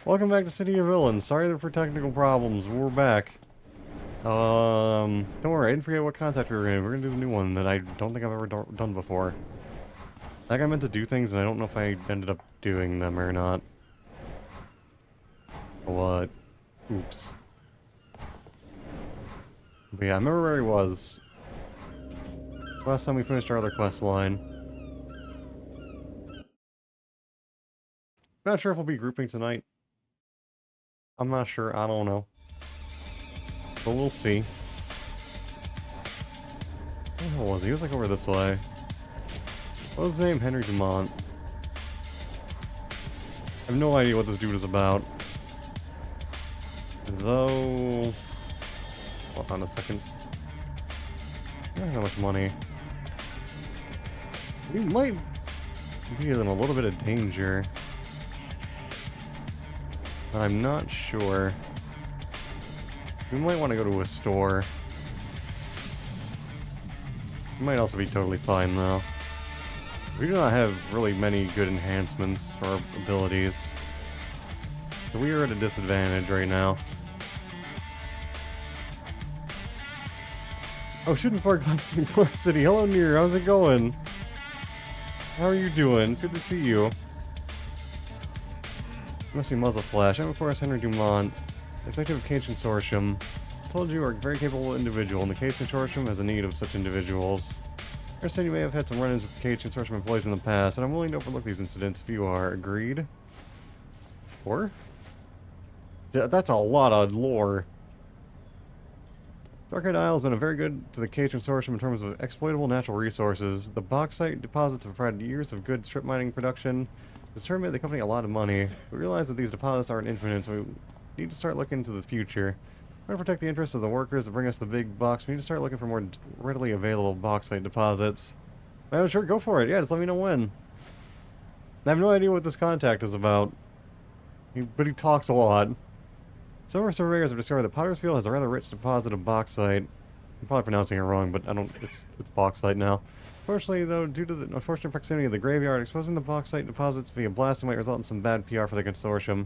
Welcome back to City of Villains. Sorry for technical problems. We're back. Don't worry, I didn't forget what contact we were in. We're gonna do the new one that I don't think I've ever done before. Like, I meant to do things, and I don't know if I ended up doing them or not. So what? Oops. But yeah, I remember where he was. It's last time we finished our other quest line. Not sure if we'll be grouping tonight. I'm not sure. I don't know. But we'll see. Where the hell was he? He was like over this way. What was his name? Henry Dumont. I have no idea what this dude is about. Though... Hold on a second. I don't have that much money. We might be in a little bit of danger. But I'm not sure. We might want to go to a store. We might also be totally fine, though. We do not have really many good enhancements for our abilities. So we are at a disadvantage right now. Oh, shooting for Glass City. Hello, Nier. How's it going? How are you doing? It's good to see you. Must be Muzzle Flash. I'm, of course, Henry Dumont, Executive of Cage Consortium. I told you are a very capable individual, and the Cage Consortium has a need of such individuals. I understand you may have had some run-ins with the Cage Consortium employees in the past, but I'm willing to overlook these incidents if you are. Agreed? Sure? That's a lot of lore. Darkhead Isle has been very good to the Cage Consortium in terms of exploitable natural resources. The bauxite deposits have provided years of good strip mining production. This term made the company a lot of money. We realize that these deposits aren't infinite, so we need to start looking to the future. In order to protect the interests of the workers that bring us the big bucks, we need to start looking for more readily available bauxite deposits. Man, sure, go for it. Yeah, just let me know when. I have no idea what this contact is about. But he talks a lot. Some of our surveyors have discovered that Pottersfield has a rather rich deposit of bauxite. I'm probably pronouncing it wrong, but it's bauxite now. Fortunately, though, due to the unfortunate proximity of the graveyard, exposing the bauxite deposits via blasting might result in some bad PR for the consortium.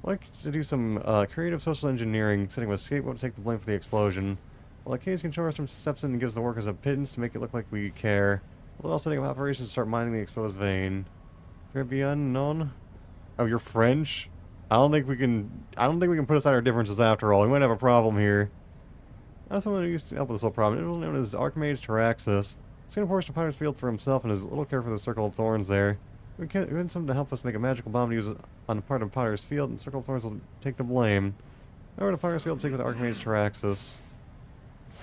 I'd like to do some creative social engineering, setting up a scapegoat to take the blame for the explosion. While the Cage Consortium steps in and gives the workers a pittance to make it look like we care, we'll also setting up operations to start mining the exposed vein. Très bien, non? Oh, you're French? I don't think we can put aside our differences after all. We might have a problem here. That's someone who used to help with this whole problem. It was known as Archmage Taraxis. He's going to force the Pottersfield for himself and his little care for the Circle of Thorns there. We need someone to help us make a magical bomb to use on the part of Potter's Field, and Circle of Thorns will take the blame. Over to Potter's Field to take with Archmage Taraxis.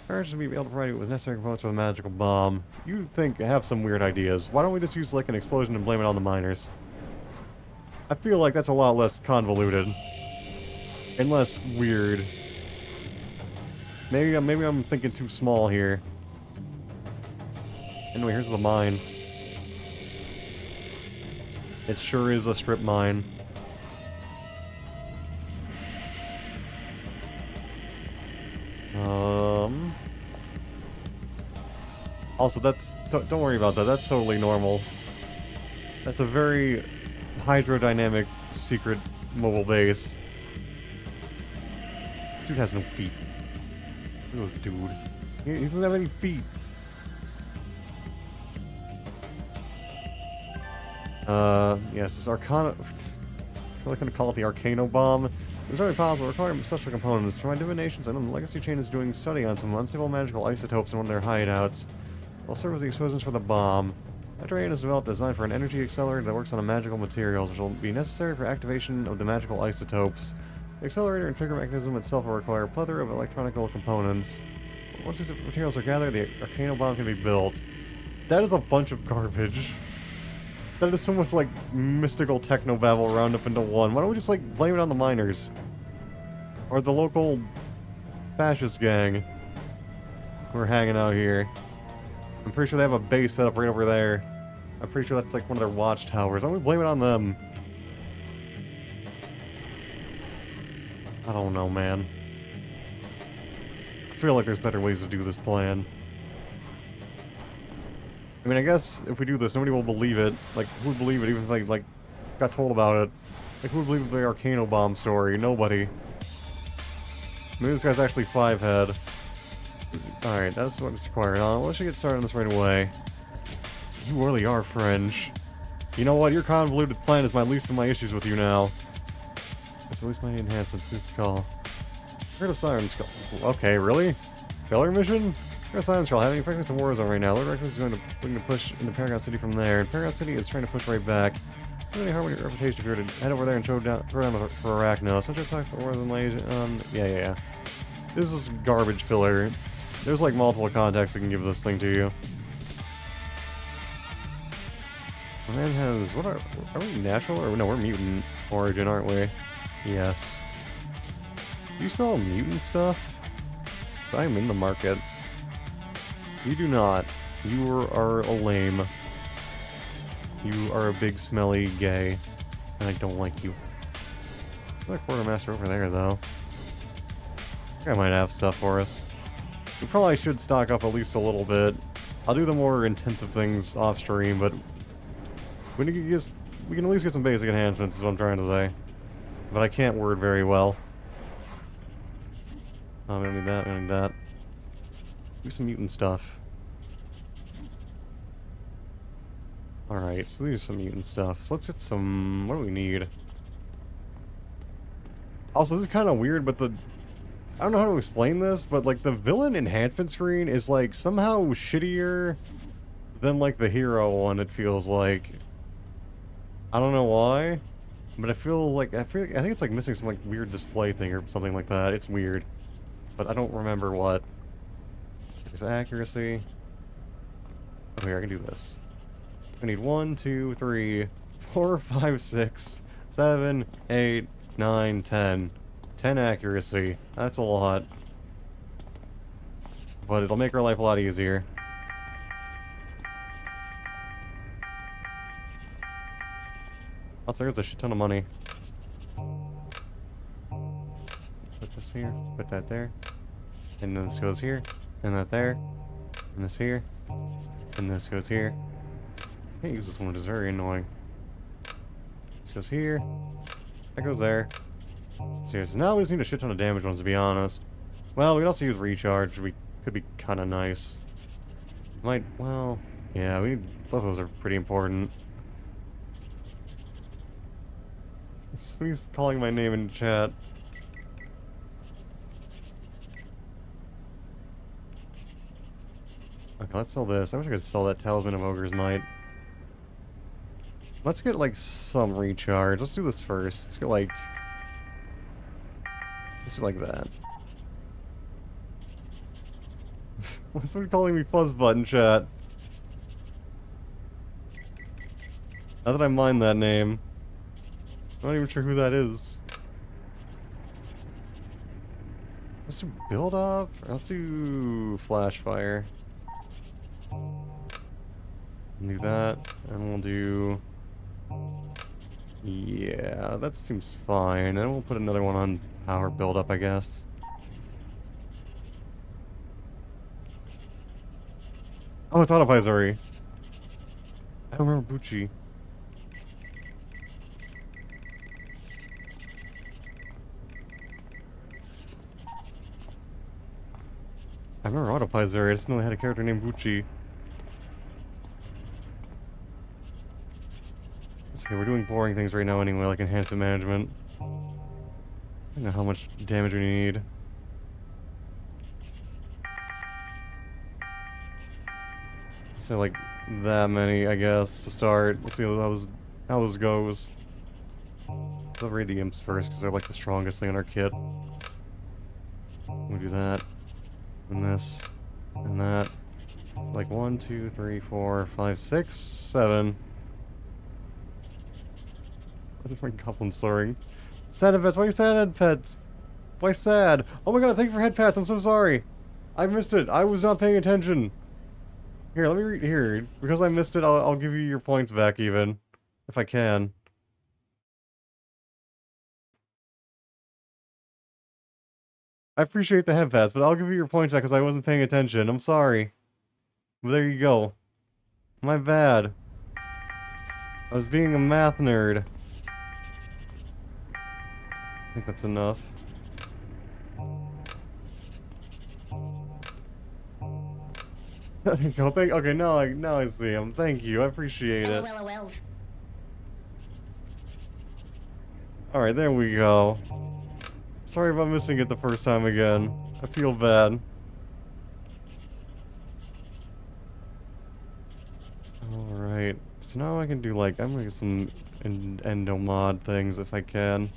Parents should be able to provide you with necessary components for the magical bomb. You think I have some weird ideas. Why don't we just use like an explosion and blame it on the miners? I feel like that's a lot less convoluted. And less weird. Maybe I'm thinking too small here. Anyway, here's the mine. It sure is a strip mine. Also, don't worry about that. That's totally normal. That's a very hydrodynamic secret mobile base. This dude has no feet. Look at this dude. He doesn't have any feet. Yes, this Arcano... I'm really gonna call it the Arcano-Bomb. It's very possible requiring special components. For my divinations, I know the Legacy Chain is doing study on some unstable magical isotopes in one of their hideouts. Will serve as the explosions for the bomb. Terrain has developed a design for an energy accelerator that works on magical materials, which will be necessary for activation of the magical isotopes. The accelerator and trigger mechanism itself will require a plethora of electronical components. Once these materials are gathered, the Arcano-Bomb can be built. That is a bunch of garbage. That is so much like mystical technobabble round up into one. Why don't we just like blame it on the miners? Or the local fascist gang who are hanging out here. I'm pretty sure they have a base set up right over there. I'm pretty sure that's like one of their watchtowers. Why don't we blame it on them? I don't know, man. I feel like there's better ways to do this plan. I mean, I guess if we do this, nobody will believe it. Like, who would believe it even if they, like, got told about it? Like, who would believe the Arcano-Bomb story? Nobody. Maybe this guy's actually 5-head. Alright, that's what's required. Let's get started on this right away. You really are French. You know what? Your convoluted plan is my least of my issues with you now. That's at least my enhancement. Please call. Heard of Siren Skull. Okay, really? Failure mission? Heard of Siren Skull. Having effectiveness to Warzone right now. Lord Reckless is looking to push into Paragon City from there. And Paragon City is trying to push right back. Really hard with your reputation if you were to head over there and throw down for Arachno. So I'm trying to talk to the Warzone lady. Yeah. This is garbage filler. There's like multiple contexts that can give this thing to you. The man has, what are we natural or no, we're mutant origin, aren't we? Yes. Do you sell mutant stuff? 'Cause I'm in the market. You do not. You are a lame. You are a big smelly gay. And I don't like you. There's a quartermaster over there though. I think I might have stuff for us. We probably should stock up at least a little bit. I'll do the more intensive things off stream, but we can at least get some basic enhancements is what I'm trying to say. But I can't word very well. Oh, we don't need that, we don't need that. Do some mutant stuff. Alright, so these are some mutant stuff. So let's get some... what do we need? Also, this is kind of weird, but the... I don't know how to explain this, but like the villain enhancement screen is like somehow shittier than like the hero one, it feels like. I don't know why, but I think it's like missing some like weird display thing or something like that. It's weird, but I don't remember what. Is accuracy? Oh, here, I can do this. I need 1, 2, 3, 4, 5, 6, 7, 8, 9, 10. 10 accuracy. That's a lot. But it'll make our life a lot easier. Also, there's a shit ton of money. Put this here, put that there. And then this goes here, and that there. And this here. And this goes here. I can't use this one, which is very annoying. This goes here. That goes there. Seriously, now we just need a shit ton of damage ones, to be honest. Well, we could also use recharge, which could be kind of nice. Well, yeah, both of those are pretty important. Somebody's calling my name in chat. Okay, let's sell this. I wish I could sell that Talisman of Ogre's Might. Let's get, like, some recharge. Let's do this first. Let's get, like... just like that. Why is somebody calling me Fuzzbutt in chat? Not that I mind that name. I'm not even sure who that is. Let's do build up. Let's do flash fire. Do that, and we'll do... yeah, that seems fine. And we'll put another one on power build up, I guess. Oh, it's Autopizori. I don't remember Bucci. I remember Autopizori, I just know they had a character named Bucci. Okay, we're doing boring things right now anyway, like enhancement management. I don't know how much damage we need. So like that many, I guess, to start. We'll see how this goes. I'll raid the imps first because they're like the strongest thing in our kit. We'll do that, and this, and that. Like 1, 2, 3, 4, 5, 6, 7. What is my goblin soaring? Sad head pets, why are you sad head pets? Why sad? Oh my god, thank you for head pats, I'm so sorry. I missed it, I was not paying attention. Here, let me read here. Because I missed it, I'll give you your points back even. If I can. I appreciate the head pats, but I'll give you your points back because I wasn't paying attention. I'm sorry. But there you go. My bad. I was being a math nerd. I think that's enough. There you go. Okay, now I see him. Thank you. I appreciate it. LOLs. Alright, there we go. Sorry about missing it the first time again. I feel bad. Alright. So now I can do like, I'm gonna get some endomod things if I can.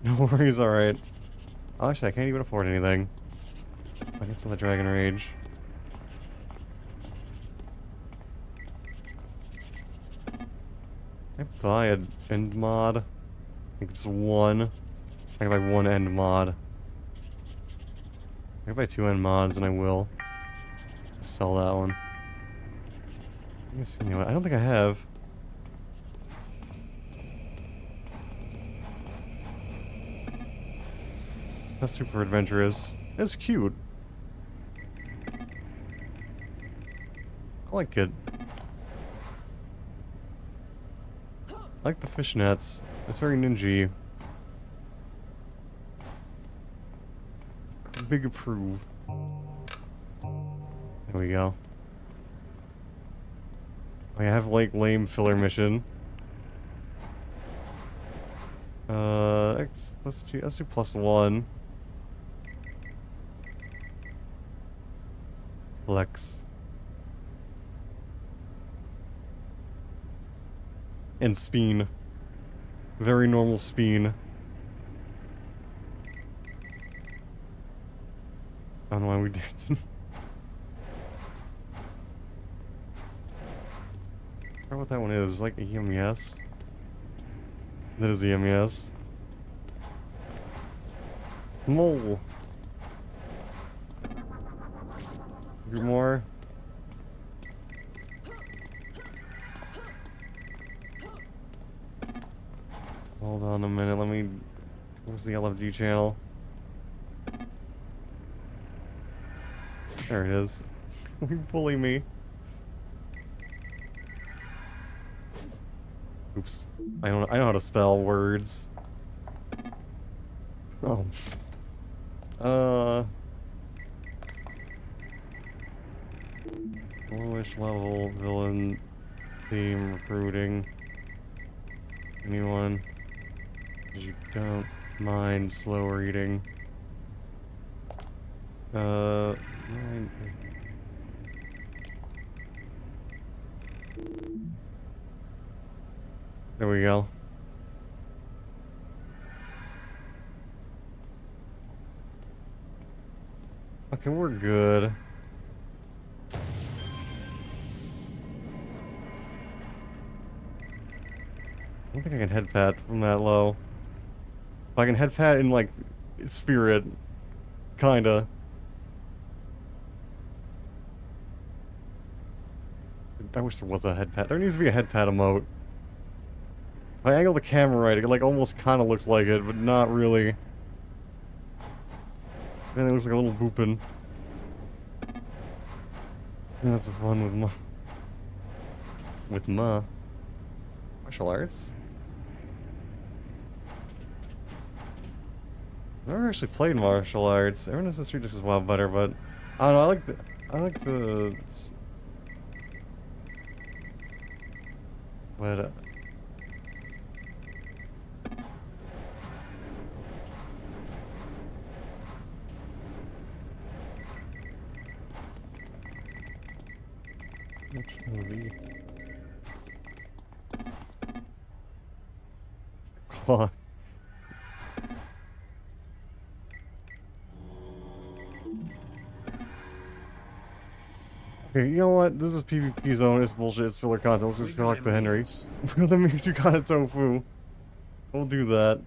No worries, alright. Oh, actually, I can't even afford anything. I get some of the Dragon Rage. Can I buy an end mod? I think it's one. I can buy one end mod. I can buy two end mods and I will. Sell that one. You know what? I don't think I have. That's super adventurous. It's cute. I like it. I like the fishnets. It's very ninja. Big approve. There we go. I have like lame filler mission. X plus 2, let's do plus 1. Flex. And speen. Very normal speen. I don't know why we dancing. I don't know what that one is. Like EMS? That is EMS. Mole. Get more. Hold on a minute, let me... Where's the LFG channel? There it is. You bully me. Oops. I know how to spell words. Oh. Lowish level villain theme recruiting. Anyone? 'Cause you don't mind slow reading. Mine. There we go. Okay, we're good. I don't think I can head pat from that low. I can head pat in, like, spirit. Kinda. I wish there was a head pat. There needs to be a head pat emote. If I angle the camera right, it, like, almost kinda looks like it, but not really. Man, it looks like a little boopin'. That's the fun with Ma. With Ma. Martial arts? I've never actually played martial arts. Everyone says Street just is a lot better, but I don't know. I like the. But. Which movie? Claw. Okay, you know what? This is PvP zone. It's bullshit. It's filler content. Let's just collect the Henry. The Mitsukai tofu. We'll do that.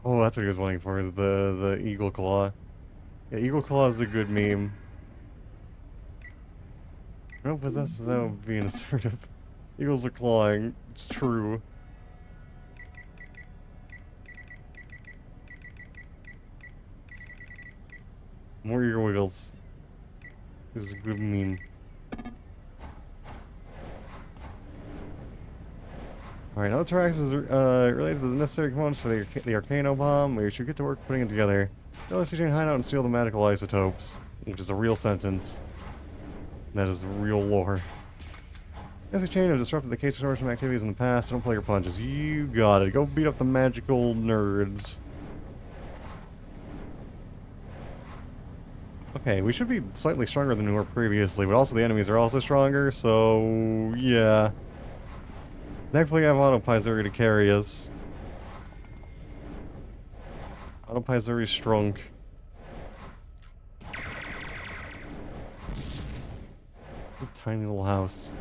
Oh, that's what he was waiting for. Is the eagle claw? Yeah, eagle claw is a good meme. No possesses that would be assertive. Eagles are clawing. It's true. More ear wiggles. This is a good meme. Alright, now the Tyrax is related to the necessary components for the Arcano-Bomb. We should get to work putting it together. Go to the chain hideout and steal the magical isotopes, which is a real sentence. That is real lore. As a chain have disrupted the case consortium activities in the past, don't play your punches. You got it. Go beat up the magical nerds. Okay, we should be slightly stronger than we were previously, but also the enemies are also stronger, so yeah. Thankfully I have Autopizuri to carry us. Autopizuri's strong. This tiny little house.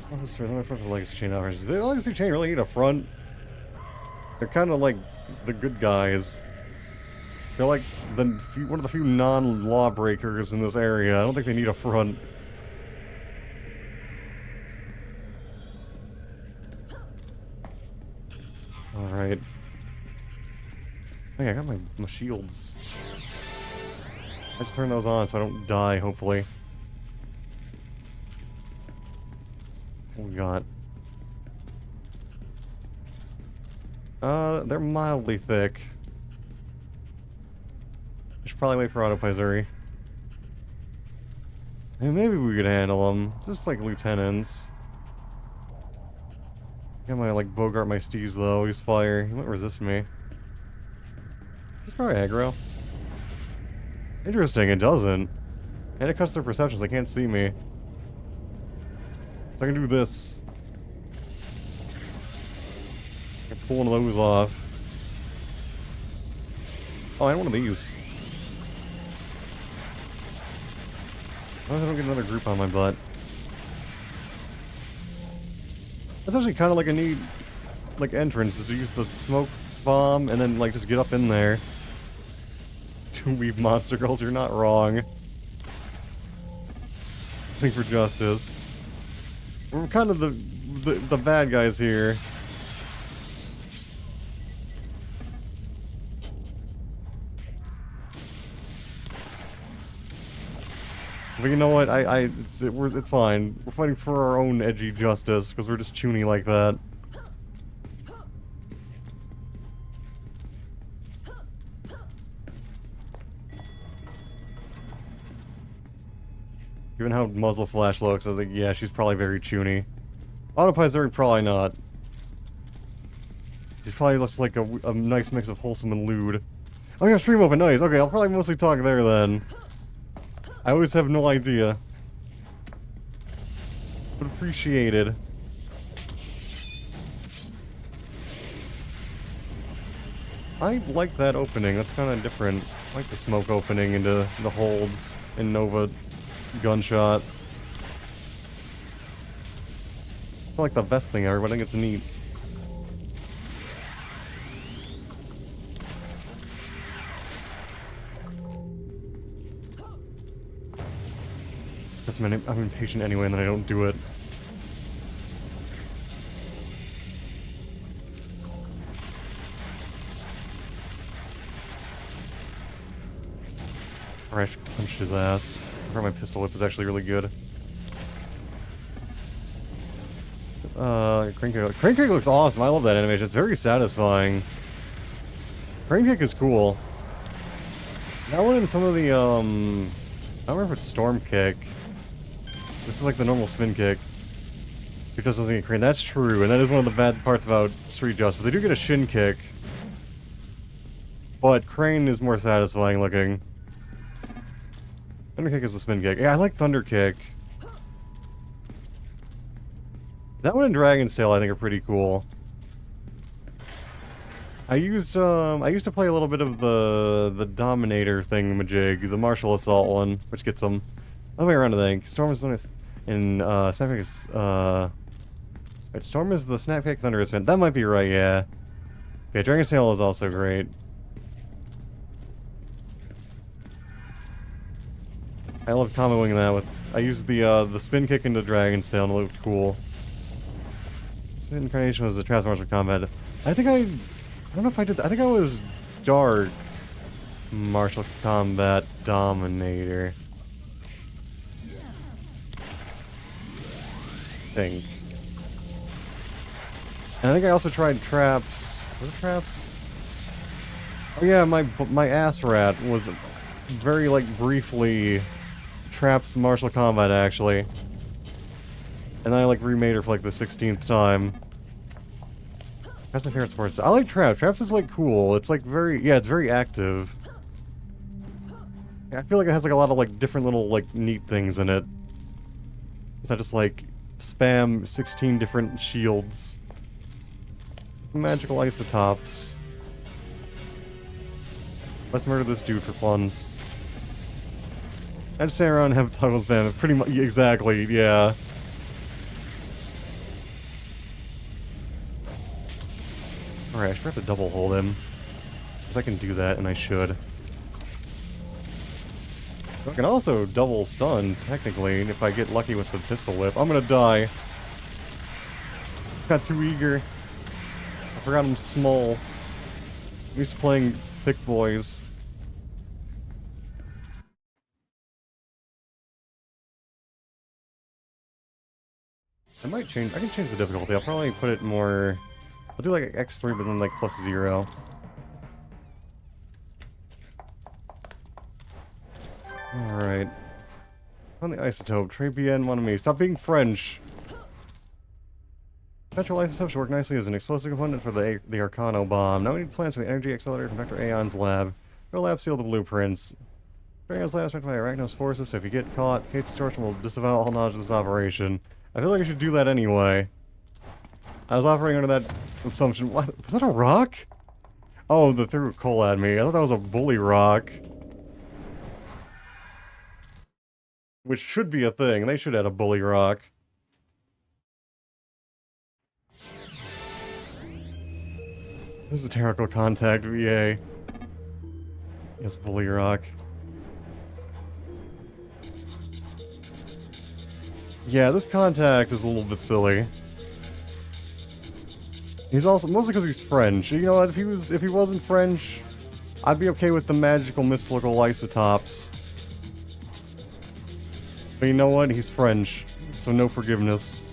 Oh, this is another front for Legacy Chain operations. The Legacy Chain really need a front. They're kind of like the good guys. They're like one of the few non-lawbreakers in this area. I don't think they need a front. Alright. Hey, I got my shields. I just turn those on so I don't die, hopefully. What we got? They're mildly thick. I should probably wait for Autopizuri. And maybe we could handle them. Just like lieutenants. Got my, like, Bogart my steez though. He's fire. He won't resist me. He's probably aggro. Interesting, it doesn't. And it cuts their perceptions, they can't see me. So I can do this. I can pull one of those off. Oh, I had one of these. As long as I don't get another group on my butt. That's actually kind of like a neat, like, entrance, is to use the smoke bomb and then, like, just get up in there. Two weeb monster girls, you're not wrong. Fighting for justice. We're kind of the bad guys here. But you know what? It's fine. We're fighting for our own edgy justice because we're just chuny like that. Given how Muzzle Flash looks, I think, yeah, she's probably very chuny. Autopizuri, probably not. She probably looks like a nice mix of wholesome and lewd. Oh yeah, stream open, nice. Okay, I'll probably mostly talk there then. I always have no idea. But appreciated. I like that opening, that's kind of different. I like the smoke opening into the holds in Nova Gunshot. I like the vest thing ever, but I think it's neat. I'm impatient anyway, and then I don't do it. Or I should punch his ass. My pistol whip is actually really good. Crane kick looks awesome. I love that animation. It's very satisfying. Crane kick is cool. That one and some of the, I don't remember if it's storm kick. This is like the normal spin kick. It just doesn't get crane. That's true, and that is one of the bad parts about Street Justice. But they do get a shin kick. But crane is more satisfying looking. Thunder kick is the spin kick. Yeah, I like thunder kick. That one and Dragon's Tail I think are pretty cool. I used to play a little bit of the Dominator thingamajig, the Martial Assault one, which gets them other way around I think. Storm is and Snapkick is wait, Storm is the Snapkick, Thunder is spin. That might be right, yeah. Okay, Dragon's Tail is also great. I love comboing that with. I used the spin kick into Dragon's Tail and it looked cool. This incarnation was the Trans Martial Combat. I don't know if I did. I think I was Dark. Martial Combat Dominator. And I think I also tried traps. Was it traps? Oh yeah, my ass rat was very, like, briefly traps martial combat, actually. And then I, like, remade her for, like, the 16th time. That's my favorite sports. I like traps. Traps is, like, cool. It's, like, very... Yeah, it's very active. Yeah, I feel like it has, like, a lot of, like, different little, like, neat things in it. It's not just, like, spam 16 different shields. Magical isotopes. Let's murder this dude for funds. I just stand around and have tunnel spam. Pretty much, exactly, yeah. Alright, I should have to double hold him. Because I can do that, and I should. I can also double stun, technically, if I get lucky with the pistol whip. I'm gonna die. Got too eager. I forgot I'm small. I'm used to playing thick boys. I might change... I can change the difficulty. I'll probably put it more... I'll do like X3, but then like +0. Alright. On the isotope. Très bien, mon ami. Stop being French! Natural isotopes work nicely as an explosive component for the Arcano-Bomb. Now we need plans for the energy accelerator from Dr. Aeon's lab. Go lab seal the blueprints. Aeon's lab is directed by Arachno's forces, so if you get caught, Kate's Consortium will disavow all knowledge of this operation. I feel like I should do that anyway. I was operating under that assumption. What? Was that a rock? Oh, the threw coal at me. I thought that was a bully rock. Which should be a thing. They should add a bully rock. This is Terrical Contact, VA. Yes, bully rock. Yeah, this contact is a little bit silly. He's also mostly because he's French. You know, if he wasn't French, I'd be okay with the magical mystical isotopes. But you know what? He's French, so no forgiveness.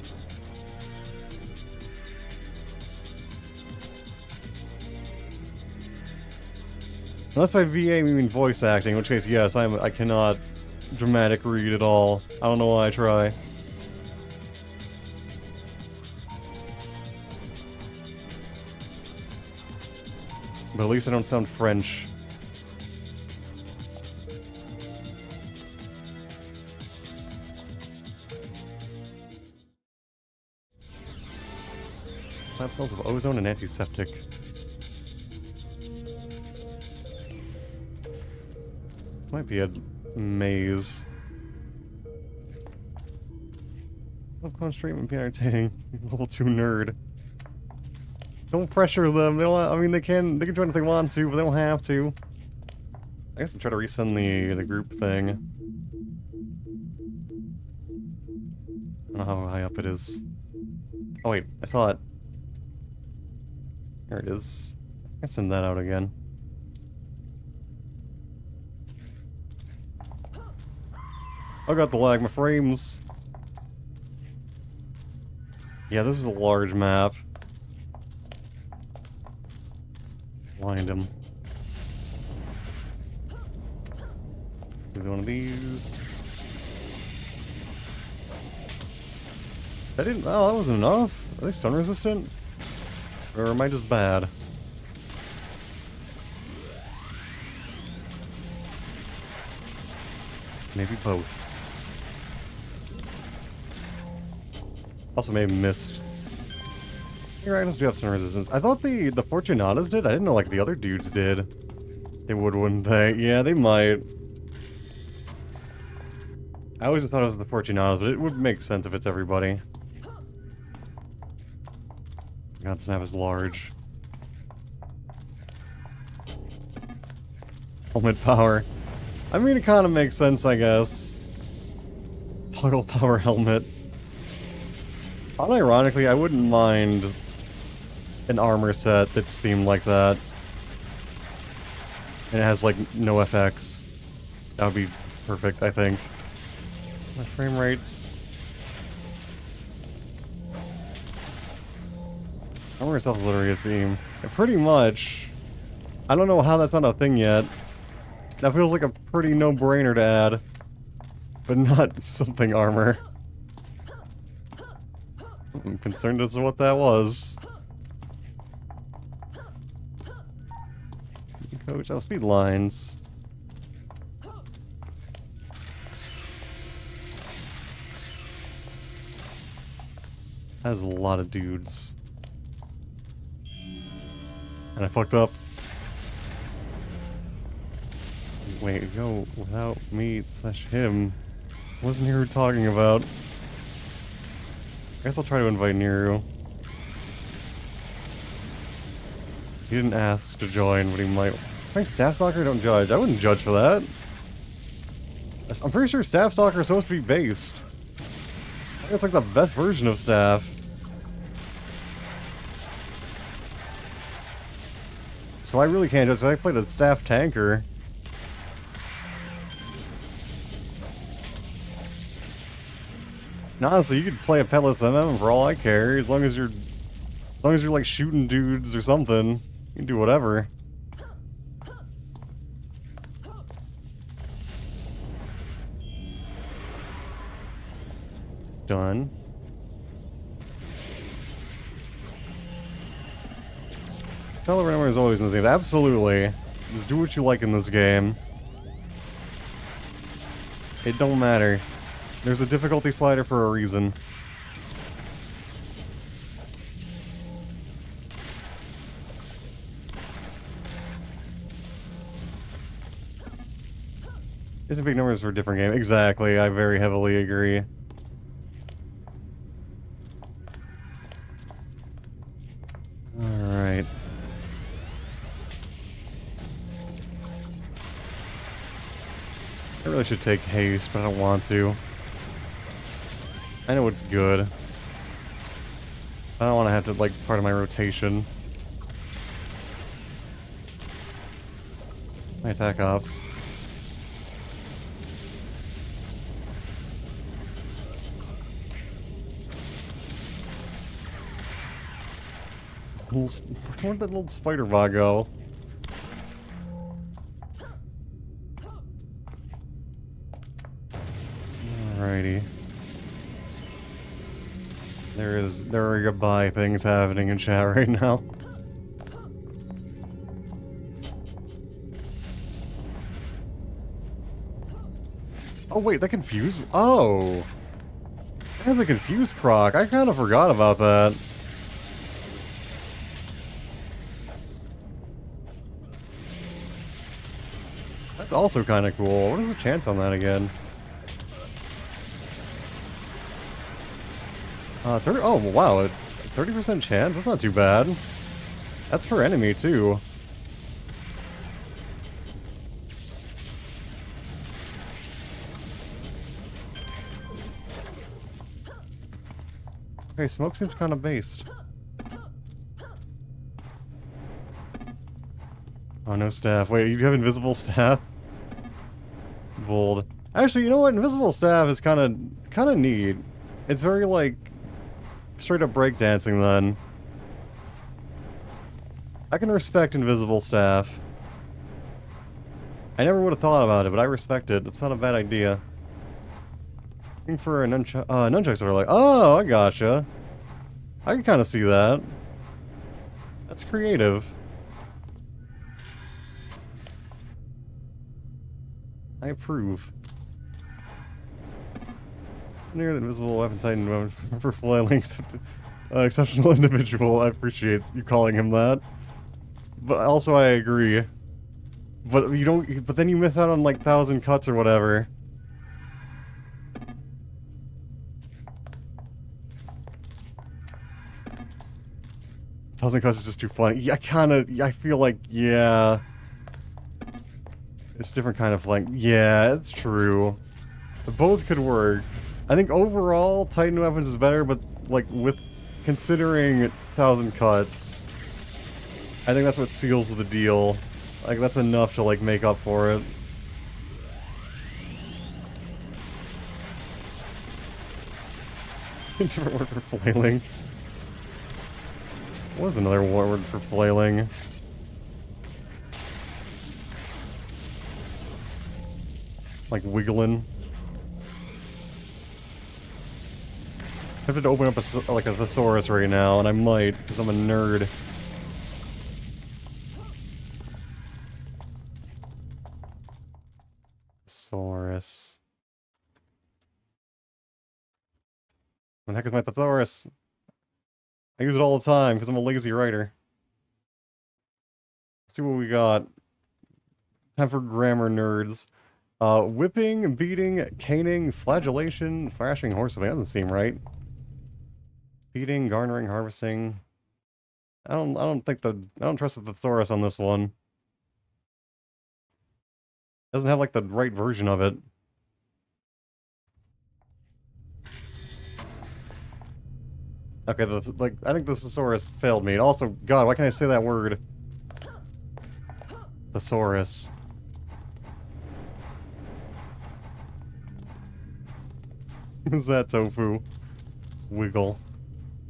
Unless by VA we mean voice acting, in which case, yes, I cannot dramatic read at all. I don't know why I try. But at least I don't sound French. Lab cells of ozone and antiseptic. This might be a maze. Self-conscious treatment be irritating. Level 2 nerd. Don't pressure them. They don't. I mean, they can join if they want to, but they don't have to. I guess I'll try to resend the group thing. I don't know how high up it is. Oh wait, I saw it. There it is. I send that out again. I got the lag. My frames. Yeah, this is a large map. Blind him. Do one of these. That didn't. Oh, that wasn't enough. Are they stun resistant? Or am I just bad? Maybe both. Also, maybe missed. Your items do have stun resistance. I thought the Fortunatas did. I didn't know like the other dudes did. They would, wouldn't they? Yeah, they might. I always thought it was the Fortunatas, but it would make sense if it's everybody. God, Snap is large. Helmet power. I mean, it kind of makes sense, I guess. Toggle power helmet. Unironically, I wouldn't mind an armor set that's themed like that. And it has, like, no FX. That would be perfect, I think. My frame rates. Armor itself is literally a theme. And pretty much. I don't know how that's not a thing yet. That feels like a pretty no-brainer to add. But not something armor. I'm concerned as to what that was. Coach, I'll speed lines. That is a lot of dudes. And I fucked up. Wait, go without me / him. Wasn't here talking about. I guess I'll try to invite Niru. He didn't ask to join, but he might. I think Staff Stalker don't judge. I wouldn't judge for that. I'm pretty sure Staff Stalker is supposed to be based. I think it's like the best version of Staff. So I really can't judge. I played a Staff Tanker. And honestly, you could play a Petless MM for all I care, as long as you're like shooting dudes or something. You can do whatever. It's done. Telerammer is always in this game. Absolutely. Just do what you like in this game. It don't matter. There's a difficulty slider for a reason. It's a big numbers for a different game. Exactly, I very heavily agree. Alright. I really should take haste, but I don't want to. I know it's good. I don't want to have to, like, part of my rotation. My attack offs. Where'd that little spider bot go? Alrighty. There are goodbye things happening in chat right now. Oh wait, that confused? Oh! That has a confused proc. I kind of forgot about that. That's also kind of cool. What is the chance on that again? Oh, wow, a 30% chance? That's not too bad. That's per enemy, too. Okay, smoke seems kind of based. Oh, no staff. Wait, you have invisible staff? Bold. Actually, you know what? Invisible staff is kind of neat. It's very, like, straight up breakdancing, then. I can respect invisible staff. I never would have thought about it, but I respect it. It's not a bad idea. Looking for a nunchucks are like, oh, I gotcha. I can kind of see that. That's creative. I approve. Near the invisible weapon titan for flailing exceptional individual. I appreciate you calling him that. But also I agree. But you don't. But then you miss out on like 1,000 cuts or whatever. Thousand cuts is just too funny. Yeah, I feel like, yeah. It's different kind of like, yeah, it's true. Both could work. I think overall, Titan weapons is better, but like with considering 1,000 cuts, I think that's what seals the deal Like, that's enough to, like, make up for it. Different word for flailing. What was another word for flailing? Like wiggling. I have to open up like a thesaurus right now, and I might, because I'm a nerd. Thesaurus. What the heck is my thesaurus? I use it all the time, because I'm a lazy writer. Let's see what we got. Time for grammar nerds. Whipping, beating, caning, flagellation, thrashing, horsewhipping. That doesn't seem right. Feeding, garnering, harvesting. I don't trust the thesaurus on this one. Doesn't have like the right version of it. Okay, I think the thesaurus failed me. Also, God, why can't I say that word? Thesaurus. Is that tofu? Wiggle.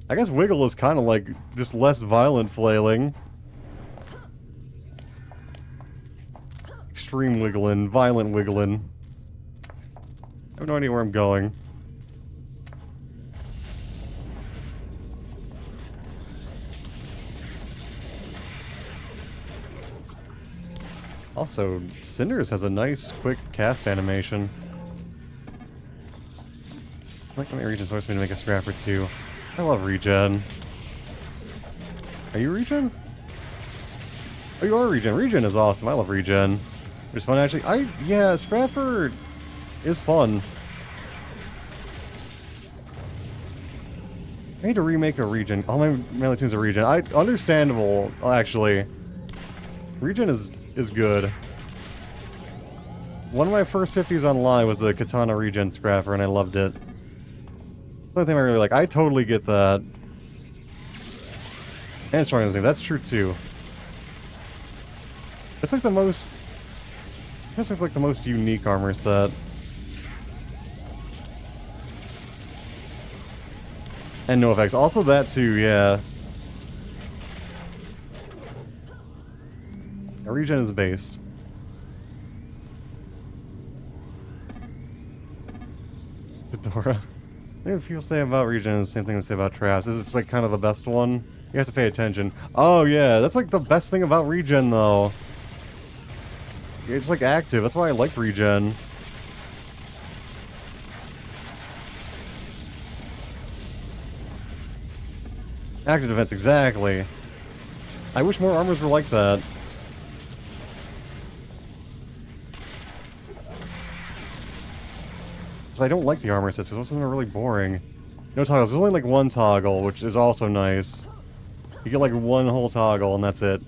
I guess wiggle is kind of like just less violent flailing. Extreme wiggling, violent wiggling. I have no idea where I'm going. Also, Cinders has a nice, quick cast animation. I like when my region's forced me to make a scrap or two. I love regen. Are you regen? Oh, you are regen. Regen is awesome. I love regen. It's fun, actually. Yeah, Scrapper is fun. I need to remake a regen. All my melee tunes are regen. Understandable, actually. Regen is good. One of my first 50s online was the Katana regen Scrapper, and I loved it. That's the only thing I really like. I totally get that. And strong thing. That's true too. It's like the most. It's like the most unique armor set. And no effects. Also that too, yeah. A regen is based. Fedora. I think people say about regen is the same thing they say about traps. This is like kind of the best one. You have to pay attention. Oh yeah, that's like the best thing about regen though. It's like active. That's why I like regen. Active defense, exactly. I wish more armors were like that. Because I don't like the armor sets, because most of them are really boring. No toggles. There's only like one toggle, which is also nice. You get like one whole toggle, and that's it.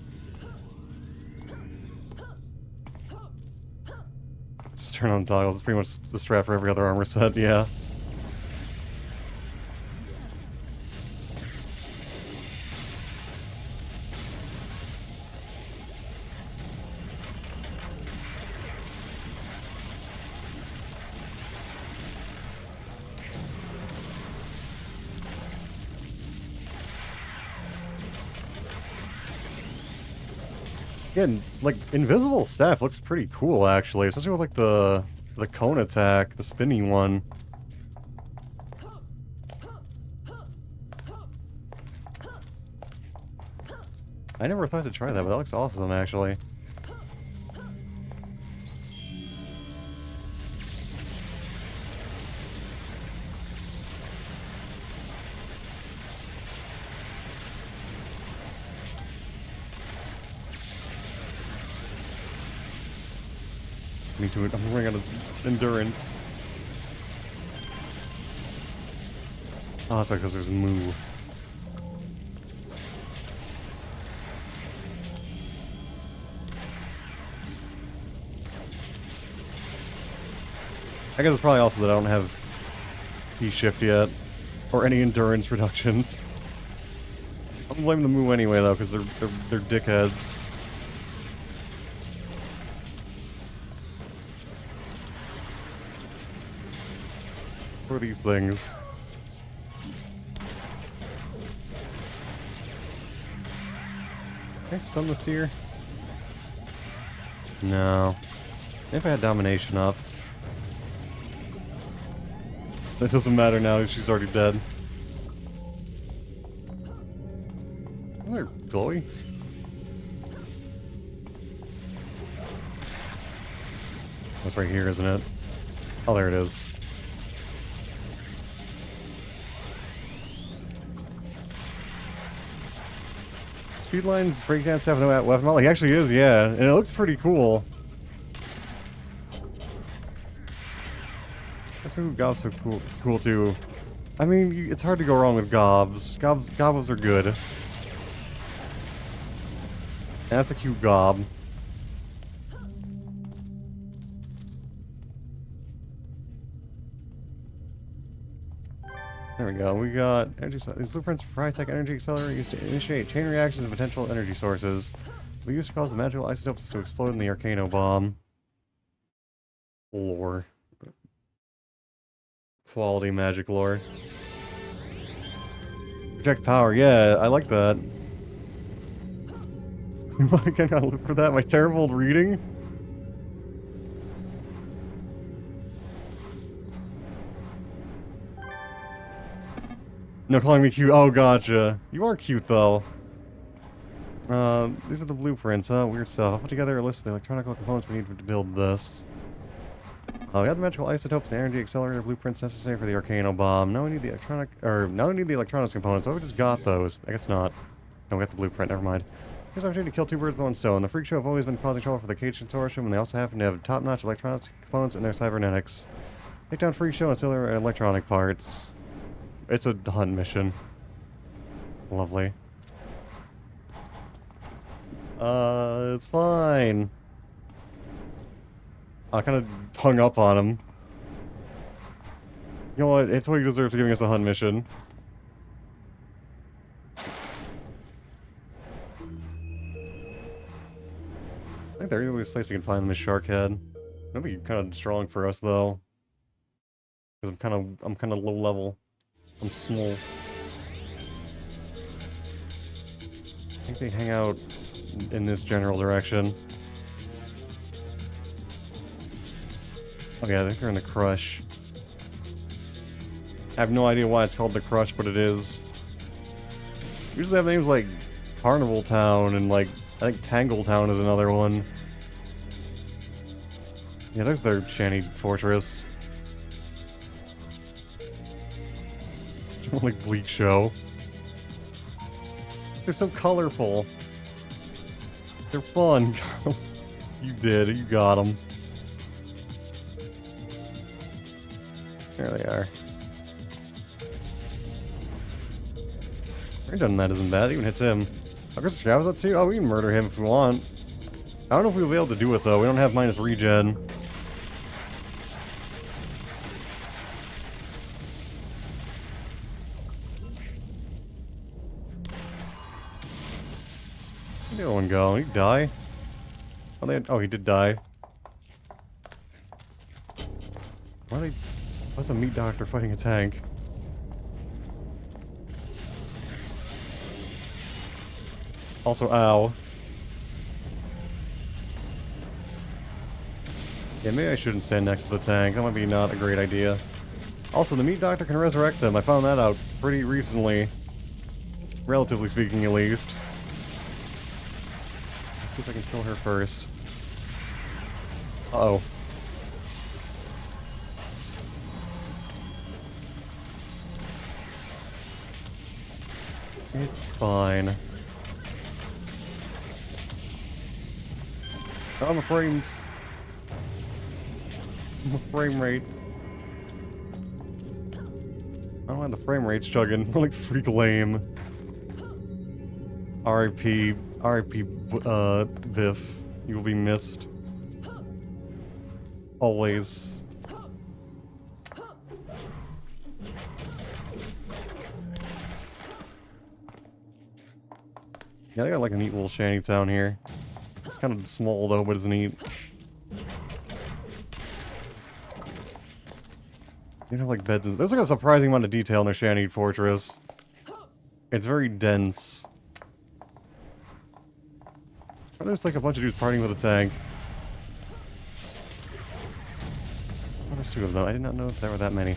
Just turn on toggles. It's pretty much the strat for every other armor set, yeah. Again, like, invisible staff looks pretty cool, actually. Especially with, like, the cone attack, the spinny one. I never thought to try that, but that looks awesome, actually. Me too. I'm running out of endurance. Oh, that's right, because there's Moo. I guess it's probably also that I don't have P-shift yet, or any endurance reductions. I'm blaming the Moo anyway, though, because they're dickheads. So are these things. Can I stun the seer? No. If I had domination up. That doesn't matter now, she's already dead. Oh, there, glowy. That's right here, isn't it? Oh, there it is. Speedline's breakdance have no weapon model. He actually is, yeah. And it looks pretty cool. That's who Gobs are cool too. I mean, it's hard to go wrong with Gobs. Gobs are good. And that's a cute Gob. There we go. We got energy. These blueprints for high-tech energy accelerator used to initiate chain reactions of potential energy sources. We used to cause the magical isotopes to explode in the Arcano-Bomb. Lore. Quality magic lore. Project power. Yeah, I like that. Why can't I look for that? My terrible reading? No, calling me cute. Oh, gotcha. You are cute, though. These are the blueprints, huh? Weird stuff. I'll put together a list of the electronic components we need to build this. We have the magical isotopes and energy accelerator blueprints necessary for the Arcano-Bomb. Now we need the electronics components. Oh, we just got those. I guess not. No, we got the blueprint. Never mind. Here's an opportunity to kill two birds with one stone. The Freak Show have always been causing trouble for the Cage Consortium, and they also happen to have top-notch electronics components in their cybernetics. Take down Freak Show and steal their electronic parts. It's a hunt mission. Lovely. It's fine. I kind of hung up on him. You know what? It's what he deserves for giving us a hunt mission. I think the earliest place we can find them is Sharkhead. That'd be kind of strong for us, though. Because I'm kind of low level. I'm small. I think they hang out in this general direction. Oh yeah, I think they're in the Crush. I have no idea why it's called the Crush, but it is. Usually have names like Carnival Town and like, I think Tangle Town is another one. Yeah, there's their shanty fortress. Like Bleak Show. They're so colorful. They're fun. You did. You got them. There they are. Done that isn't bad. It even hits him. I guess Scab's up too. Oh, we can murder him if we want. I don't know if we'll be able to do it though. We don't have minus regen. Where'd the other one go? Did he die? Oh, he did die. Why's a meat doctor fighting a tank? Also, ow. Yeah, maybe I shouldn't stand next to the tank. That might be not a great idea. Also, the meat doctor can resurrect them. I found that out pretty recently. Relatively speaking, at least. Let's see if I can kill her first. Uh-oh. It's fine. Oh, my frames. My frame rate. I don't have the frame rate's chugging. We're like freak lame. R.I.P. Biff. You will be missed. Always. Yeah, they got like a neat little shanty town here. It's kind of small though, but it's neat. You know, like beds. There's like a surprising amount of detail in the Shanty Fortress. It's very dense. There's like a bunch of dudes partying with a tank. Oh, there's 2 of them. I did not know there were that many.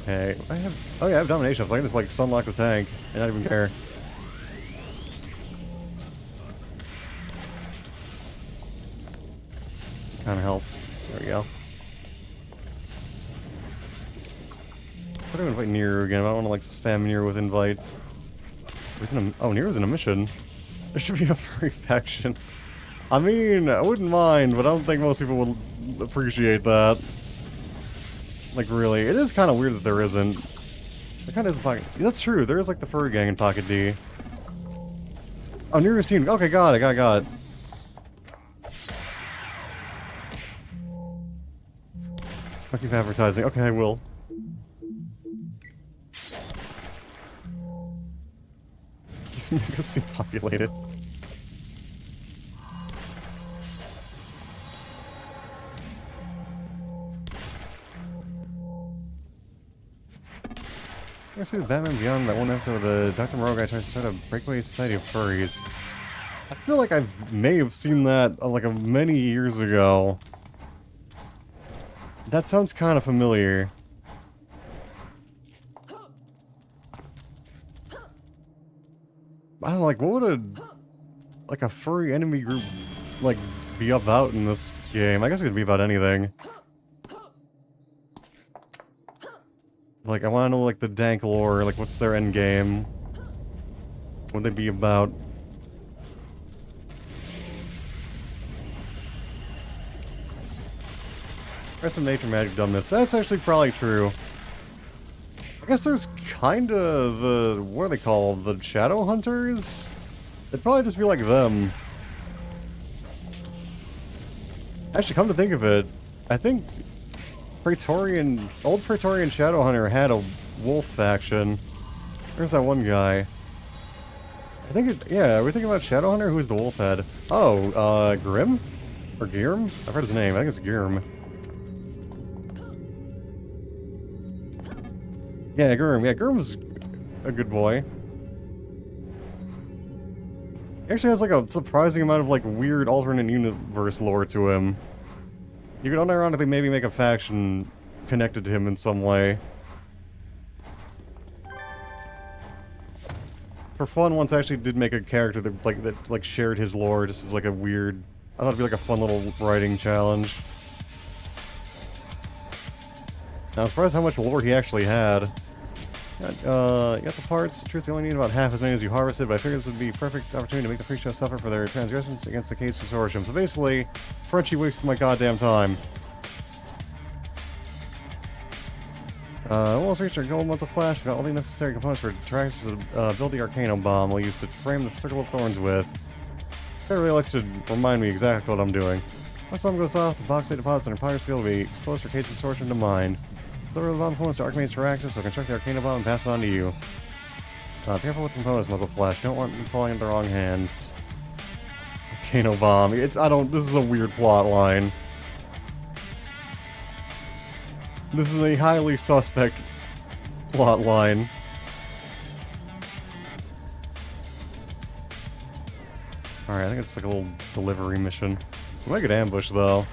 Okay, I have... Oh yeah, I have domination, so I can just like sunlock the tank and not even care. Kinda helps. There we go. I'm gonna invite Nero again. I don't want to like spam Nero with invites. Oh, Nero's in a mission. There should be a furry faction. I mean, I wouldn't mind, but I don't think most people would appreciate that. Like, really. It is kind of weird that there isn't. There kind of is a Pocket... That's true. There is, like, the furry gang in Pocket D. Oh, Nero's team. Okay, got it. Got it. I'll keep advertising. Okay, I will. It's mega steam populated. You ever see the Batman Beyond, that one episode where the Dr. Moreau guy tries to start a breakaway society of furries? I feel like I may have seen that like many years ago. That sounds kind of familiar. I don't know, like, what would like a furry enemy group like be about in this game? I guess it could be about anything. Like, I want to know, like, the dank lore, like, what's their end game? What would they be about? There's some nature magic dumbness. That's actually probably true. I guess there's kinda the... what are they called? The Shadow Hunters? They'd probably just be like them. Actually, come to think of it, I think... old Praetorian Shadowhunter had a wolf faction. There's that one guy. I think yeah, are we thinking about Shadowhunter? Who's the wolf head? Oh, Grim? Or Girm? I've heard his name. I think it's Girm. Yeah, Girm. Yeah, Girm's a good boy. He actually has like a surprising amount of like weird alternate universe lore to him. You could unironically maybe make a faction connected to him in some way. For fun, once I actually did make a character that shared his lore, just as like a weird... I thought it'd be like a fun little writing challenge. Now, I'm surprised how much lore he actually had. You got the parts. The truth, you only need about half as many as you harvested, but I figured this would be a perfect opportunity to make the Freak Show suffer for their transgressions against the Case Consortium. So basically, Frenchie wasted my goddamn time. Almost reached our goal once a flash. We got all the necessary components for Trax to build the Arcano-Bomb we'll use to frame the Circle of Thorns with. It really likes to remind me exactly what I'm doing. Once the bomb goes off, the bauxite deposits in Empire's field will be exposed for Cage Consortium to mine. Deliver the bomb components to Archmage's Traxxas, so construct the Arcano-Bomb and pass it on to you. Be careful with components, Muzzle Flash. You don't want them falling into the wrong hands. Arcano-Bomb. This is a weird plot line. This is a highly suspect plot line. Alright, I think it's like a little delivery mission. We might get ambushed, though.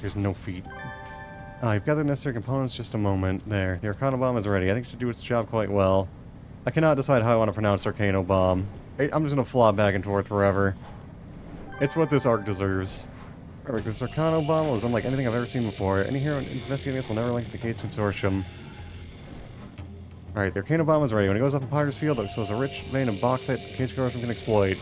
There's no feet. You've got the necessary components, just a moment. There. The Arcano-Bomb is ready. I think it should do its job quite well. I cannot decide how I want to pronounce Arcano-Bomb. I'm just gonna flop back and forth forever. It's what this arc deserves. Alright, this Arcano-Bomb was unlike anything I've ever seen before. Any hero investigating this will never link the Cage Consortium. Alright, the Arcano-Bomb is ready. When it goes up in Potter's Field, it exposes a rich vein of bauxite the Cage Consortium can exploit.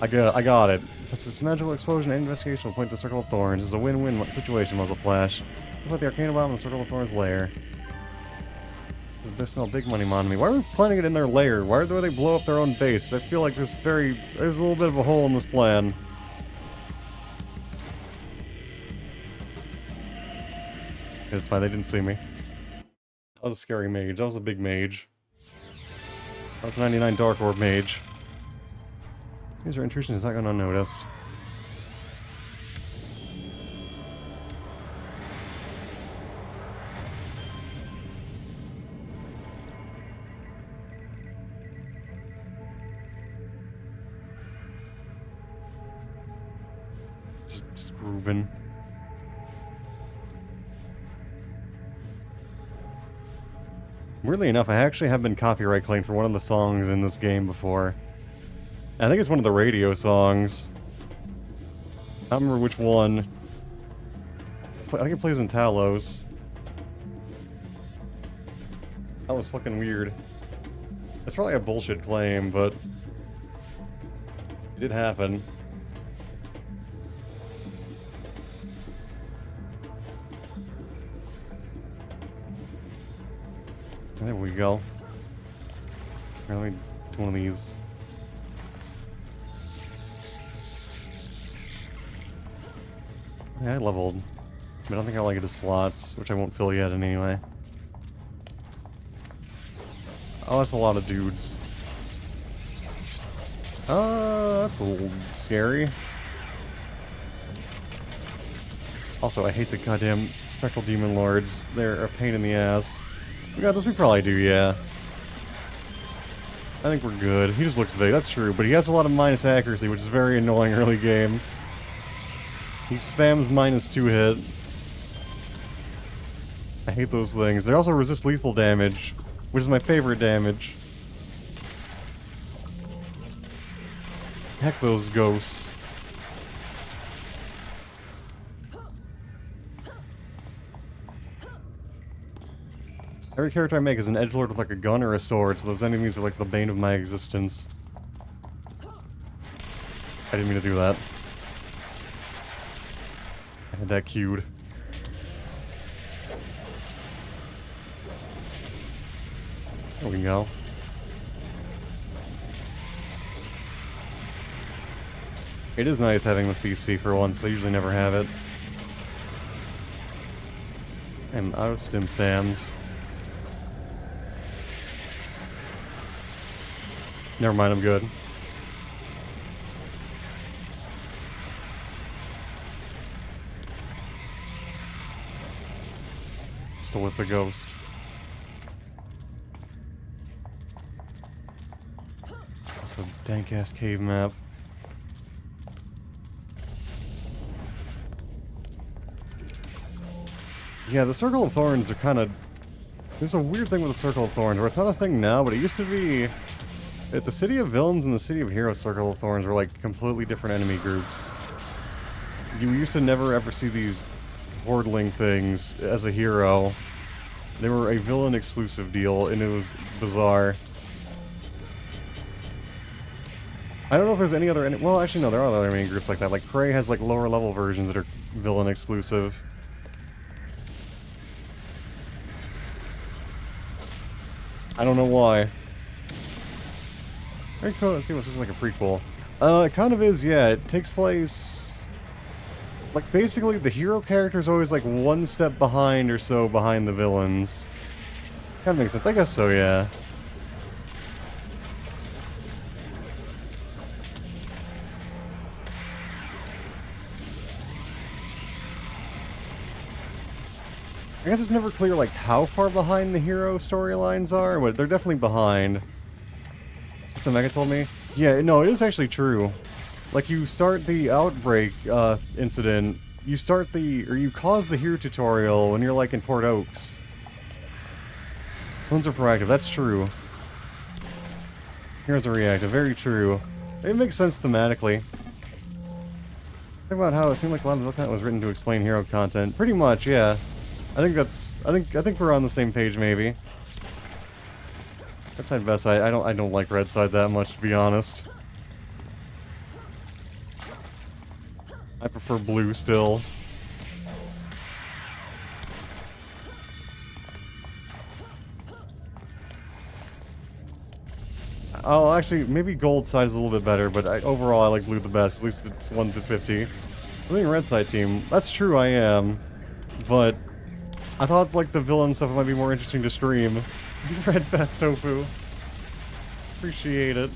I got it. Since its magical explosion and investigation will point to the Circle of Thorns, it's a win-win situation, Muzzle Flash. Looks like the Arcano-Bomb in the Circle of Thorns lair. They smell big money on me. Why are we planting it in their lair? Why do they blow up their own base? I feel like there's a little bit of a hole in this plan. It's fine, they didn't see me. That was a scary mage. That was a big mage. That's 99 Dark Orb Mage. User intrusion is not going unnoticed. Just grooving. Weirdly enough, I actually have been copyright claimed for one of the songs in this game before. I think it's one of the radio songs. I don't remember which one. I think it plays in Talos. That was fucking weird. It's probably a bullshit claim, but it did happen. There we go. Here, let me do one of these. Yeah, I leveled. But I don't think I like it as slots, which I won't fill yet anyway. Oh, that's a lot of dudes. That's a little scary. Also, I hate the goddamn Spectral Demon Lords. They're a pain in the ass. We got this, we probably do, yeah. I think we're good. He just looks big, that's true, but he has a lot of minus accuracy, which is very annoying early game. He spams -2 hit. I hate those things. They also resist lethal damage, which is my favorite damage. Heck those ghosts. Every character I make is an edgelord with like a gun or a sword, so those enemies are like the bane of my existence. I didn't mean to do that. I had that queued. There we go. It is nice having the CC for once, I usually never have it. I'm out of stim stams. Never mind, I'm good. Still with the ghost. That's a dank-ass cave map. Yeah, the Circle of Thorns are kind of... There's a weird thing with the Circle of Thorns, where it's not a thing now, but it used to be... At the City of Villains and the City of Heroes Circle of Thorns were like completely different enemy groups. You used to never ever see these Hordling things as a hero. They were a villain exclusive deal, and it was bizarre. I don't know if there's any other... Well, actually no, there are other enemy groups like that. Like Prey has like lower level versions that are villain exclusive. I don't know why. Very cool. Let's see what's this like a prequel. It kind of is, yeah. It takes place... Like, basically, the hero character is always, like, one step behind or so behind the villains. Kind of makes sense. I guess so, yeah. I guess it's never clear, like, how far behind the hero storylines are, but they're definitely behind. That's what Mega told me. Yeah, no, it is actually true. Like, you start the Outbreak incident, you start the... or you cause the hero tutorial when you're, like, in Port Oaks. Villains are proactive, that's true. Heroes are reactive, very true. It makes sense thematically. Think about how it seemed like a lot of the content was written to explain hero content. Pretty much, yeah. I think that's... I think we're on the same page, maybe. Red side, best side. I don't like red side that much, to be honest. I prefer blue still. Oh, actually, maybe gold side is a little bit better, but overall I like blue the best. At least it's 1 to 50. I think red side team. That's true, I am. But I thought like the villain stuff might be more interesting to stream. Red Fats Tofu. Appreciate it.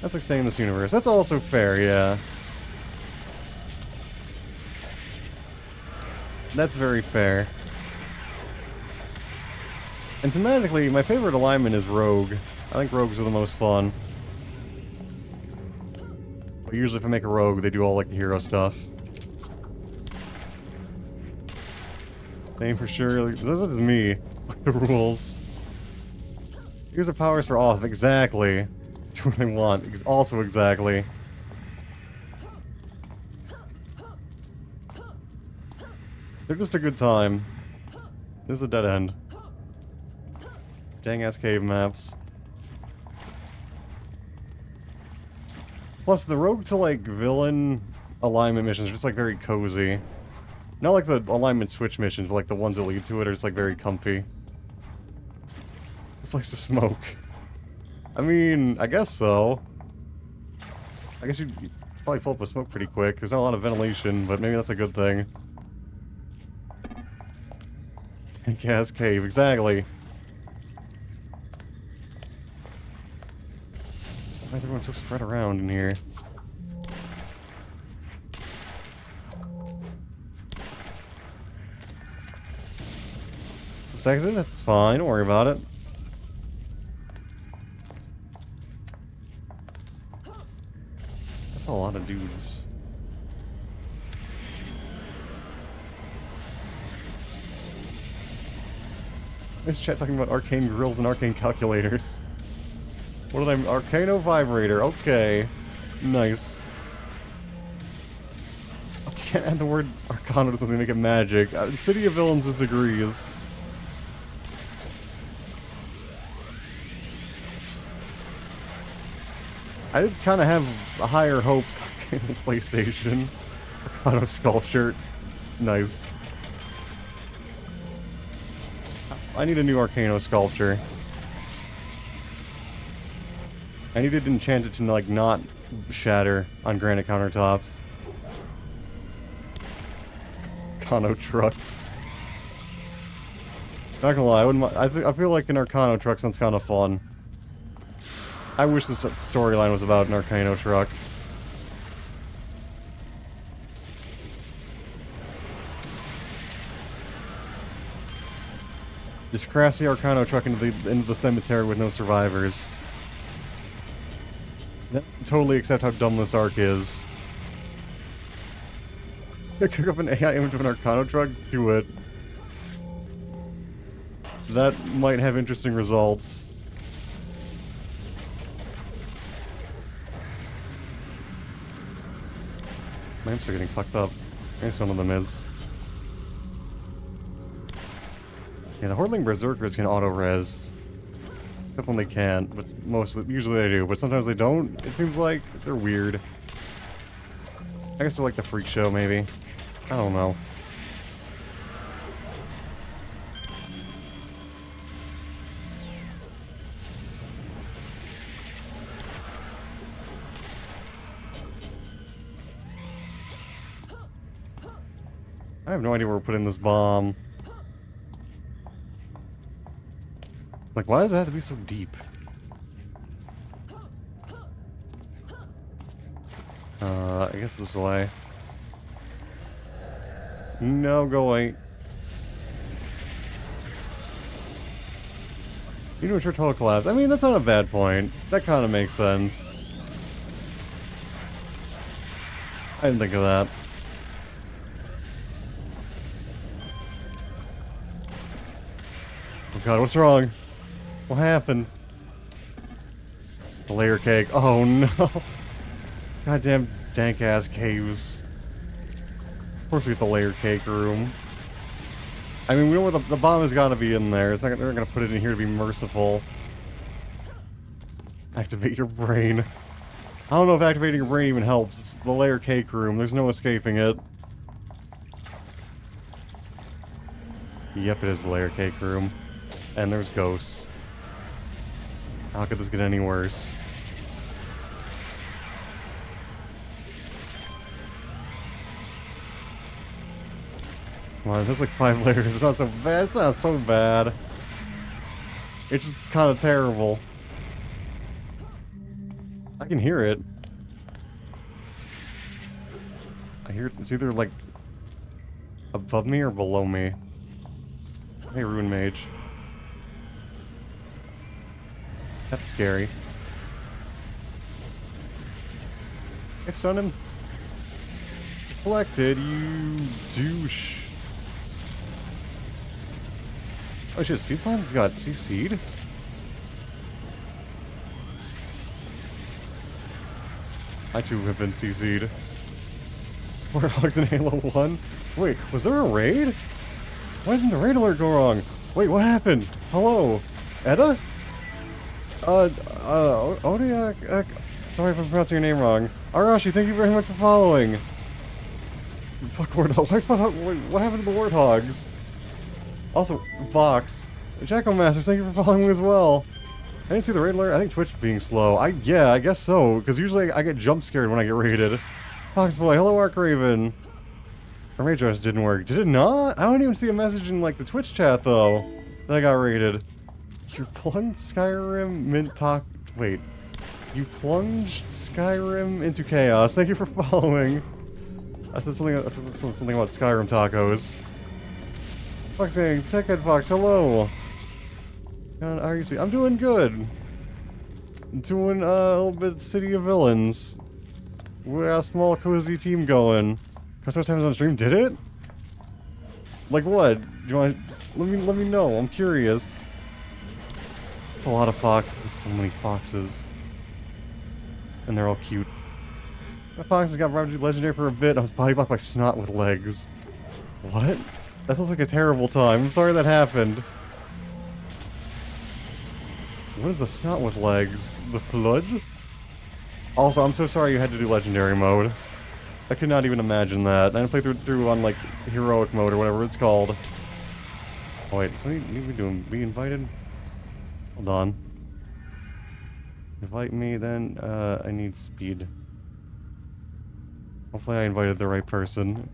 That's like staying in this universe. That's also fair, yeah. That's very fair. And thematically, my favorite alignment is Rogue. I think Rogues are the most fun. But usually if I make a Rogue, they do all like the hero stuff. Same for sure. This is me. Fuck the rules. Use their powers for awesome. Exactly. That's what they want. Also exactly. They're just a good time. This is a dead end. Dang ass cave maps. Plus, the rogue to like villain alignment missions are just like very cozy. Not like the alignment switch missions, but like the ones that lead to it are just like very comfy. A place to smoke. I mean, I guess so. I guess you'd probably fill up with smoke pretty quick. There's not a lot of ventilation, but maybe that's a good thing. Gas cave, exactly. Why is everyone so spread around in here? Exit, that's fine, don't worry about it. That's a lot of dudes. This chat talking about arcane grills and arcane calculators. What did I... Arcano vibrator, okay. Nice. I can't add the word Arcano to something to make it magic. City of Villains disagrees. I did kind of have higher hopes on PlayStation. Arcano sculpture. Nice. I need a new Arcano sculpture. I need it enchanted to, like, not shatter on granite countertops. Arcano truck. Not gonna lie, I wouldn't. I feel like an Arcano truck sounds kind of fun. I wish this storyline was about an Arcano truck. Just crash the Arcano truck into the cemetery with no survivors. Then totally accept how dumb this arc is. Cook up an AI image of an Arcano truck? Do it. That might have interesting results. Lamps are getting fucked up. I guess one of them is. Yeah, the Hordling Berserkers can auto-res. Except when they can't, but usually they do, but sometimes they don't. It seems like they're weird. I guess they're like the freak show, maybe. I don't know. I have no idea where we're putting this bomb. Like, why does it have to be so deep? I guess this way. No, go away. You know, ensure total collapse. I mean, that's not a bad point. That kind of makes sense. I didn't think of that. Oh god, what's wrong? What happened? The layer cake. Oh no. Goddamn dank ass caves. Of course we get the layer cake room. I mean, we know where the bomb has got to be in there. It's not, they're not going to put it in here to be merciful. Activate your brain. I don't know if activating your brain even helps. It's the layer cake room. There's no escaping it. Yep, it is the layer cake room. And there's ghosts. How could this get any worse? Come on, there's like 5 layers. It's not so bad. It's not so bad. It's just kind of terrible. I can hear it. I hear it's either like above me or below me. Hey, Ruin Mage. That's scary. I stun him. Deflected, you douche. Oh shit, Speedline's got CC'd? I too have been CC'd. Warthogs in Halo 1? Wait, was there a raid? Why didn't the raid alert go wrong? Wait, what happened? Hello? Edda? Odiak, sorry if I'm pronouncing your name wrong. Arashi, thank you very much for following. Fuck Warthog. What happened to the Warthogs? Also, Vox. Jacko Masters, thank you for following me as well. I didn't see the raid alert. I think Twitch being slow. Yeah, I guess so. Because usually I get jump scared when I get raided. Foxboy, hello Arkraven. Our rage rush didn't work. Did it not? I don't even see a message in like the Twitch chat though that I got raided. You plunged Skyrim mint talk. Wait. You plunged Skyrim into chaos. Thank you for following. I said something about Skyrim tacos. Fox saying, Techhead Fox, hello. How are you? I'm doing good. Doing a little bit City of Villains. We got a small cozy team going. How times on stream did it? Like what? Do you want? Let me know. I'm curious. It's a lot of foxes. There's so many foxes, and they're all cute. That fox has got legendary for a bit. I was body blocked by Snot with legs. What? That sounds like a terrible time. I'm sorry that happened. What is a Snot with legs? The Flood? Also, I'm so sorry you had to do legendary mode. I could not even imagine that. I played through on, like, heroic mode or whatever it's called. Oh, wait, somebody need to be invited? Hold on. Invite me, then, I need speed. Hopefully I invited the right person.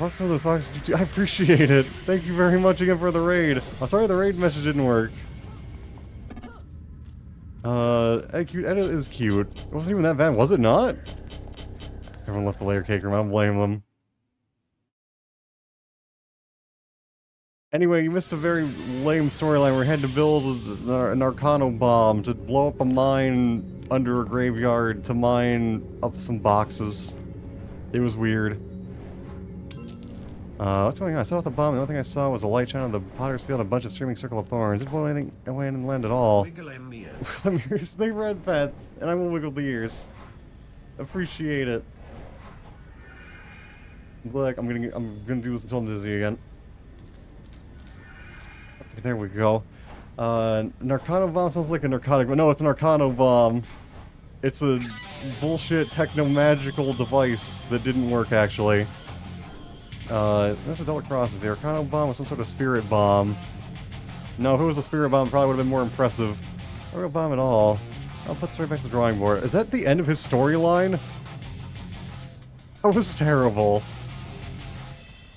Most of those foxes, I appreciate it. Thank you very much again for the raid. I'm sorry the raid message didn't work. Edda is cute. It wasn't even that bad, was it not? Everyone left the layer cake room, I don't blame them. Anyway, you missed a very lame storyline where we had to build an Arcano-Bomb to blow up a mine under a graveyard to mine up some boxes. It was weird. What's going on? I saw the bomb, the only thing I saw was a light shine on the potter's field and a bunch of streaming circle of thorns. It didn't blow anything away and land at all. Wiggle them ears. They red pets, and I will wiggle the ears. Appreciate it. Look, I'm gonna do this until I'm dizzy again. Okay, there we go. Arcano-Bomb sounds like a narcotic, but no, it's an Arcano-Bomb. It's a bullshit techno-magical device that didn't work, actually. There's a double crosses. The Arcano-Bomb was some sort of spirit bomb. No, if it was a spirit bomb, it probably would have been more impressive. No real bomb at all. I'll put straight back to the drawing board. Is that the end of his storyline? That was terrible.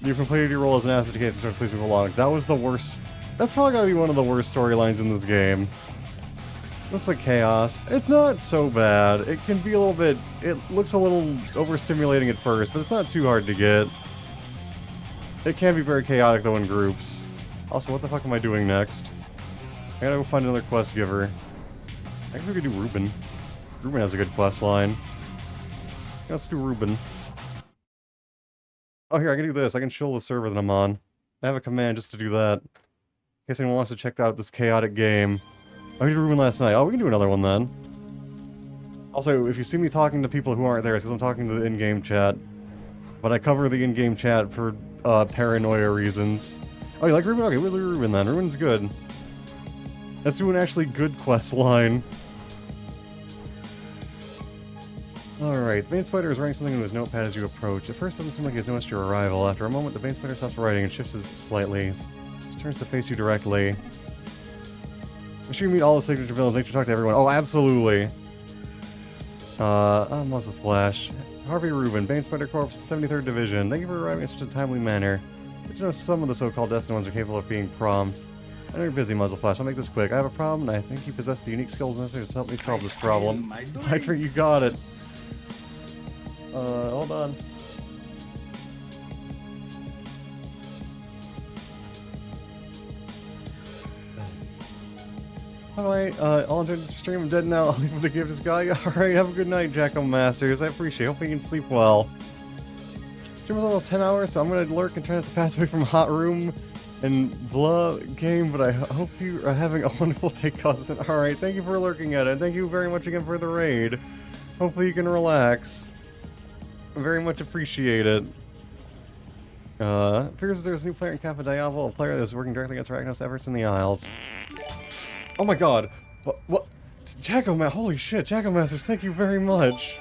You completed your role as an acid decay to start pleasing along. That was the worst. That's probably gotta be one of the worst storylines in this game. Looks like chaos. It's not so bad. It can be a little bit. It looks a little overstimulating at first, but it's not too hard to get. It can be very chaotic though in groups. Also, what the fuck am I doing next? I gotta go find another quest giver. I guess we could do Ruben. Ruben has a good quest line. Let's do Ruben. Oh, here, I can do this. I can chill the server that I'm on. I have a command just to do that. In case anyone wants to check out this chaotic game. Oh, we did Ruben last night. Oh, we can do another one then. Also, if you see me talking to people who aren't there, it's because I'm talking to the in-game chat. But I cover the in-game chat for paranoia reasons. Oh, you like Ruben? Okay, we'll do Ruben then. Ruben's good. Let's do an actually good quest line. Alright, the Bane Spider is writing something in his notepad as you approach. At first it doesn't seem like he's noticed your arrival. After a moment, the Bane Spider stops writing and shifts slightly. Just turns to face you directly. Make sure you meet all the signature villains. Make sure you talk to everyone. Oh, absolutely. Muzzle Flash. Harvey Rubin, Bane Spider Corps, 73rd Division. Thank you for arriving in such a timely manner. Did you know some of the so-called Destined Ones are capable of being prompt? I know you're busy, Muzzleflash. I'll make this quick. I have a problem, and I think you possess the unique skills necessary to help me solve this problem. I think you got it. Hold on. Alright, I'll enjoy this stream. I'm dead now. I'll leave the gift this guy. Alright, have a good night, Jacko Masters. I appreciate it. Hope you can sleep well. Stream was almost 10 hours, so I'm gonna lurk and try not to pass away from Hot Room and blah game, but I hope you are having a wonderful day, cousin. Alright, thank you for lurking at it. Thank you very much again for the raid. Hopefully you can relax. Very much appreciate it. Appears there's a new player in Kappa Diavel, a player that is working directly against Arachnos efforts in the Isles. Oh my god! What? Jacko holy shit, Jacko Masters, thank you very much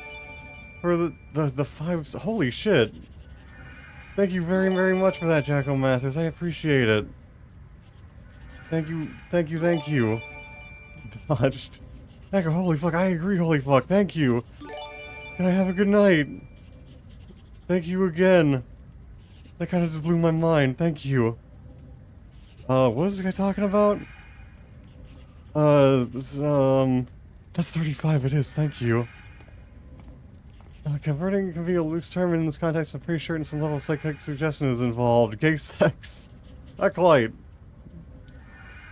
for the 5. Holy shit! Thank you very, very much for that, Jacko Masters. I appreciate it. Thank you, thank you, thank you. Dodged. Jacko, holy fuck, I agree, holy fuck, thank you. Can I have a good night? Thank you again. That kind of just blew my mind, thank you. What was this guy talking about? That's 35, it is, thank you. Converting can be a loose term in this context. I'm pretty sure in some level of psychic suggestion is involved. Gay sex. Not quite.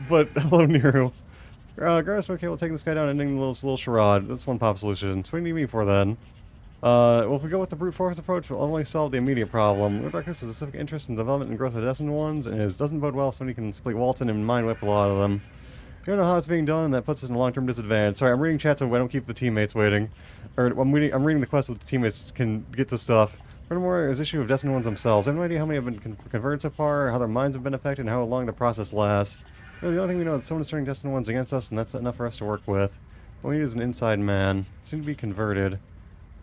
But, hello, Nero. Garrus, okay, we'll take this guy down and ending the little charade. That's one pop solution. So what do you need me for then? Well, if we go with the brute force approach, we'll only solve the immediate problem. Lord Darkus has a specific interest in development and growth of Destined Ones, and it doesn't bode well if somebody can simply waltz in and mind whip a lot of them. You don't know how it's being done, and that puts us in a long-term disadvantage. Sorry, I'm reading chat so I don't keep the teammates waiting. Or, I'm reading the quest so the teammates can get to stuff. Furthermore, there's issue of Destined Ones themselves. I have no idea how many have been converted so far, how their minds have been affected, and how long the process lasts. Really, the only thing we know is someone is turning Destined Ones against us, and that's enough for us to work with. What we need is an inside man. Seem to be converted.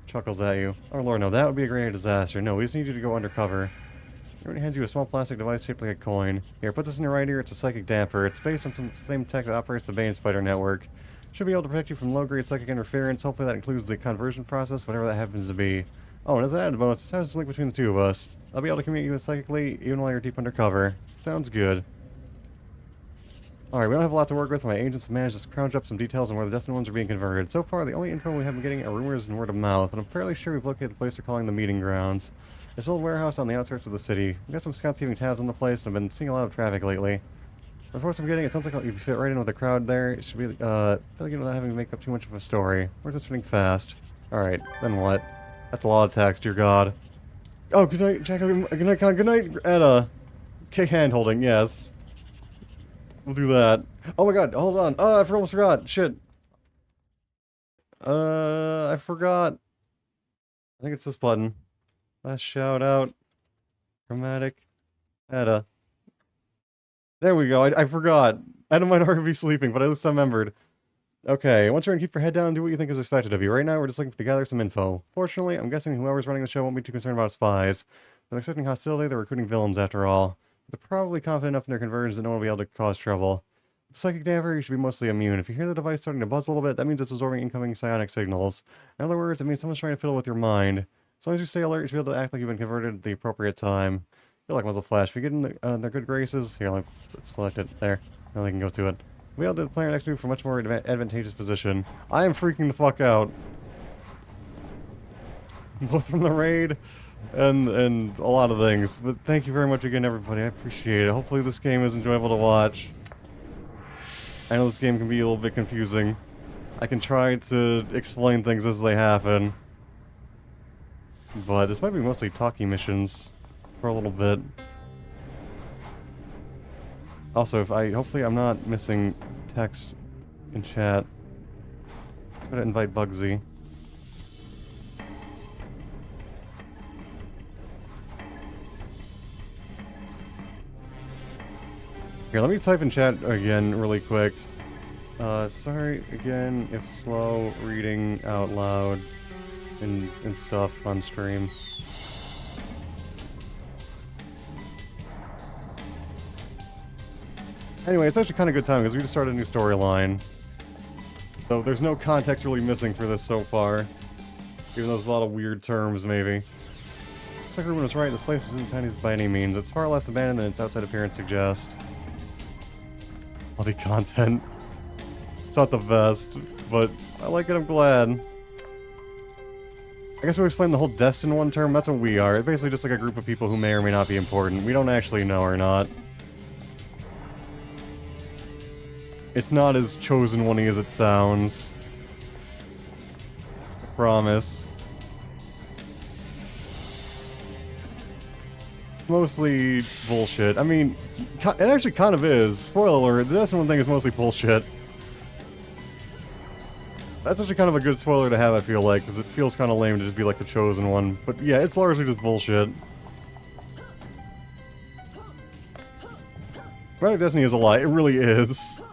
Chuckles at you. Oh lord, no, that would be a great disaster. No, we just need you to go undercover. Everyone hands you a small plastic device shaped like a coin. Here, put this in your right ear. It's a psychic damper. It's based on some same tech that operates the Bane Spider network. Should be able to protect you from low-grade psychic interference. Hopefully that includes the conversion process, whatever that happens to be. Oh, and as an added bonus, this has a link between the two of us. I'll be able to communicate with you psychically even while you're deep undercover. Sounds good. Alright, we don't have a lot to work with. My agents have managed to scrounge up some details on where the Destined Ones are being converted. So far, the only info we have been getting are rumors and word of mouth, but I'm fairly sure we've located the place they're calling the meeting grounds. It's an old warehouse on the outskirts of the city. We've got some scouts keeping tabs on the place, and I've been seeing a lot of traffic lately. The reports I'm getting, it sounds like you fit right in with the crowd there. It should be, really good without having to make up too much of a story. We're just running fast. Alright, then what? That's a lot of text, dear god. Oh, good night, Jack. Good night, Con. Good night, Etta. Okay, hand holding, yes. We'll do that. Oh my god, hold on. Oh, I almost forgot. Shit. I forgot. I think it's this button. Last shout out. Chromatic. Etta. There we go. I forgot. Etta might already be sleeping, but at least I remembered. Okay, once you're in, keep your head down and do what you think is expected of you. Right now, we're just looking to gather some info. Fortunately, I'm guessing whoever's running the show won't be too concerned about spies. They're expecting hostility, they're recruiting villains after all. They're probably confident enough in their conversions that no one will be able to cause trouble. With psychic damper, you should be mostly immune. If you hear the device starting to buzz a little bit, that means it's absorbing incoming psionic signals. In other words, it means someone's trying to fiddle with your mind. As long as you stay alert, you should be able to act like you've been converted at the appropriate time. Feel like Muzzleflash. If you get in their good graces, here, let me select it. There. Now they can go to it. We'll be able to plan our next move from a much more advantageous position. I am freaking the fuck out. Both from the raid and a lot of things. But thank you very much again, everybody. I appreciate it. Hopefully this game is enjoyable to watch. I know this game can be a little bit confusing. I can try to explain things as they happen. But this might be mostly talkie missions for a little bit. Also, hopefully I'm not missing text in chat. Let's go to invite Bugsy. Here, let me type in chat again really quick. Sorry again if slow reading out loud and stuff on stream. Anyway, it's actually kind of good time because we just started a new storyline. So there's no context really missing for this so far. Even though there's a lot of weird terms, maybe. Looks like Ruben was right, this place isn't tiny by any means. It's far less abandoned than its outside appearance suggests. Bloody content. It's not the best, but I like it, I'm glad. I guess we explained the whole Destin one term, that's what we are. It's basically just like a group of people who may or may not be important. We don't actually know or not. It's not as chosen one-y as it sounds. I promise. It's mostly bullshit. I mean, it actually kind of is. Spoiler alert, the Destin one thing is mostly bullshit. That's actually kind of a good spoiler to have, I feel like, because it feels kind of lame to just be like the chosen one. But yeah, it's largely just bullshit. Product Destiny is a lie. It really is.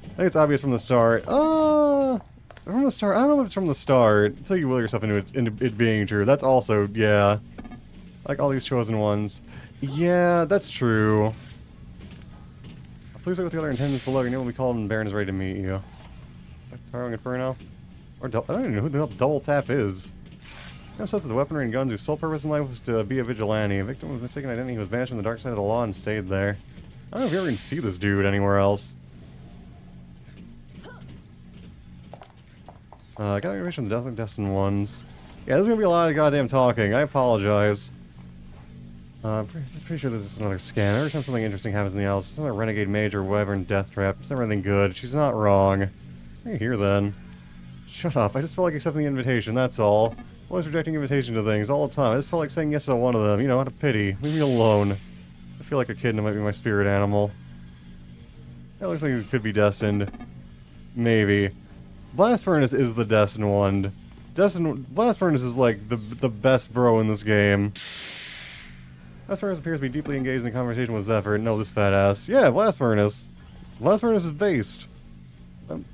I think it's obvious from the start. From the start? I don't know if it's from the start. Until you will yourself into it being true. That's also, yeah. Like all these chosen ones. Yeah, that's true. Please look with the other intendants below. Your name will be called and Baron is ready to meet you. Towering Inferno? Or I don't even know who the hell Double Tap is. It says that the weaponry and guns whose sole purpose in life was to be a vigilante. A victim of mistaken identity who was banished from the dark side of the law and stayed there. I don't know if you ever can see this dude anywhere else. I got information from the Destin ones. Yeah, there's gonna be a lot of goddamn talking. I apologize. I'm pretty sure there's just another scan. Every time something interesting happens in the house, some renegade mage or whatever in Death Trap. It's never anything good. She's not wrong. What are you here then? Shut up. I just felt like accepting the invitation, that's all. Always rejecting invitation to things all the time. I just felt like saying yes to one of them. You know, out of pity. Leave me alone. I feel like a kid and it might be my spirit animal. That looks like it could be destined. Maybe. Blast Furnace is the destined one. Blast Furnace is like the best bro in this game. Blast Furnace appears to be deeply engaged in conversation with Zephyr. No, this fat ass. Yeah, Blast Furnace. Blast Furnace is based.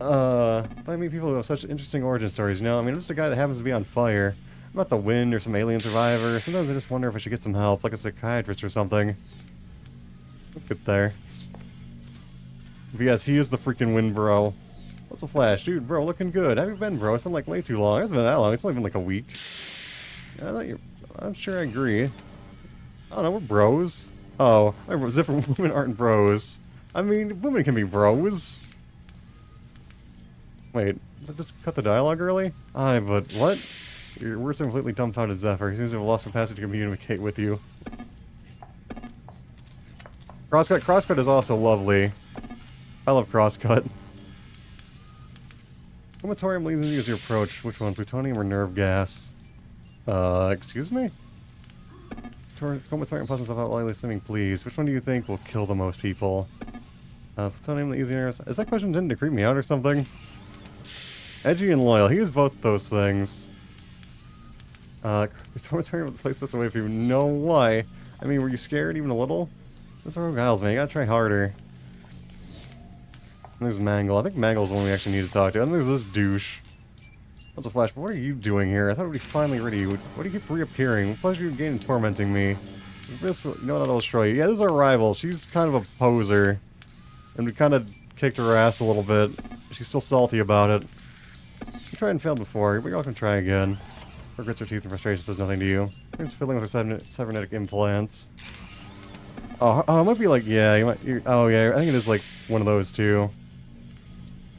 I meet people who have such interesting origin stories, you know? I mean, I'm just a guy that happens to be on fire. I'm not the wind or some alien survivor. Sometimes I just wonder if I should get some help, like a psychiatrist or something. Look at there. But yes, he is the freaking wind, bro. What's the flash? Dude, bro, looking good. How have you been, bro? It's been like way too long. It hasn't been that long. It's only been like a week. Yeah, I'm sure I agree. I don't know, we're bros. Oh, different women aren't bros. I mean, women can be bros. Wait, did I just cut the dialogue early? But what? Your words are completely dumbfounded, Zephyr. He seems to have lost capacity to communicate with you. Crosscut. Crosscut is also lovely. I love Crosscut. Comatorium leads you as you approach. Which one? Plutonium or nerve gas? Excuse me? Comatorium plus himself out while he's swimming, please. Which one do you think will kill the most people? Plutonium, the easier. Is that question intended to creep me out or something? Edgy and loyal. He is both those things. Comatorium will place this away from you. No, why? I mean, were you scared even a little? That's Rogue Isles, man. You gotta try harder. And there's Mangle. I think Mangle's the one we actually need to talk to. And there's this douche. What's a flash? What are you doing here? I thought it would be finally ready. Why do you keep reappearing? What pleasure you gain in tormenting me? You know that'll destroy you. Yeah, this is our rival. She's kind of a poser. And we kind of kicked her ass a little bit. She's still salty about it. You tried and failed before, but y'all can try again. Her grits her teeth and frustration says nothing to you. It's filling with her cybernetic implants. Oh, it might be like, yeah, oh yeah, I think it is like one of those two.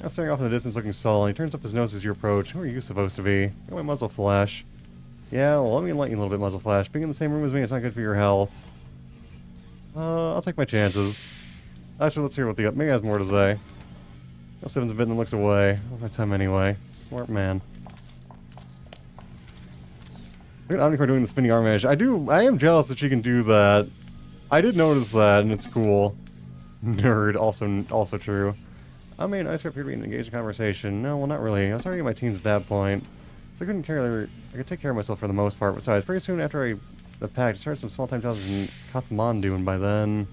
Now staring off in the distance looking sullen, he turns up his nose as you approach. Who are you supposed to be? Go away, Muzzle Flash. Yeah, well, let me enlighten you a little bit, Muzzle Flash. Being in the same room as me, it's not good for your health. I'll take my chances. Actually, let's hear what maybe he has more to say. No, Simmons a bit and then looks away. All my time anyway. Smart man. Look at Omnicore doing the spinning arm manage. I am jealous that she can do that. I did notice that, and it's cool. Nerd, also true. I mean, I appear to be engaged in conversation. No, well, not really. I was already in my teens at that point, so I could take care of myself for the most part. Besides, pretty soon after the pact, I started some small-time jobs in Kathmandu, and by then,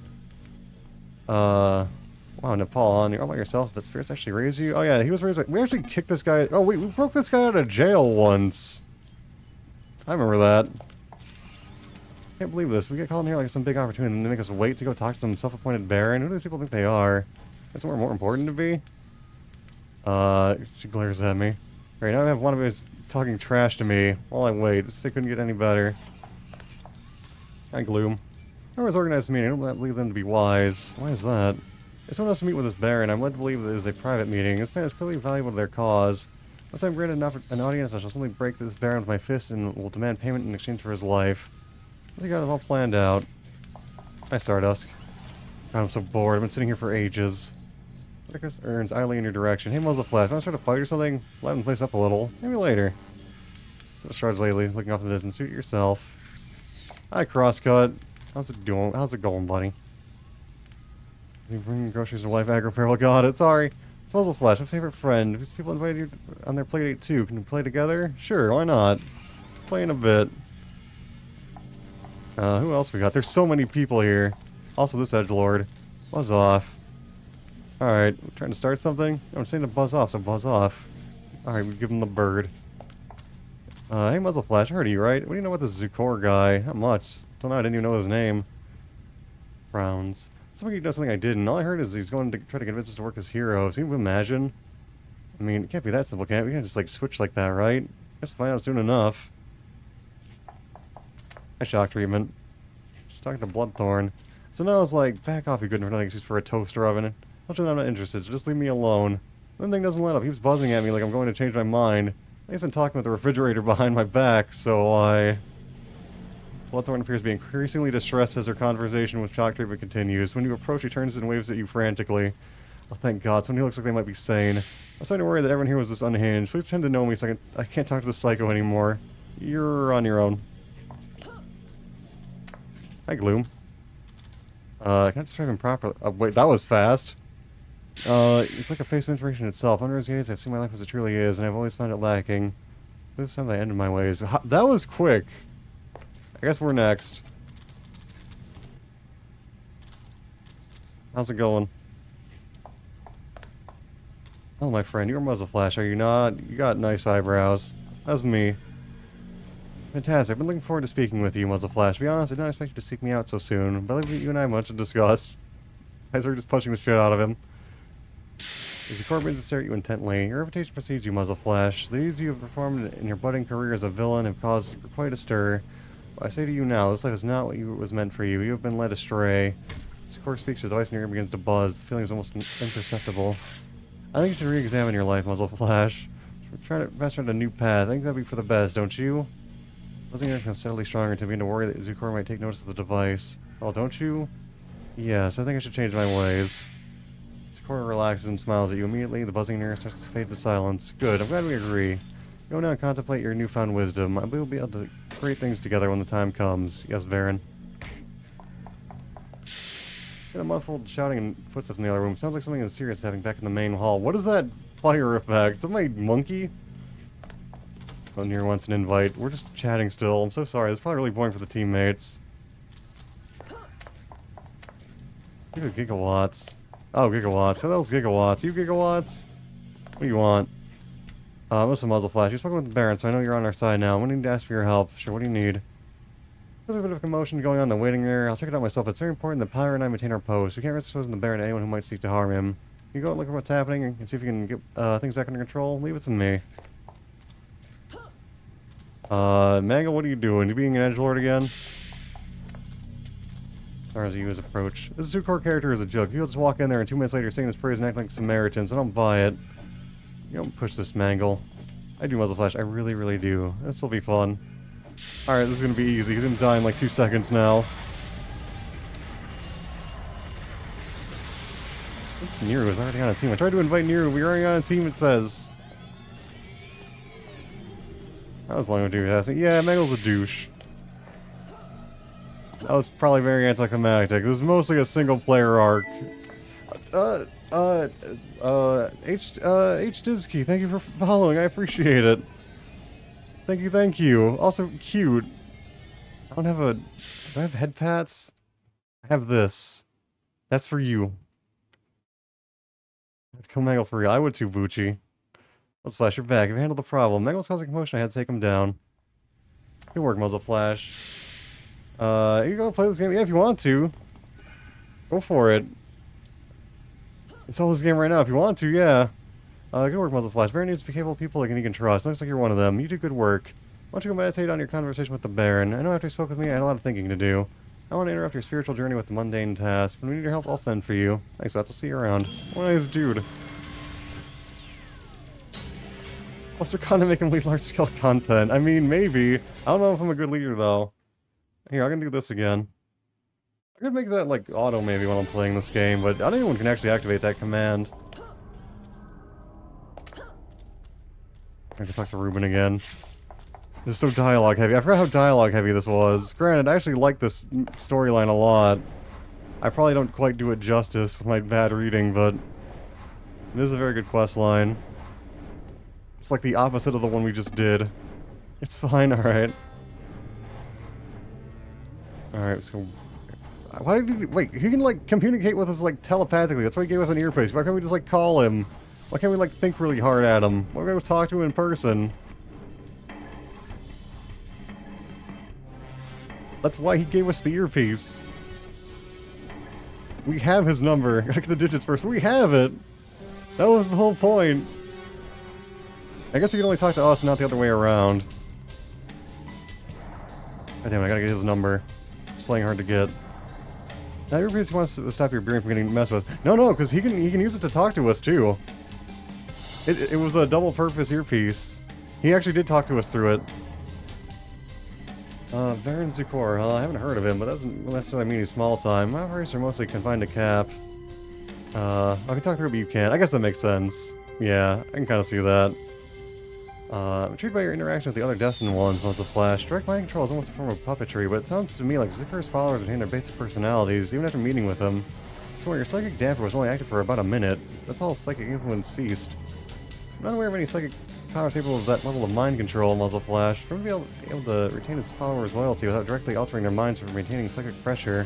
wow, Nepal, all by yourself. That spirits actually raise you. Oh yeah, he was raised by. We actually kicked this guy. Oh wait, we broke this guy out of jail once. I remember that. Can't believe this. We get called in here like some big opportunity, and they make us wait to go talk to some self-appointed baron. Who do these people think they are? Is somewhere more important to be? She glares at me. Right, now I have one of us talking trash to me while I wait. This couldn't get any better. Hi, Gloom. I was organized a meeting. I don't believe them to be wise. Why is that? If someone else to meet with this Baron, I'm led to believe that it is a private meeting. This man is clearly valuable to their cause. Once I'm granted an audience, I shall simply break this Baron with my fist and will demand payment in exchange for his life. I got it all planned out. Hi, Stardust. God, I'm so bored. I've been sitting here for ages. Atticus earns idly in your direction. Hey, Muzzle Flash, want to start a fight or something? Liven the place up a little. Maybe later. So Shards lately, looking off in the distance. Suit yourself. Hi, Crosscut. How's it doing? How's it going, buddy? You bring groceries to life, agro-apparel. Got it. Sorry. It's Muzzle Flash, my favorite friend. If these people invited you on their playdate too, can we play together? Sure, why not? Play in a bit. Who else we got? There's so many people here. Also, this edgelord. Buzz off. Alright, trying to start something? I'm saying to buzz off, so buzz off. Alright, we give him the bird. Hey, Muzzle Flash, I heard of you, right? What do you know about this Zukor guy? Not much. Till now, I didn't even know his name. Frowns. Somebody does something I didn't. All I heard is he's going to try to convince us to work as heroes. Can you imagine? I mean, it can't be that simple, can it? We can't just, like, switch like that, right? Let's find out soon enough. I shock treatment. She's talking to Bloodthorn. So now it's like, back off, you good for nothing excuse for a toaster oven. I'll tell you I'm not interested, so just leave me alone. That thing doesn't let up. He keeps buzzing at me like I'm going to change my mind. He's been talking with the refrigerator behind my back, so Bloodthorn appears to be increasingly distressed as her conversation with shock treatment continues. When you approach, he turns and waves at you frantically. Oh, thank God. Somebody looks like they might be sane. I'm starting to worry that everyone here was this unhinged. Please pretend to know me so I can't talk to the psycho anymore. You're on your own. Hi, Gloom. Can I describe him properly? Wait, that was fast. It's like a face of inspiration itself. Under his gaze, I've seen my life as it truly is, and I've always found it lacking. This time I ended my ways. That was quick. I guess we're next. How's it going? Oh, my friend, you're Muzzle Flash, are you not? You got nice eyebrows. That's me. Fantastic. I've been looking forward to speaking with you, Muzzle Flash. To be honest, I did not expect you to seek me out so soon, but I believe that you and I have much to discuss. I started just punching the shit out of him. As the core begins to stare at you intently, your reputation precedes you, Muzzle Flash. The deeds you have performed in your budding career as a villain have caused quite a stir. But I say to you now, this life is not what was meant for you. You have been led astray. As the core speaks, your device in your ear begins to buzz. The feeling is almost imperceptible. I think you should re-examine your life, Muzzle Flash. Try to master a new path. I think that'd be for the best, don't you? Buzzing ear becomes steadily stronger to begin to worry that Zukor might take notice of the device. Oh, don't you? Yes, I think I should change my ways. Zukor relaxes and smiles at you. Immediately, the buzzing ear starts to fade to silence. Good, I'm glad we agree. Go now and contemplate your newfound wisdom. I believe we'll be able to create things together when the time comes. Yes, Varen. The muffled shouting and footsteps in the other room. Sounds like something is serious happening back in the main hall. What is that fire effect? Somebody monkey? Near wants an invite. We're just chatting still. I'm so sorry. It's probably really boring for the teammates. Gigawatts. Oh, gigawatts. Who the hell's gigawatts? You gigawatts? What do you want? Listen, Muzzle Flash. You've spoken with the Baron, so I know you're on our side now. I'm going to ask for your help. Sure, what do you need? There's a bit of commotion going on in the waiting area. I'll check it out myself. It's very important that Pyre and I maintain our post. We can't risk exposing the Baron to anyone who might seek to harm him. You go and look at what's happening and see if you can get things back under control. Leave it to me. Mangle, what are you doing? You being an edgelord again? As far as you as approach. This Zukor character is a joke. You'll just walk in there and 2 minutes later you're singing his praise and act like Samaritans. I don't buy it. You don't push this, Mangle. I do, Muzzle Flash. I really, really do. This'll be fun. Alright, this is gonna be easy. He's gonna die in like 2 seconds now. This Niru is already on a team. I tried to invite Niru. We're already on a team, it says. That was long overdue, ask me. Yeah, Mangle's a douche. That was probably very anticlimactic. This is mostly a single player arc. Dizky, thank you for following. I appreciate it. Thank you, thank you. Also, cute. I don't have a... Do I have head pats? I have this. That's for you. I'd kill Mangle for real. I would too, Vucci. Let's Flash, you're back. You've handled the problem. Mangle's causing commotion. I had to take him down. Good work, Muzzle Flash. You go play this game? Yeah, if you want to. Go for it. Install this game right now if you want to, yeah. Good work, Muzzle Flash. Baron needs to be capable of people he can trust. Looks like you're one of them. You do good work. Why don't you go meditate on your conversation with the Baron? I know after you spoke with me, I had a lot of thinking to do. I want to interrupt your spiritual journey with the mundane task. When we need your help, I'll send for you. Thanks, I'll see you around. Nice dude. Plus, they're kind of making lead large-scale content. I mean, maybe. I don't know if I'm a good leader, though. Here, I can do this again. I could make that, like, auto, maybe, when I'm playing this game, but not anyone can actually activate that command. I can talk to Ruben again. This is so dialogue heavy. I forgot how dialogue heavy this was. Granted, I actually like this storyline a lot. I probably don't quite do it justice with my bad reading, but it is a very good quest line. It's like the opposite of the one we just did. It's fine, alright. Alright, so... Why did he... Wait, he can, like, communicate with us, like, telepathically. That's why he gave us an earpiece. Why can't we just, like, call him? Why can't we, like, think really hard at him? Why can't we talk to him in person? That's why he gave us the earpiece. We have his number. Gotta get the digits first. We have it! That was the whole point. I guess he can only talk to us and not the other way around. God damn it, I gotta get his number. It's playing hard to get. Now, earpiece wants to stop your brain from getting messed with. No, because he can use it to talk to us, too. It was a double-purpose earpiece. He actually did talk to us through it. Baron Zukor, I haven't heard of him, but that doesn't necessarily mean he's small-time. My operations are mostly confined to Cap. I can talk through it, but you can't. I guess that makes sense. Yeah, I can kind of see that. I'm intrigued by your interaction with the other Destined ones, Muzzle Flash. Direct mind control is almost a form of puppetry, but it sounds to me like Zukor's followers retain their basic personalities, even after meeting with him. So your psychic damper was only active for about a minute. That's all psychic influence ceased. I'm not aware of any psychic powers capable of that level of mind control, Muzzle Flash. For him to be able to retain his followers' loyalty without directly altering their minds for maintaining psychic pressure,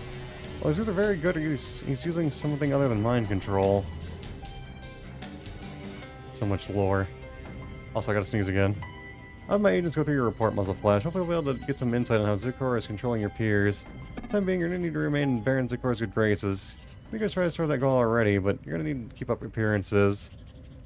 well, he's either very good or he's using something other than mind control. So much lore. Also, I gotta sneeze again. I'll have my agents go through your report, Muzzle Flash. Hopefully we'll be able to get some insight on how Zukor is controlling your peers. For the time being, you're gonna need to remain in Baron Zukor's good graces. You guys try to start that goal already, but you're gonna need to keep up appearances.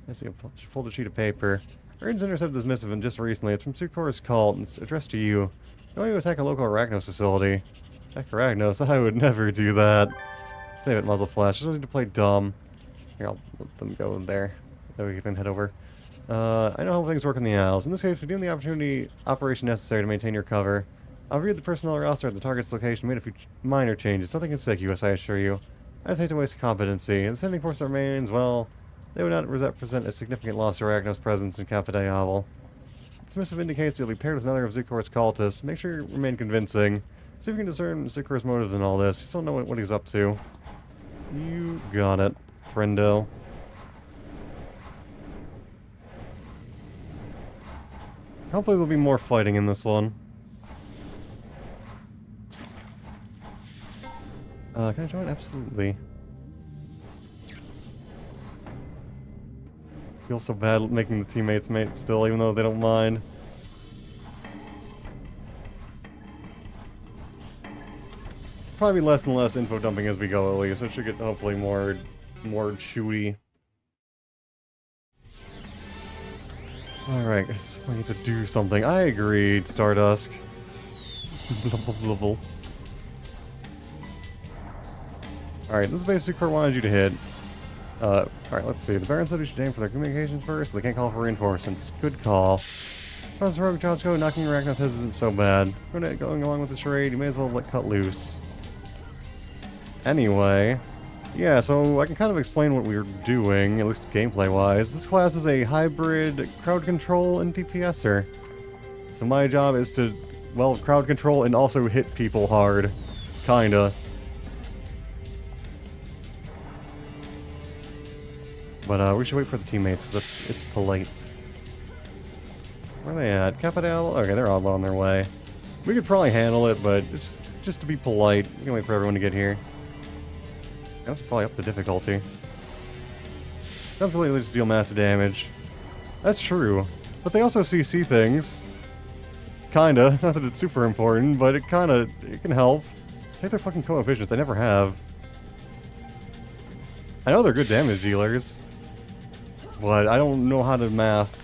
Has to be a folded sheet of paper. Erin's intercepted this missive just recently. It's from Zukor's cult, and it's addressed to you. You want to attack a local Arachnos facility. Attack Arachnos? I would never do that. Save it, Muzzle Flash. Just need to play dumb. Here, I'll let them go in there. Then we can head over. I know how things work in the Isles. In this case, if you're doing the operation necessary to maintain your cover, I'll read the personnel roster at the target's location, made a few minor changes. Nothing conspicuous, I assure you. I just hate to waste competency. And the sending force that remains, well, they would not represent a significant loss to Arachno's presence in Kappa Diavel. This missive indicates you'll be paired with another of Zukor's cultists. Make sure you remain convincing. See if you can discern Zukor's motives in all this. You still know what he's up to. You got it, friendo. Hopefully there'll be more fighting in this one. Can I join? Absolutely. Feel so bad making the teammates mate still, even though they don't mind. Probably less and less info dumping as we go, at least. So it should get hopefully more shooty. Alright, guys, we need to do something. I agreed, Stardust. Alright, this is basically Kurt wanted you to hit. Alright, let's see. The Baron said we should aim for their communications first, so they can't call for reinforcements. Good call. As rogue jobs go, knocking Arachnos' heads isn't so bad. Going along with the charade, you may as well let cut loose. Anyway, yeah, so I can kind of explain what we're doing, at least gameplay-wise. This class is a hybrid crowd control and DPSer. So my job is to, well, crowd control and also hit people hard. Kinda. But we should wait for the teammates, it's polite. Where are they at? Capadel? Okay, they're all on their way. We could probably handle it, but it's just to be polite. We can wait for everyone to get here. That's probably up the difficulty. Definitely just deal massive damage. That's true. But they also CC things. Kinda. Not that it's super important, but it can help. Take their fucking coefficients. I never have. I know they're good damage dealers. But I don't know how to math.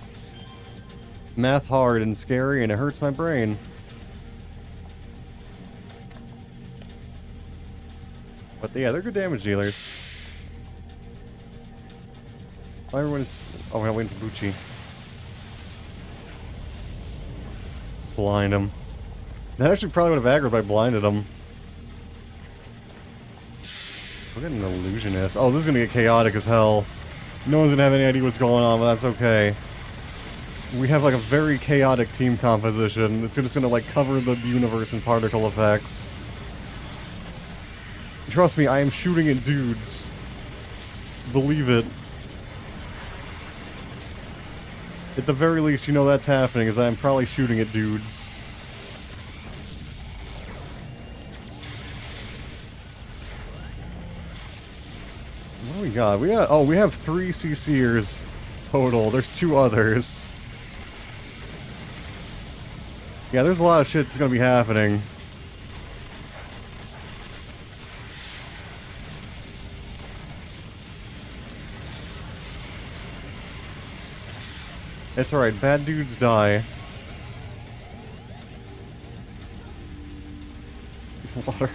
Math hard and scary, and it hurts my brain. But yeah, they're good damage dealers. Oh, everyone's... Oh, we're waiting for Bucci. Blind him. That actually probably would have aggroed if I blinded him. We're getting an illusionist. Oh, this is gonna get chaotic as hell. No one's gonna have any idea what's going on, but that's okay. We have like a very chaotic team composition. It's just gonna like cover the universe in particle effects. Trust me, I am shooting at dudes. Believe it. At the very least, you know that's happening, as I am probably shooting at dudes. What do we got? We have 3 CC'ers total. There's 2 others. Yeah, there's a lot of shit that's gonna be happening. It's alright, bad dudes die. Water.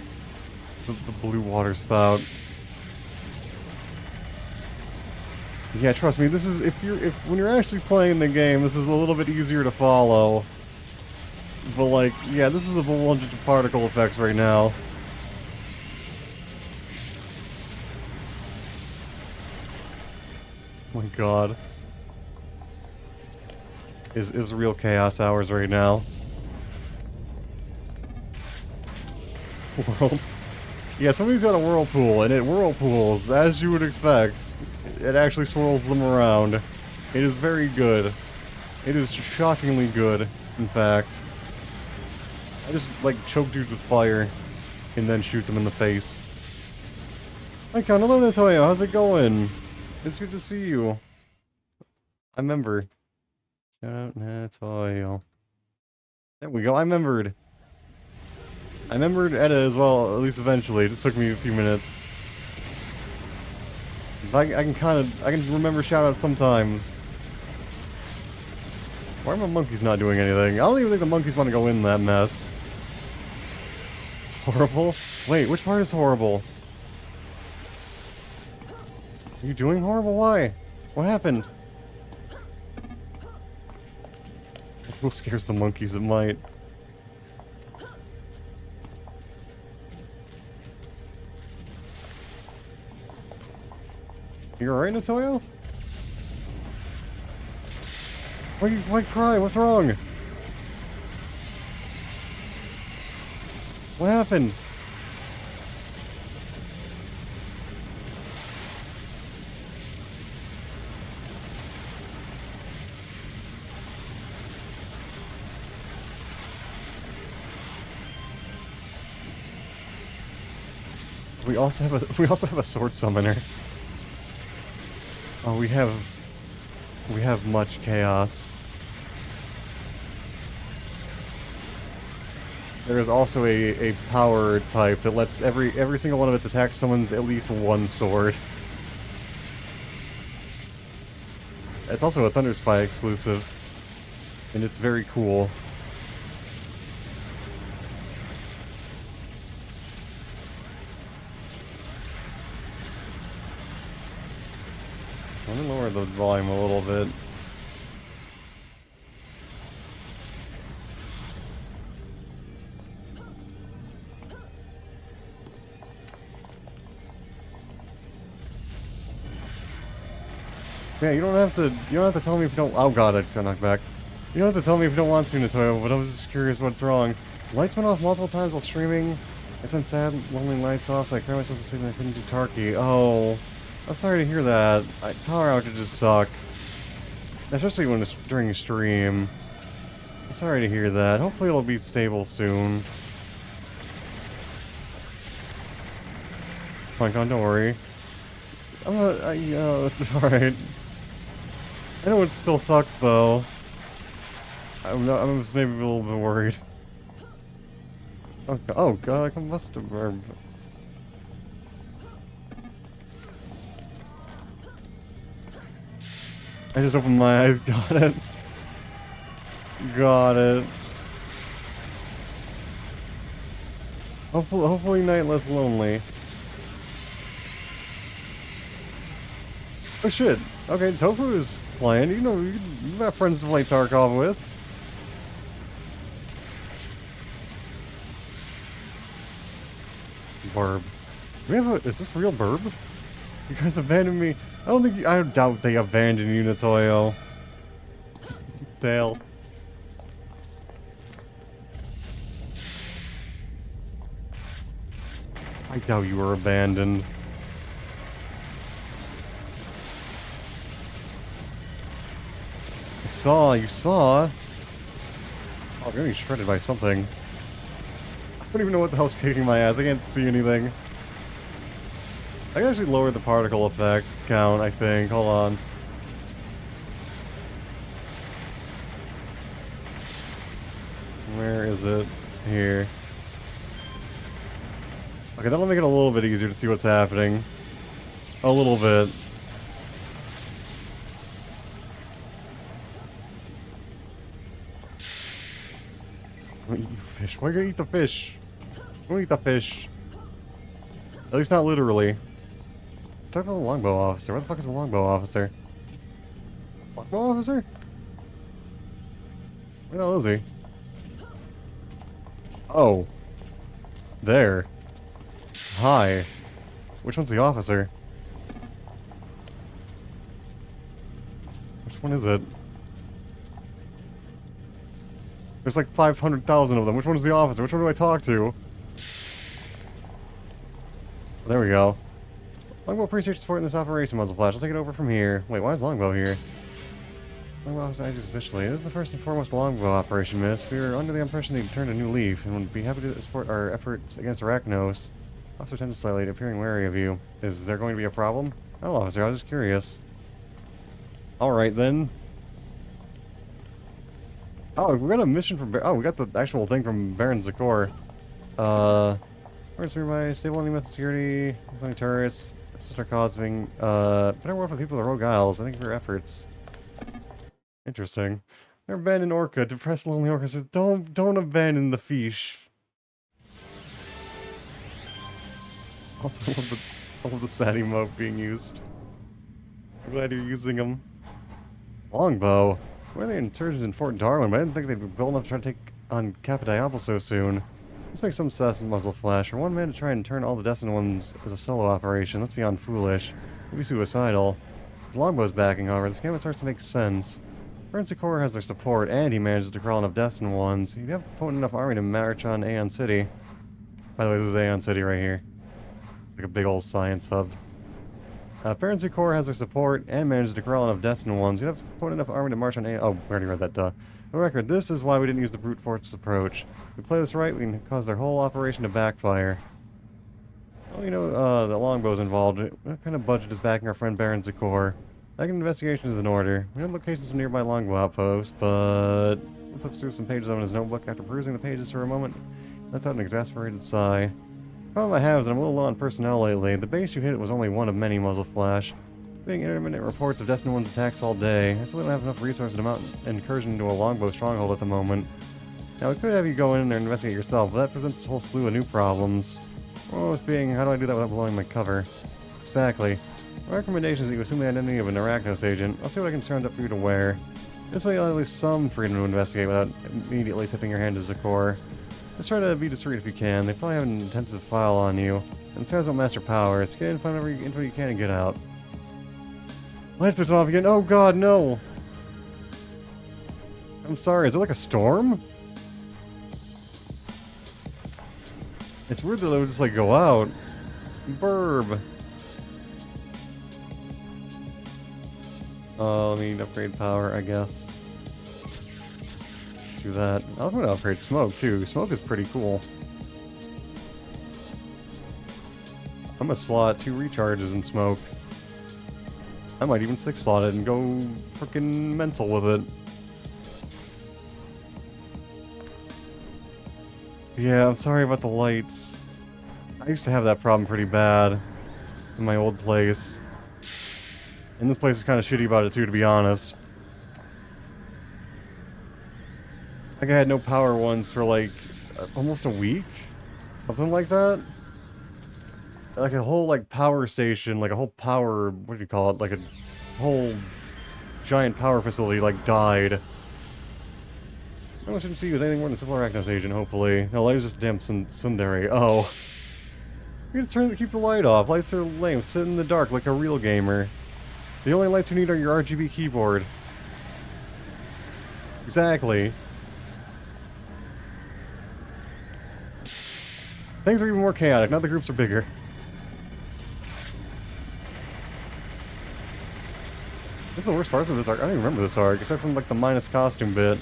The blue water spout. Yeah, trust me, this is, when you're actually playing the game, this is a little bit easier to follow. But like, yeah, this is a whole bunch of particle effects right now. Oh my god. Is real chaos hours right now. World. Yeah, somebody's got a whirlpool, and it whirlpools, as you would expect. It actually swirls them around. It is very good. It is shockingly good, in fact. I just, like, choke dudes with fire, and then shoot them in the face. Hi, hello, Natoya, how's it going? It's good to see you. I remember. Shout out Natoya. There we go, I remembered. I remembered Edda as well, at least eventually. It just took me a few minutes. But I can remember shoutouts sometimes. Why are my monkeys not doing anything? I don't even think the monkeys want to go in that mess. It's horrible? Wait, which part is horrible? Are you doing horrible? Why? What happened? Who scares the monkeys? It might. You alright, Natoyo? Why cry? What's wrong? What happened? We also have a sword summoner. Oh, we have much chaos. There is also a power type that lets every single one of its attacks summons at least one sword. It's also a Thunder Spy exclusive, and it's very cool. So let me lower the volume a little bit. Yeah, you don't have to tell me if you don't. Oh god, I just got knocked back. You don't have to tell me if you don't want to, Natoyo, but I was just curious what's wrong. Lights went off multiple times while streaming. It's been sad, lonely lights off, so I cried myself to sleep and I couldn't do Tarky. Oh, I'm sorry to hear that. Power outages suck. Especially when it's during stream. I'm sorry to hear that. Hopefully it'll be stable soon. Fine, don't worry. It's alright. I know it still sucks, though. I'm just maybe a little bit worried. Oh god, I must have burned. I just opened my eyes. Got it. Got it. Hopefully night less lonely. Oh shit. Okay, Tofu is playing. You know, you've got friends to play Tarkov with. Burb. Do we have a... Is this real Burb? You guys abandoned me. I doubt they abandoned you, Natoyo. Dale. I doubt you were abandoned. You saw. Oh, I'm getting shredded by something. I don't even know what the hell's kicking my ass. I can't see anything. I can actually lower the particle effect count, I think. Hold on. Where is it? Here. Okay, that'll make it a little bit easier to see what's happening. A little bit. I'm gonna eat your fish. Why are you gonna eat the fish? I'm gonna eat the fish. At least not literally. Talk to the longbow officer. Where the fuck is the longbow officer? Longbow officer? Where the hell is he? Oh. There. Hi. Which one's the officer? Which one is it? There's like 500,000 of them. Which one is the officer? Which one do I talk to? There we go. Longbow appreciates your support in this operation, Muzzle Flash. I'll take it over from here. Wait, why is Longbow here? Longbow officer acts officially. This is the first and foremost Longbow operation, miss. We were under the impression that you'd turned a new leaf and would be happy to support our efforts against Arachnos. Officer tends slightly, appearing wary of you. Is there going to be a problem? No, officer, I was just curious. Alright then. Oh, we got a mission from we got the actual thing from Baron Zakor. Where's nearby? Stable enemy method security, any turrets, assist our causing, better work with people at Rogue Isles. Thank you for your efforts. Interesting. Never abandon Orca. Depressed lonely Orca says, don't abandon the fish. Also, I love the sad emote being used. I'm glad you're using them. Longbow. Why are they insurgents in Fort Darwin? But I didn't think they'd be bold enough to try to take on Kappa Diablo so soon. Let's make some sense in Muzzle Flash. For one man to try and turn all the Destined Ones as a solo operation, that's beyond foolish. Maybe suicidal. With Longbow's backing, however, this game starts to make sense. Core has their support, and he manages to crawl enough Destined Ones. He'd have a potent enough army to march on Aeon City. By the way, this is Aeon City right here. It's like a big old science hub. Core has their support and manages to corral enough Destined Ones. You'd have to put enough army to march on A. Oh, we already read that, duh. For the record, this is why we didn't use the brute force approach. If we play this right, we can cause their whole operation to backfire. Well, you know, the Longbow's involved. What kind of budget is backing our friend Baron Zakor? Like an investigation is in order. We have locations of nearby Longbow outposts, but he flips through some pages on his notebook after perusing the pages for a moment. Lets out an exasperated sigh. Problem I have is I'm a little low on personnel lately. The base you hit was only one of many, Muzzle Flash. Getting intermittent reports of Destined One's attacks all day. I still don't have enough resources to mount an incursion into a Longbow stronghold at the moment. Now, we could have you go in there and investigate yourself, but that presents a whole slew of new problems. Foremost being, how do I do that without blowing my cover? Exactly. My recommendation is that you assume the identity of an Arachnos agent. I'll see what I can turn up for you to wear. This way you'll have at least some freedom to investigate without immediately tipping your hand to Zakor. Just try to be discreet if you can. They probably have an intensive file on you. And besides about Master Powers, get in, find whatever info you can and get out. Lights are off again. Oh god, no! I'm sorry, is it like a storm? It's weird that it would just like go out. Burb. Let me upgrade power, I guess. Let's do that. I'm gonna upgrade smoke too. Smoke is pretty cool. I'm gonna slot 2 recharges in smoke. I might even 6 slot it and go freaking mental with it. Yeah, I'm sorry about the lights. I used to have that problem pretty bad in my old place. And this place is kind of shitty about it too, to be honest. Like I had no power once for like almost a week? Something like that? Like a whole like power station, like a whole power, what do you call it? Like a whole giant power facility like died. I shouldn't see you as anything more than a simple Arachnos agent, hopefully. No, light is just damn tsundere. Oh. You just keep the light off. Lights are lame. Sit in the dark like a real gamer. The only lights you need are your RGB keyboard. Exactly. Things are even more chaotic. Now the groups are bigger. This is the worst part of this arc. I don't even remember this arc, except from like the minus costume bit.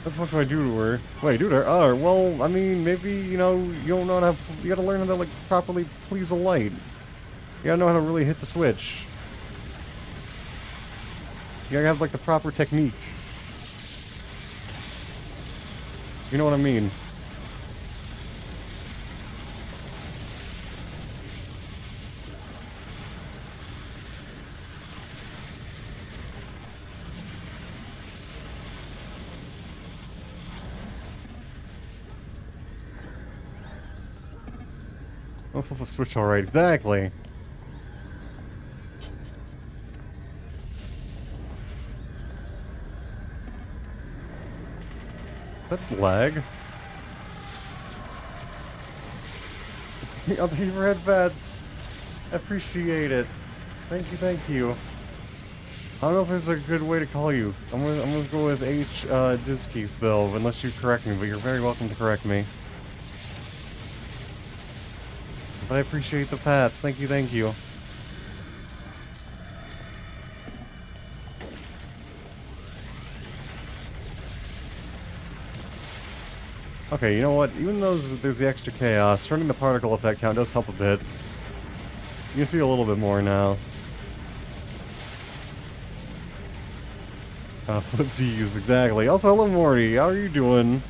What the fuck do I do to her? Wait, do to her? Oh, well, I mean, maybe, you know, you don't know how to... You gotta learn how to, like, properly please a light. You gotta know how to really hit the switch. You gotta have, like, the proper technique. You know what I mean? I'll flip a switch alright, exactly. Is that lag? I'll pay for headbats. I appreciate it. Thank you, thank you. I don't know if there's a good way to call you. I'm gonna go with H Diskies though, unless you correct me, but you're very welcome to correct me. But I appreciate the pats. Thank you, thank you. Okay, you know what? Even though there's the extra chaos, turning the particle effect count does help a bit. You can see a little bit more now. Flip D's, exactly. Also, hello Morty, how are you doing?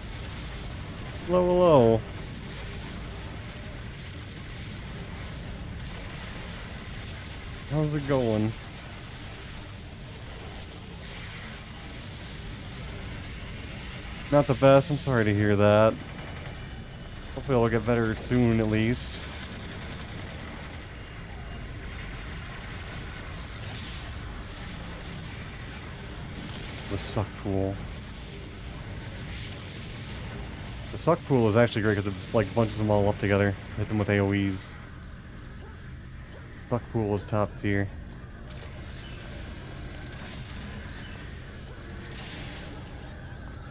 Hello, hello. How's it going? Not the best, I'm sorry to hear that. Hopefully it'll get better soon, at least. The suck pool. The suck pool is actually great because it like bunches them all up together. Hit them with AoEs. Suck pool is top tier.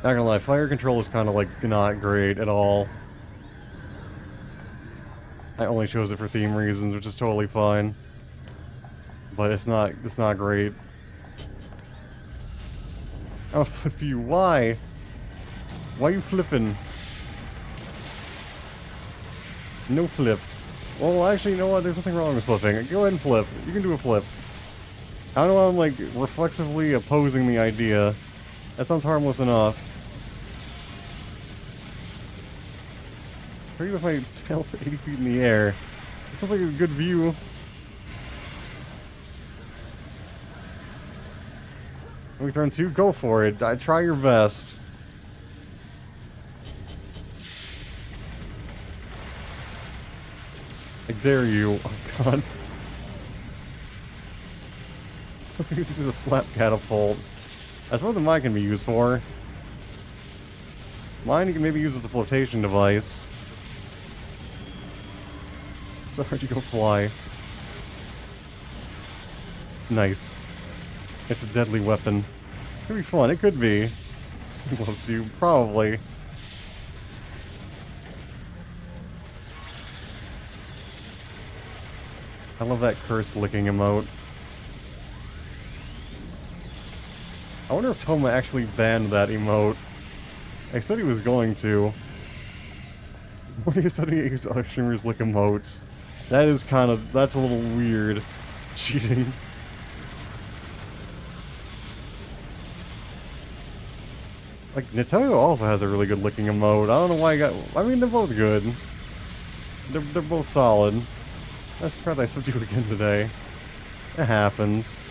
Not gonna lie, fire control is kind of like not great at all. I only chose it for theme reasons, which is totally fine. But it's not great. I'll flip you. Why? Why are you flipping? No flip. Well, actually, you know what? There's nothing wrong with flipping. Go ahead and flip. You can do a flip. I don't know why I'm, like, reflexively opposing the idea. That sounds harmless enough. Pretty with my tail 80 feet in the air. It sounds like a good view. Are we throwing two? Go for it. Try your best. I dare you. Oh god. This is a slap catapult. That's more than mine can be used for. Mine you can maybe use as a flotation device. Sorry to go fly. Nice. It's a deadly weapon. Could be fun, it could be. He loves you, probably. I love that cursed licking emote. I wonder if Toma actually banned that emote. I said he was going to. What are you studying use other streamers lick emotes? That is kind of, that's a little weird. Cheating. Like, Nintendo also has a really good licking emote. I don't know why I got, I mean, they're both good. They're both solid. That's surprised I subbed you again today. It happens.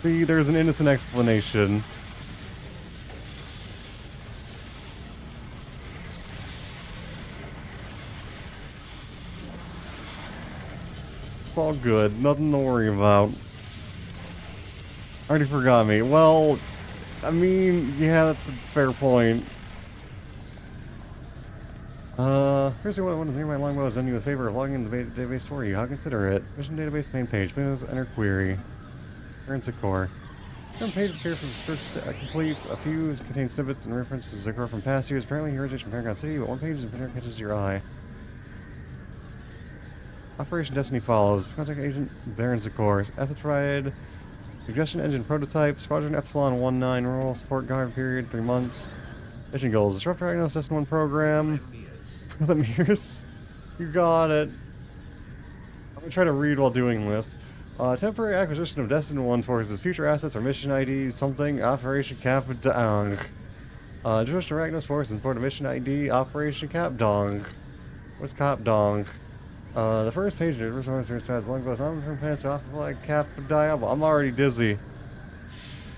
See, there's an innocent explanation. It's all good. Nothing to worry about. Already forgot me. Well, I mean, yeah, that's a fair point. First I want to hear my longbow has done you a favor of logging in the database for you. How consider it? Mission database main page. Please enter query. Earn Core. Some pages appear for the first completes. A few contain snippets and references to Zikor from past years. Apparently he originates from Paragon City, but one page in particular catches your eye. Operation Destiny follows. Contact Agent Baron Zikor. Assets provided. Suggestion Engine Prototype. Squadron Epsilon 19. Rural Support Guard period 3 months. Mission goals. Disrupt Diagnosis Destin 1 program. For the mirrors. You got it. I'm gonna try to read while doing this. Temporary acquisition of Destin 1 forces. Future assets or mission ID something. Operation Cap Dong. Jewish Arachnos Force and support a mission ID. Operation Cap Dong. What's Cap Dong? The first page of the resource has long goes on from plans to offer like Cap Diable. I'm already dizzy.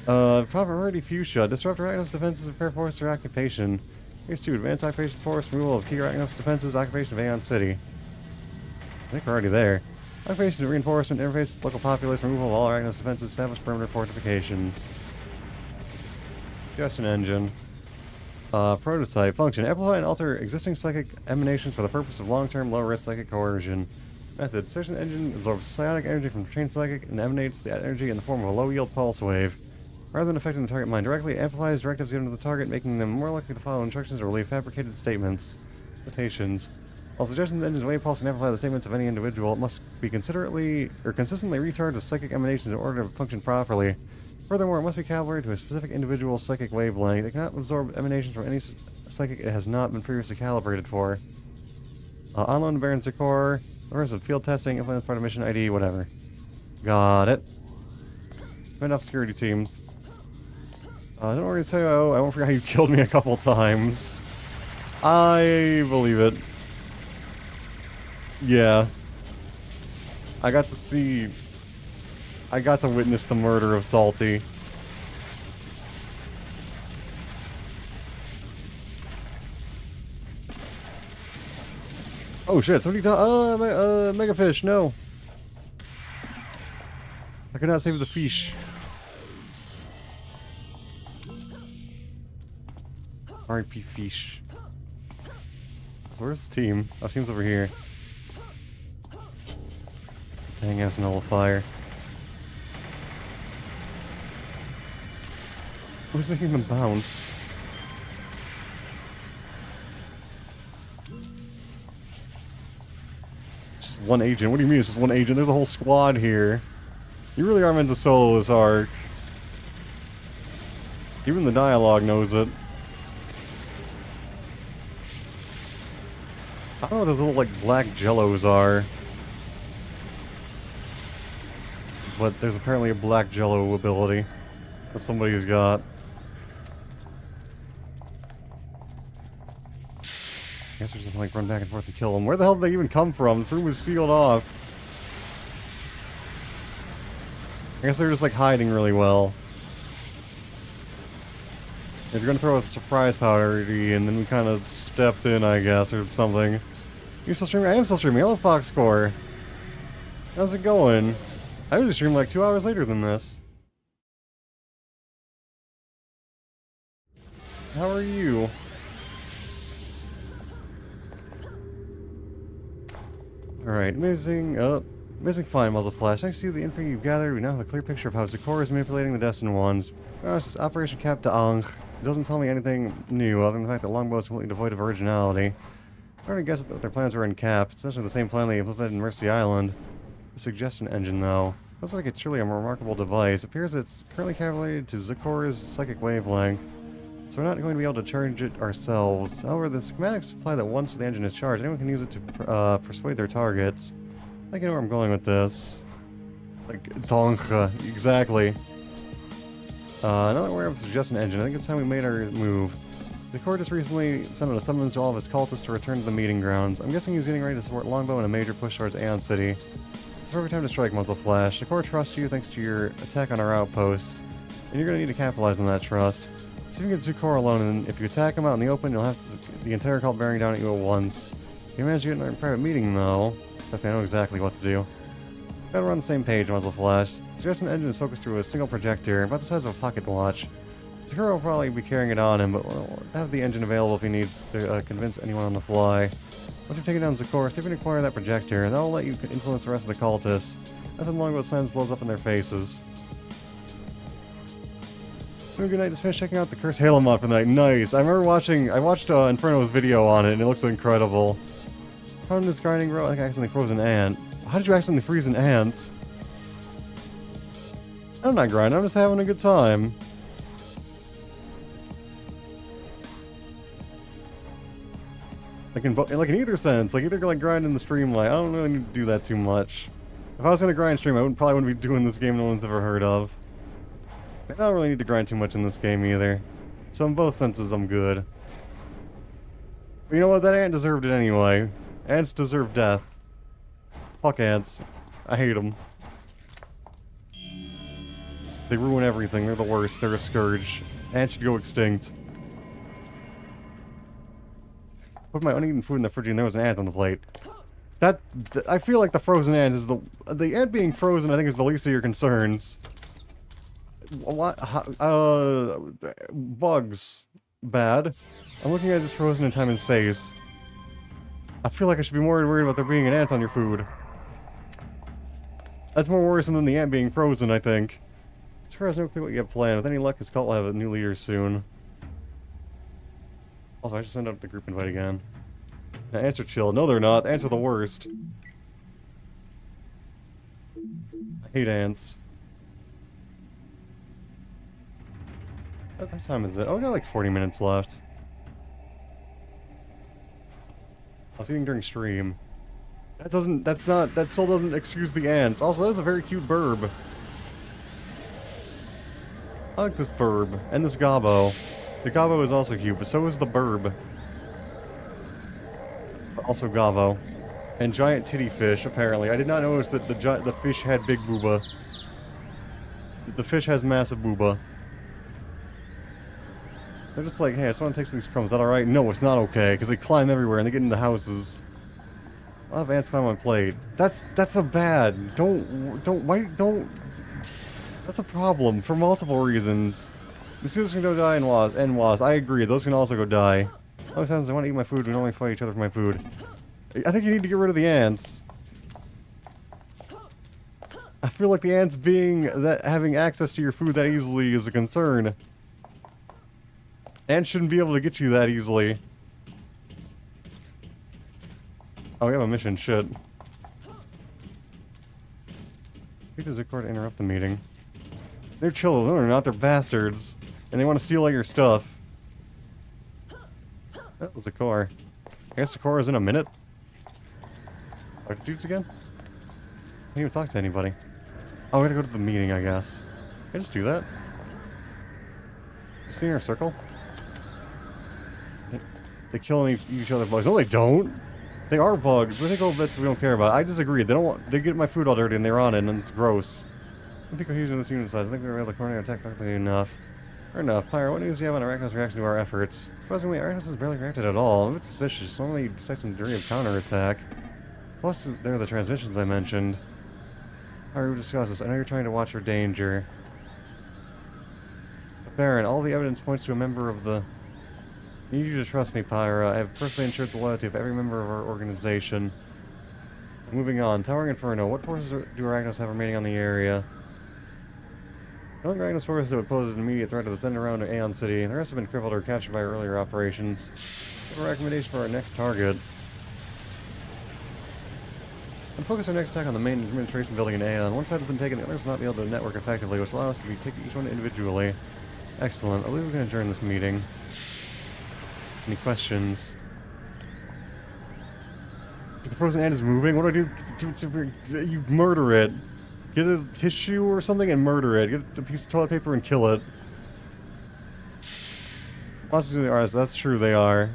Property Fuchsia. Disrupt Arachnos defenses and prepare force for occupation. Phase 2. Advanced occupation force. Removal of key Arachnos defenses. Occupation of Aeon City. I think we're already there. Occupation of reinforcement. Interface with local populace. Removal of all Arachnos defenses. Establish perimeter fortifications. Suggestion Engine. Prototype. Function. Amplify and alter existing psychic emanations for the purpose of long-term, low-risk psychic coercion. Method. Suggestion Engine absorbs psionic energy from trained psychic and emanates the energy in the form of a low-yield pulse wave. Rather than affecting the target mind directly, it amplifies directives given to the target, making them more likely to follow instructions or relieve fabricated statements. Citations. While suggestions engines wave pulse and amplify the statements of any individual, it must be consistently recharged with psychic emanations in order to function properly. Furthermore, it must be calibrated to a specific individual's psychic wavelength. It cannot absorb emanations from any psychic it has not been previously calibrated for. On loan to Baron Zikor. The rest of field testing, implements part of mission ID, whatever. Got it. Enough security teams. Don't worry to tell you, I won't forget how you killed me a couple times. I believe it. Yeah. I got to witness the murder of Salty. Oh shit, somebody died. Megafish, no. I could not save the fish. R.I.P. fish. So where's the team? Oh, team's over here. Dang ass nullifier. Who's making them bounce? It's just one agent. What do you mean it's just one agent? There's a whole squad here. You really are meant to solo this arc. Even the dialogue knows it. I don't know what those little, like, black jellos are. But there's apparently a black jello ability that somebody's got. I guess we're just gonna, like, run back and forth and kill them. Where the hell did they even come from? This room was sealed off. I guess they're just, like, hiding really well. If you're gonna throw a surprise party, and then we kind of stepped in, I guess, or something. You still streaming? I am still streaming. Hello, Foxcore. How's it going? I usually stream like 2 hours later than this. How are you? Alright, amazing find, Muzzle Flash. Thanks to the info you've gathered, we now have a clear picture of how Zikor is manipulating the Destined Ones. Gosh, this Operation Cap Dong doesn't tell me anything new, other than the fact that Longbow is completely devoid of originality. I already guessed that their plans were in Cap. It's essentially the same plan they implemented in Mercy Island. The suggestion engine, though, looks like it's truly a remarkable device. It appears it's currently calibrated to Zikor's psychic wavelength, so we're not going to be able to charge it ourselves. However, the schematics imply that once the engine is charged, anyone can use it to persuade their targets. I think I know where I'm going with this. Like, Donka, exactly. Now that we're aware of the suggestion engine, I think it's time we made our move. The court just recently sent out a summons to all of his cultists to return to the meeting grounds. I'm guessing he's getting ready to support Longbow in a major push towards Aeon City. perfect time to strike, Muzzle Flash. The core trusts you thanks to your attack on our outpost, and you're going to need to capitalize on that trust. See if you can get Zukor alone, and if you attack him out in the open, you'll have the entire cult bearing down at you at once. If you manage to get in a private meeting, though, trust me, I know exactly what to do. Gotta run the same page, Muzzle Flash. Suggestion engine is focused through a single projector, about the size of a pocket watch. Zukor will probably be carrying it on him, but we'll have the engine available if he needs to convince anyone on the fly. Once you've taken down Zukor, see if you can acquire that projector, and that'll let you influence the rest of the cultists. That's when Longbow's plans blows up in their faces. Good night, just finished checking out the Cursed Halo mod for the night. Nice! I watched Inferno's video on it, and it looks incredible. Found this grinding row, I think I accidentally froze an ant. How did you accidentally freeze an ant? I'm not grinding, I'm just having a good time. Like in either sense, like either like grind in the streamlight. I don't really need to do that too much. If I was gonna grind stream, I probably wouldn't be doing this game no one's ever heard of. I don't really need to grind too much in this game either. So in both senses, I'm good. But you know what? That ant deserved it anyway. Ants deserve death. Fuck ants. I hate them. They ruin everything. They're the worst. They're a scourge. Ants should go extinct. Put my uneaten food in the fridge and there was an ant on the plate. I feel like the frozen ant is the ant being frozen, I think, is the least of your concerns. What? Bugs. Bad. I'm looking at this frozen in time and space. I feel like I should be more worried about there being an ant on your food. That's more worrisome than the ant being frozen, I think. Sure has no clue what you have planned. With any luck, his cult will have a new leader soon. Also, I should send out the group invite again. Now, ants are chill. No, they're not. Ants are the worst. I hate ants. What time is it? Oh, we got like 40 minutes left. I was eating during stream. That still doesn't excuse the ants. Also, that's a very cute burb. I like this burb. And this gobbo. The gobbo is also cute, but so is the burb. Also gobbo. And giant titty fish, apparently. I did not notice that the fish had big booba. The fish has massive booba. They're just like, hey, I just want to take some of these crumbs. Is that alright? No, it's not okay, because they climb everywhere and they get into houses. A lot of ants climb on plate. That's a bad. Don't. That's a problem for multiple reasons. Mosquitoes can go die and wasps. I agree, those can also go die. A lot of times I want to eat my food, we normally fight each other for my food. I think you need to get rid of the ants. I feel like the ants having access to your food that easily is a concern. Ants shouldn't be able to get you that easily. Oh, we have a mission, shit. Who does Zukor to interrupt the meeting? They're chill, no they're not, they're bastards. And they want to steal all your stuff. That was Zukor. I guess Zukor is in a minute. Talk to dudes again? I can't even talk to anybody. Oh, we gotta go to the meeting, I guess. Can I just do that? See in our circle? They kill each other bugs. No, they don't! They are bugs. They take all bits we don't care about. I disagree. They get my food all dirty and they're on it and it's gross. I think cohesion in this unit size. I think we were able to coordinate attack effectively enough. Fair enough. Pyro, what news do you have on Arachno's reaction to our efforts? Surprisingly, Arachnos has barely reacted at all. I'm a bit suspicious. Normally, you'd expect some degree of counterattack. Plus, there are the transmissions I mentioned. Alright, we'll discuss this. I know you're trying to watch your danger. But Baron, all the evidence points to a member of the... I need you to trust me, Pyra. I have personally ensured the loyalty of every member of our organization. Moving on. Towering Inferno. What forces do Arachnos have remaining on the area? The only Arachnos forces that would pose an immediate threat to the center around Aeon City. The rest have been crippled or captured by earlier operations. I have a recommendation for our next target. We'll focus our next attack on the main administration building in Aeon. One side has been taken, the others will not be able to network effectively, which allows us to take each one individually. Excellent. I believe we can adjourn this meeting. Any questions? The frozen ant is moving? What do I do? You murder it. Get a tissue or something and murder it. Get a piece of toilet paper and kill it. Monsters are, that's true, they are.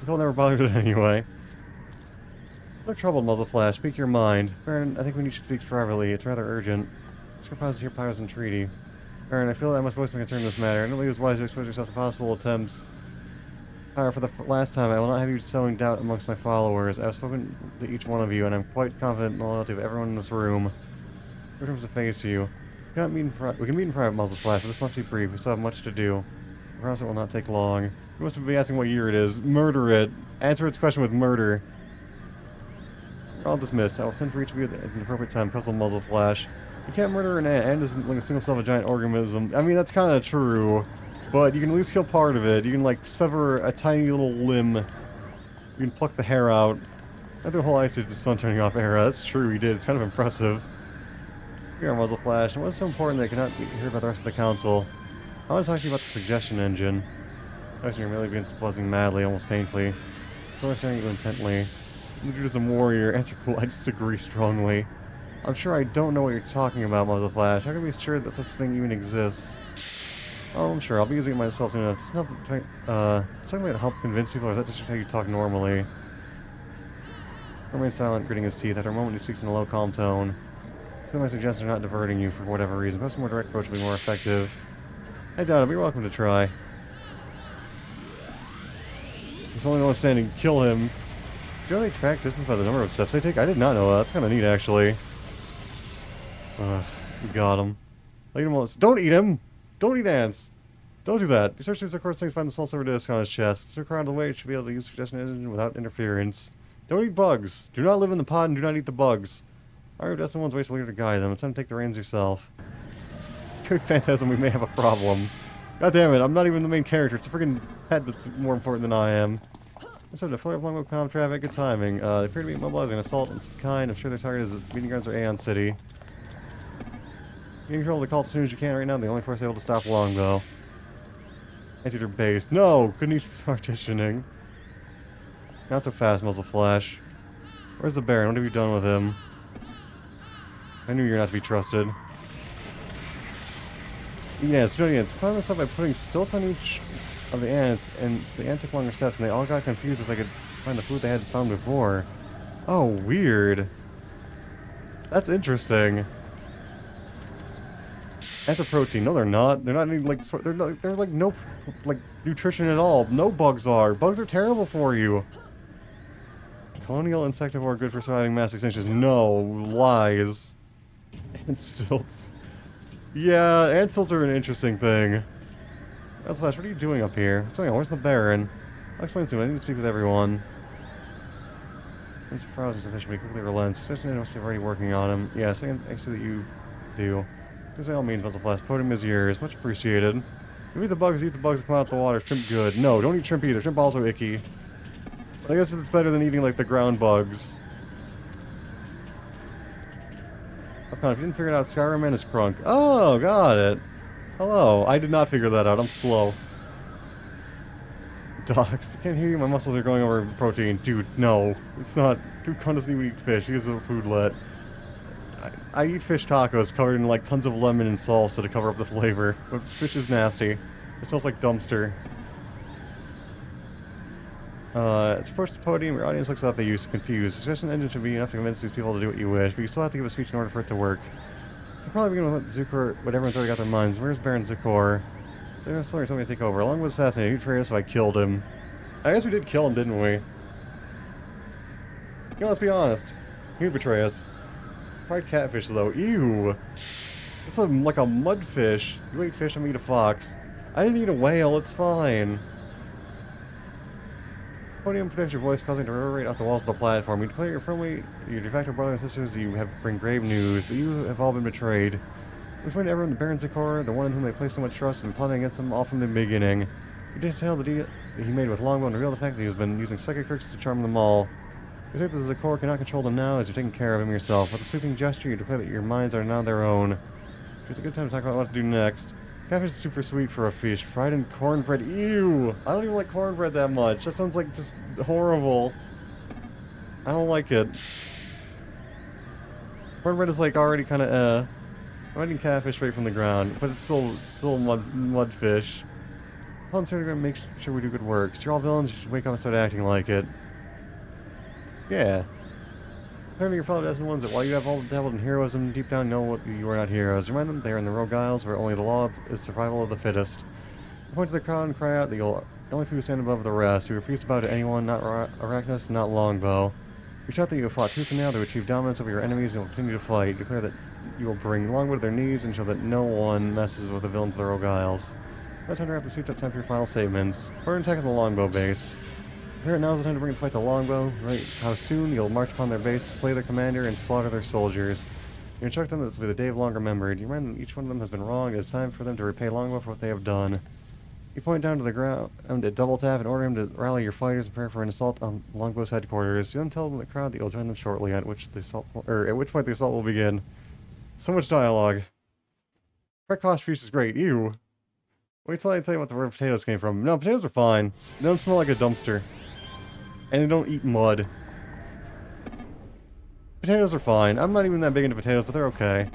People never bothered it anyway. Look troubled, Muzzleflash. Speak your mind. Baron, I think we should speak privately. It's rather urgent. Let's compose here powers and treaty. Baron, I feel that I must voice my concern in this matter. I don't believe it's wise to expose yourself to possible attempts. However, for the last time, I will not have you sowing doubt amongst my followers. I have spoken to each one of you, and I'm quite confident in the loyalty of everyone in this room. We're going to face you. We can meet in private, Muzzleflash, but this must be brief. We still have much to do. I promise it will not take long. You must be asking what year it is. Murder it. Answer its question with murder. You're all dismissed. I will send for each of you at an appropriate time. Puzzle Muzzleflash. You can't murder an ant. Ant isn't like a single cell of a giant organism. I mean, that's kind of true. But you can at least kill part of it. You can, like, sever a tiny little limb. You can pluck the hair out. I had the whole Ice Age the sun turning off era. That's true, he did. It's kind of impressive. Here on Muzzleflash. And what's so important that I cannot hear about the rest of the council? I want to talk to you about the suggestion engine. I was merely begins buzzing madly, almost painfully. I'm staring at you intently. You as a warrior. Answer cool. I disagree strongly. I'm sure I don't know what you're talking about, Muzzleflash. How can I be sure that such a thing even exists? Oh, I'm sure. I'll be using it myself soon enough. It's not something that help convince people, or is that just how you talk normally? Remain silent, gritting his teeth. After a moment, he speaks in a low, calm tone. I feel my suggestions are not diverting you for whatever reason. Perhaps a more direct approach will be more effective. I doubt it, but you're welcome to try. There's only one standing. Kill him. Do you know they track distance by the number of steps they take? I did not know that. That's kind of neat, actually. Ugh, we got him. Lead him. Don't eat him! Don't eat ants! Don't do that. You search through the course things, find the soul silver disc on his chest. Look around the way, you should be able to use suggestion engine without interference. Don't eat bugs. Do not live in the pod and do not eat the bugs. Alright, that's the one's way to leader to guide them. It's time to take the reins yourself. Good Phantasm, we may have a problem. God damn it, I'm not even the main character. It's a freaking pet that's more important than I am. Let's have to flare up longbow comm traffic. Good timing. They appear to be mobilizing an assault of some kind. I'm sure their target is meeting grounds or Aeon City. You can control the cult as soon as you can right now. The only force able to stop longbow. Anteater base. No! Couldn't use partitioning. Not so fast, Muzzleflash. Where's the Baron? What have you done with him? I knew you're not to be trusted. Yes, found this out by putting stilts on each of the ants, and so the ants took longer steps, and they all got confused if they could find the food they had found before. Oh, weird. That's interesting. Ants are protein. No, they're not. They're not even like they're like no like nutrition at all. No bugs are. Bugs are terrible for you. Colonial insectivore good for surviving mass extinctions. No lies. Ant stilts. Yeah, ant stilts are an interesting thing. Muzzleflash, what are you doing up here? What's going on? Where's the Baron? I'll explain to him. I need to speak with everyone. This frozen sufficiently quickly relents. Suggestion must be already working on him. Yes, I see that you do. This by all means, Muzzleflash. Podium is yours. Much appreciated. You eat the bugs that come out of the water. Shrimp good. No, don't eat shrimp either. Shrimp also icky. But I guess it's better than eating like the ground bugs. Arcano, if you didn't figure it out, Skyrim Man is crunk. Oh, got it. Hello. I did not figure that out. I'm slow. Docs, I can't hear you. My muscles are going over protein. Dude, no. It's not. Dude, Con doesn't even eat fish. He is a foodlet. I eat fish tacos covered in like tons of lemon and salsa to cover up the flavor. But fish is nasty. It smells like dumpster. It's approached the podium. Your audience looks up at you, confused. Suggestion engine should be enough to convince these people to do what you wish, but you still have to give a speech in order for it to work. You'll probably begin with Zukor, what everyone's already got their minds. Where's Baron Zukor? So Slayer told me to take over. Along with assassinated, he betrayed us, so I killed him. I guess we did kill him, didn't we? You know, let's be honest. He would betray us. Fried catfish, though. Ew. It's like a mudfish. You ate fish, I'm eat a fox. I didn't eat a whale, it's fine. Podium protects your voice, causing it to reverberate off the walls of the platform. You declare your de facto brothers and sisters, you have bring grave news that you have all been betrayed. We find everyone the Baron Zukor, the one in whom they place so much trust, and plotting against them all from the beginning. You detail the deal that he made with Longbow and reveal the fact that he has been using psychic tricks to charm them all. You say that the Zukor cannot control them now as you're taking care of him yourself. With a sweeping gesture, you declare that your minds are now their own. It's a good time to talk about what to do next. Catfish is super sweet for a fish. Fried in cornbread. Ew! I don't even like cornbread that much. That sounds like just horrible. I don't like it. Cornbread is like already kind of I'm eating catfish straight from the ground, but it's still mudfish. Paul's here to make sure we do good work. So you're all villains, you should wake up and start acting like it. Yeah. Turn to your fellow destined ones that while you have all dabbled in heroism, deep down know what you are not heroes. Remind them they are in the Rogue Isles, where only the law is survival of the fittest. Point to the crowd and cry out that you'll only few stand above the rest. We refuse to bow to anyone, not Arachnus, not Longbow. We shout that you have fought tooth and nail to achieve dominance over your enemies and will continue to fight. Declare that you will bring Longbow to their knees and show that no one messes with the villains of the Rogue Isles. Now time to wrap the speech up. Time for your final statements. We're attacking the Longbow base. Here now is the time to bring the fight to Longbow. Right how soon you'll march upon their base, slay their commander, and slaughter their soldiers. You instruct them that this will be the day of long remembered. You remind them each one of them has been wrong. It is time for them to repay Longbow for what they have done. You point down to the ground at double tap and order him to rally your fighters and prepare for an assault on Longbow's headquarters. You then tell them the crowd that you'll join them shortly, at which point the assault will begin. So much dialogue. Fred Kosh is great. Ew. Wait till I tell you what the word potatoes came from. No, potatoes are fine. They don't smell like a dumpster. And they don't eat mud. Potatoes are fine. I'm not even that big into potatoes, but they're okay.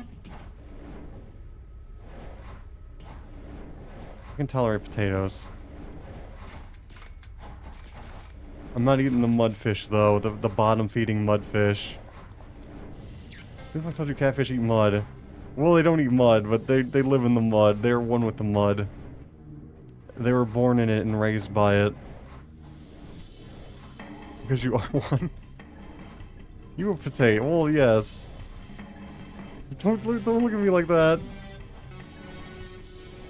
I can tolerate potatoes. I'm not eating the mudfish, though. The bottom-feeding mudfish. Who the fuck told you catfish eat mud? Well, they don't eat mud, but they live in the mud. They're one with the mud. They were born in it and raised by it. Because you are one. You a potato. Well, yes. Don't look at me like that.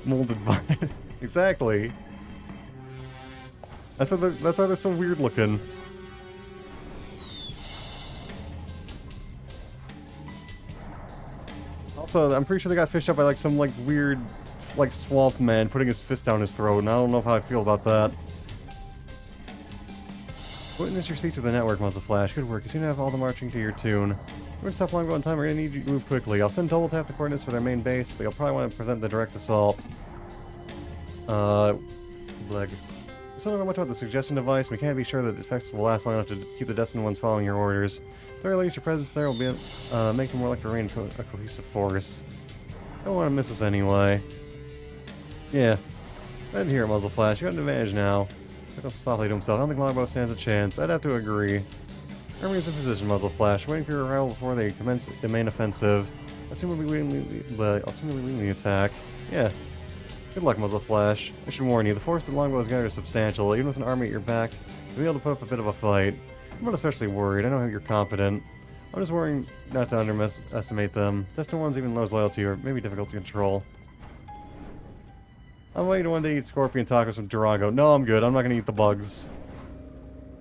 Molded by it. Exactly. That's why they're so weird looking. Also, I'm pretty sure they got fished up by like some like weird like swamp man putting his fist down his throat, and I don't know how I feel about that. Witness your speech to the network, Muzzle Flash. Good work. You seem to have all the marching to your tune. We're gonna stop Longbow on time. We're gonna need you to move quickly. I'll send double tap the coordinates for their main base, but you'll probably want to prevent the direct assault. Bleg. So I don't know much about the suggestion device. We can't be sure that the effects will last long enough to keep the destined ones following your orders. At the very least, your presence there will be make them more like a cohesive force. I don't want to miss us anyway. Yeah. I didn't hear it, Muzzle Flash. You got an advantage now. Chuckles softly to himself. I don't think Longbow stands a chance. I'd have to agree. Army's in position, Muzzle Flash. Waiting for your arrival before they commence the main offensive. Assume we'll be leading the attack. Yeah. Good luck, Muzzle Flash. I should warn you, the force that Longbow has gathered is substantial. Even with an army at your back, you'll be able to put up a bit of a fight. I'm not especially worried. I know you're confident. I'm just worrying not to underestimate them. Destined ones even lose loyalty or maybe difficult to control. I'm waiting to one day eat scorpion tacos from Durango. No, I'm good. I'm not gonna eat the bugs.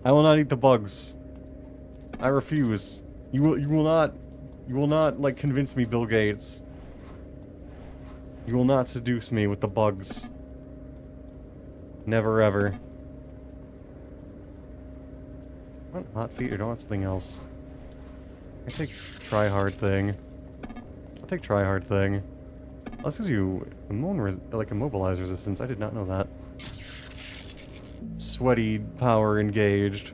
I will not eat the bugs. I refuse. You will not like convince me, Bill Gates. You will not seduce me with the bugs. Never ever. I want hot feet or do I want something else? I take try hard thing. I'll take try hard thing. Oh, this gives you like immobilize resistance. I did not know that. Sweaty power engaged.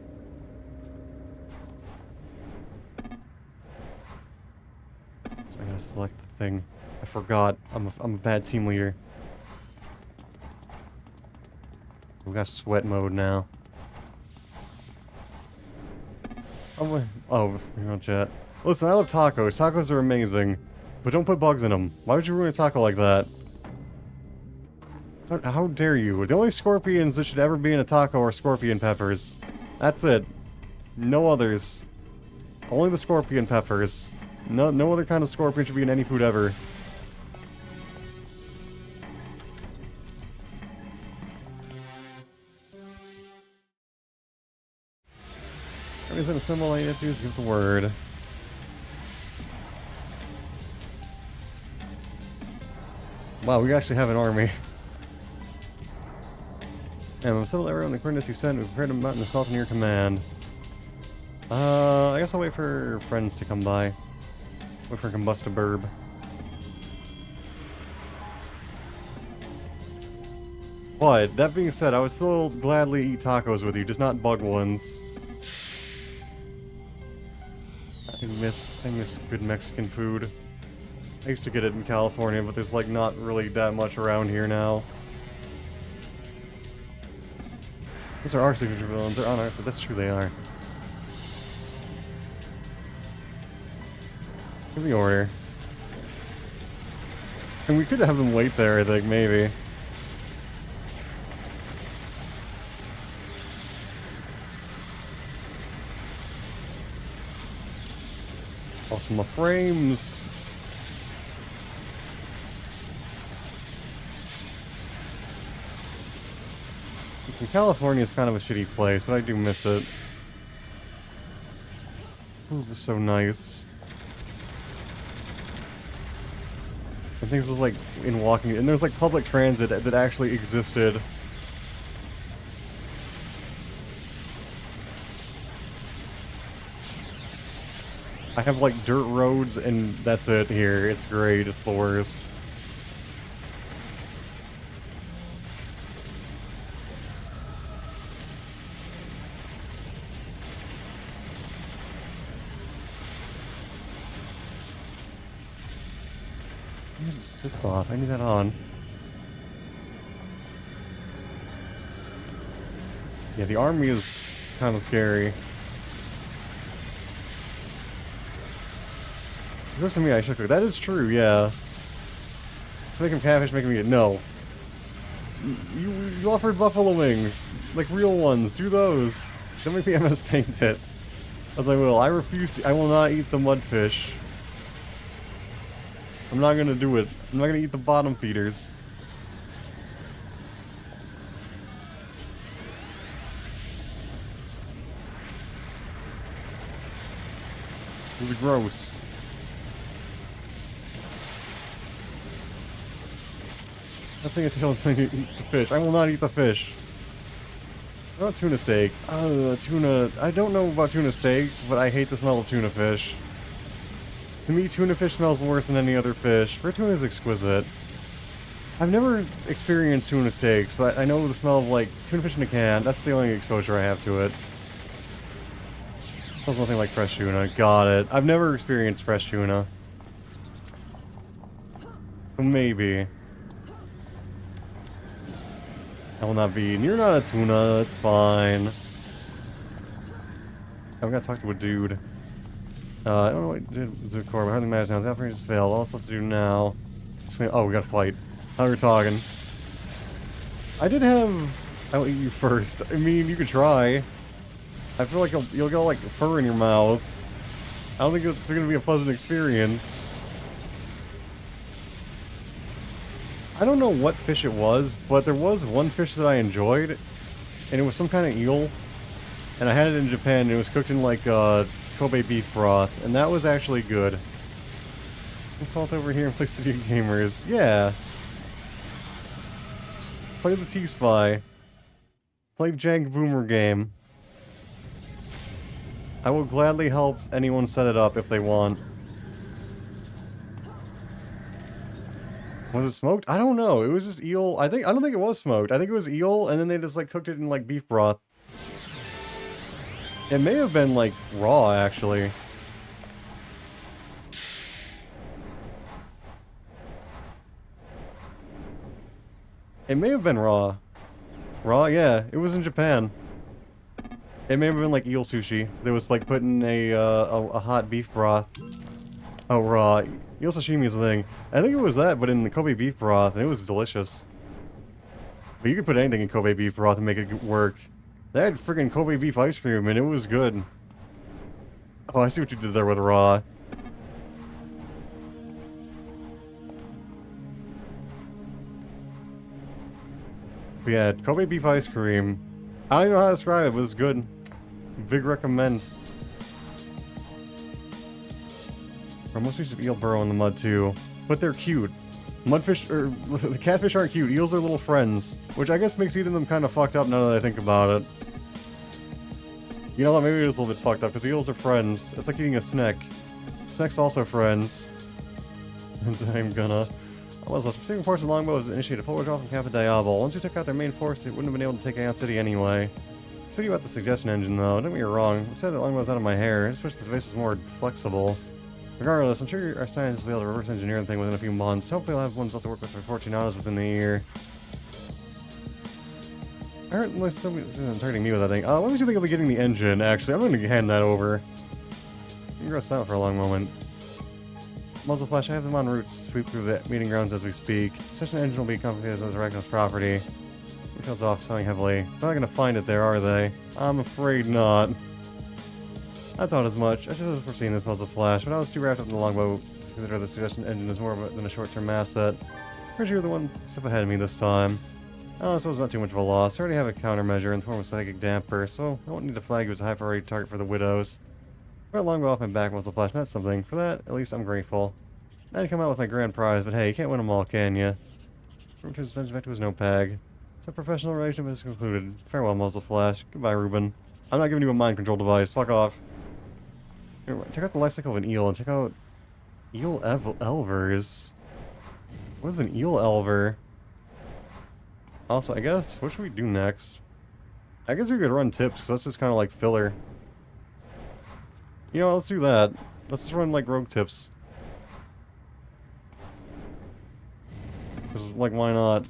So I gotta select the thing. I forgot. I'm a bad team leader. We got sweat mode now. Oh, you're on chat. Listen, I love tacos. Tacos are amazing. But don't put bugs in them. Why would you ruin a taco like that? How dare you? The only scorpions that should ever be in a taco are scorpion peppers. That's it. No others. Only the scorpion peppers. No other kind of scorpion should be in any food ever. Everybody's been assembled. All you have to do is give the word. Wow, we actually have an army. And we've settled everyone the coordinates you sent. We've prepared to mount an assault in your command. I guess I'll wait for friends to come by. Wait for Combustiburb. But, that being said, I would still gladly eat tacos with you, just not bug ones. I miss good Mexican food. I used to get it in California, but there's like not really that much around here now. Those are our signature villains. They're on our side. That's true, they are. Give the order. And we could have them wait there, I think, maybe. Also, my frames. It's in California, it's kind of a shitty place, but I do miss it. Ooh, it was so nice. And things was like in walking, and there's like public transit that actually existed. I have like dirt roads and that's it here. It's great. It's the worst. This off. I need that on. Yeah, the army is kind of scary. Listen to me, I should cook. That is true, yeah. To make him catfish, make him eat it. No. You offered buffalo wings. Like real ones. Do those. Don't make the MS paint it. As I will. I refuse to. I will not eat the mudfish. I'm not gonna do it. I'm not gonna eat the bottom feeders. This is gross. That's thing to eat the fish. I will not eat the fish. Not tuna steak. Tuna. I don't know about tuna steak, but I hate the smell of tuna fish. To me, tuna fish smells worse than any other fish. Red tuna is exquisite. I've never experienced tuna steaks, but I know the smell of, like, tuna fish in a can. That's the only exposure I have to it. Smells nothing like fresh tuna. Got it. I've never experienced fresh tuna. So maybe. I will not be. You're not a tuna. It's fine. I've got to talk to a dude. I don't know what I did with the core, but hardly matters now. The operation just failed. All that's left to do now. Oh, we got to fight. How are we talking? I did have. I'll eat you first. I mean, you could try. I feel like you'll get like fur in your mouth. I don't think it's going to be a pleasant experience. I don't know what fish it was, but there was one fish that I enjoyed, and it was some kind of eel, and I had it in Japan, and it was cooked in like Kobe beef broth, and that was actually good. We'll call it over here and play City of Gamers. Yeah. Play the T-Spy. Play Jank Boomer game. I will gladly help anyone set it up if they want. Was it smoked? I don't know. It was just eel. I don't think it was smoked. I think it was eel, and then they just like cooked it in like beef broth. It may have been like raw, actually. It may have been raw. Raw, yeah. It was in Japan. It may have been like eel sushi. That was like put in a hot beef broth. Oh, raw. Eel sashimi is the thing. I think it was that, but in the Kobe beef broth, and it was delicious. But you could put anything in Kobe beef broth and make it work. They had friggin' Kobe beef ice cream, and it was good. Oh, I see what you did there with raw. But yeah, Kobe beef ice cream. I don't even know how to describe it, but it was good. Big recommend. Or most pieces of eel burrow in the mud too, but they're cute. Mudfish, or the catfish aren't cute. Eels are little friends, which I guess makes eating them kind of fucked up now that I think about it. You know what? Maybe it is a little bit fucked up because eels are friends. It's like eating a snake. Snakes also friends. And I'm gonna. I was receiving forces of longbows initiated full withdrawal from Kappa Diablo. Once you took out their main force, it wouldn't have been able to take out City anyway. This video about the suggestion engine, though. Don't get me wrong. I said that longbows out of my hair. I just wish this device was more flexible. Regardless, I'm sure our scientists will be able to reverse engineer the thing within a few months. Hopefully, we'll have ones left to work with for 14 hours within the year. I heard like somebody targeting me with that thing. Let me see if I'll be getting the engine, actually. I'm going to hand that over. You can gross out for a long moment. Muzzle Flash, I have them en route to sweep through the meeting grounds as we speak. Such an engine will be confiscated as Arachno's property. It goes off selling heavily. They're not gonna find it there, are they? I'm afraid not. I thought as much. I should have foreseen this Muzzle Flash, but I was too wrapped up in the longbow to consider the suggestion engine as more than a short-term asset. Pretty sure you're the one step ahead of me this time. Oh, I suppose it's not too much of a loss. I already have a countermeasure in the form of Psychic Damper, so I won't need to flag you as a high priority target for the Widows. But longbow off my back, Muzzle Flash, and that's something. For that, at least I'm grateful. I didn't come out with my grand prize, but hey, you can't win them all, can ya? Return his vengeance back to his notepad. So professional relationship is concluded. Farewell, Muzzle Flash. Goodbye, Ruben. I'm not giving you a mind control device. Fuck off. Here, check out the life cycle of an eel, and check out eel elvers. What is an eel elver? Also, I guess, what should we do next? I guess we could run tips, because that's just kind of like filler. You know, let's do that. Let's just run like rogue tips. Because, like, why not?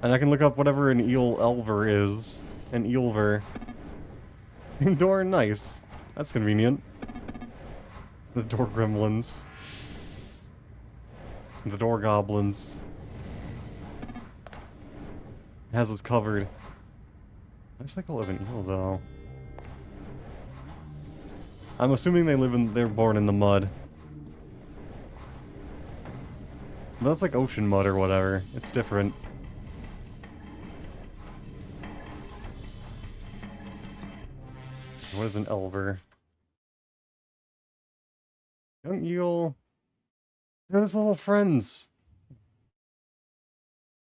And I can look up whatever an eel elver is. An eelver. Door nice. That's convenient. The door gremlins. The door goblins. It has us covered. Life cycle of an eel, though. I'm assuming they're born in the mud. But that's like ocean mud or whatever. It's different. What is an elver? Young eel. They're just little friends.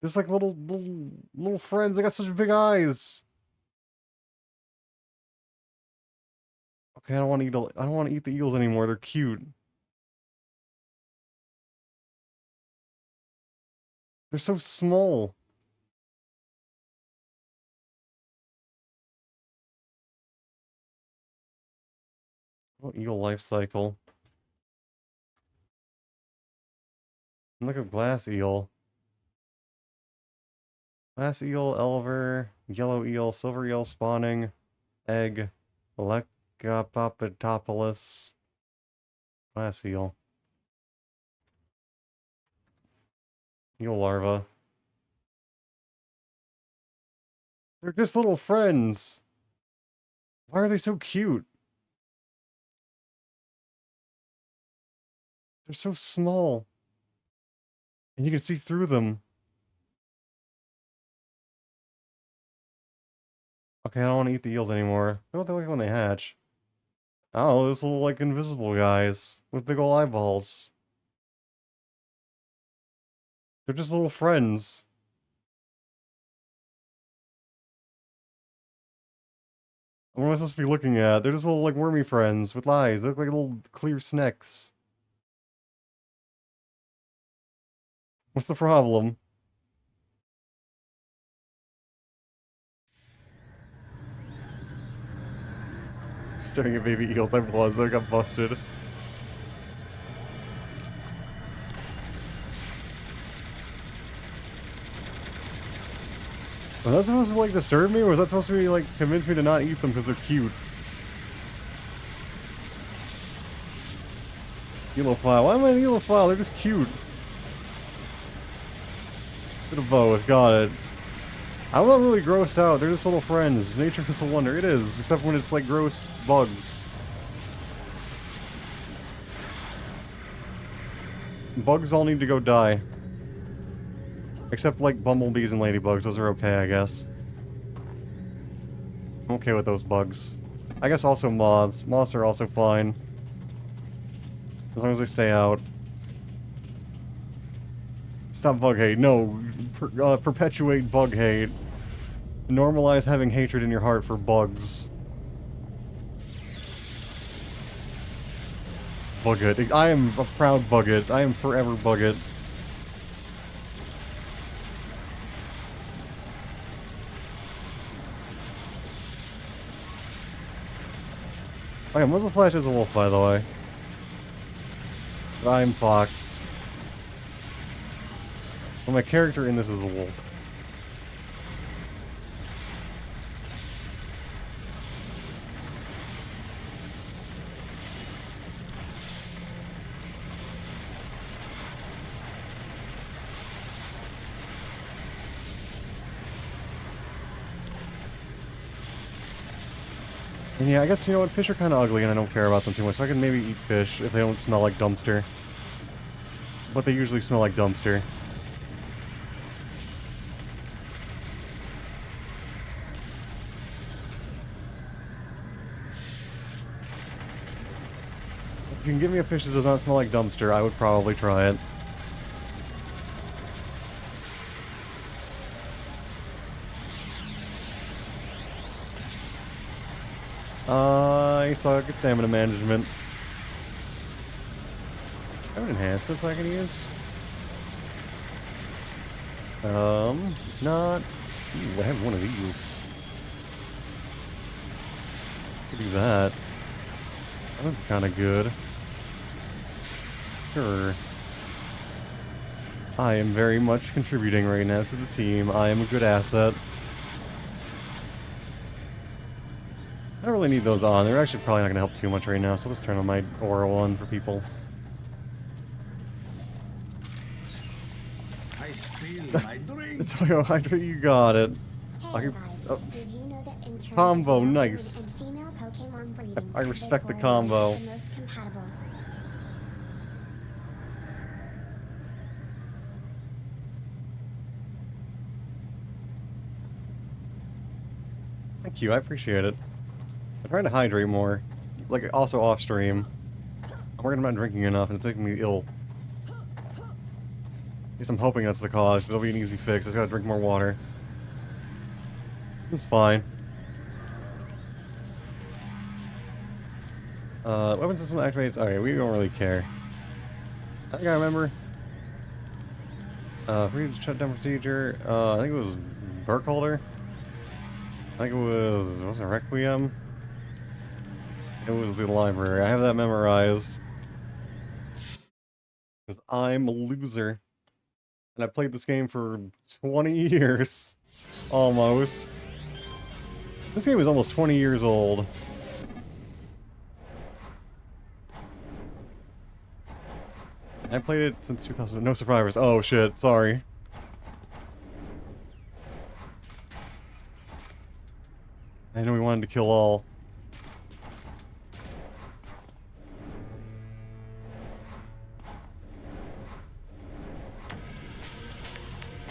There's like little friends. They got such big eyes. Okay, I don't want to eat the eels anymore. They're cute. They're so small. Oh, eel life cycle. Look at glass eel. Glass eel, elver, yellow eel, silver eel spawning, egg, Lecapopitopolis, glass eel. Eel larva. They're just little friends. Why are they so cute? They're so small. And you can see through them. Okay, I don't want to eat the eels anymore. What do they look like when they hatch? Oh, those little, like, invisible guys with big ol' eyeballs. They're just little friends. What am I supposed to be looking at? They're just little, like, wormy friends with eyes. They look like little clear snacks. What's the problem? Staring at baby eels, I got busted. Was that supposed to, like, disturb me, or was that supposed to be, like, convince me to not eat them because they're cute? Elophile. Why am I an elophile? They're just cute. Bit of both, got it. I'm not really grossed out, they're just little friends. Nature is a wonder. It is, except when it's like gross bugs. Bugs all need to go die. Except like bumblebees and ladybugs, those are okay, I guess. I'm okay with those bugs. I guess also moths. Moths are also fine. As long as they stay out. Stop bug hate. No. Perpetuate bug hate. Normalize having hatred in your heart for bugs. Bugget. I am a proud Bugget. I am forever Bugget. Oh yeah, Muzzle Flash is a wolf, by the way. But I'm Fox. Well, my character in this is a wolf. And yeah, I guess, you know what, fish are kind of ugly and I don't care about them too much, so I can maybe eat fish if they don't smell like dumpster. But they usually smell like dumpster. If you can give me a fish that does not smell like dumpster, I would probably try it. I suck at stamina management. I have enhancements I can use. Not. Ooh, I have one of these. Could do that. That would be kind of good. Sure. I am very much contributing right now to the team. I am a good asset. I don't really need those on. They're actually probably not going to help too much right now, so let's turn on my aura one for people. I spilled my drink. It's Hydra, you got it. Hey guys, did you know that in terms Combo, of nice. and female Pokemon breeding, I respect the they combo. correlate the most compatible? Thank you, I appreciate it. I'm trying to hydrate more. Like, also off stream. I'm worried I'm not drinking enough and it's making me ill. At least I'm hoping that's the cause, because it'll be an easy fix. I just gotta drink more water. This is fine. Weapon system activates. Okay, we don't really care. I think I remember. Free shutdown procedure. I think it was Burkholder. I think it wasn't it Requiem? It was the library. I have that memorized. Because I'm a loser. And I played this game for 20 years. Almost. This game is almost 20 years old. I played it since 2000. No survivors. Oh shit, sorry. I know we wanted to kill all.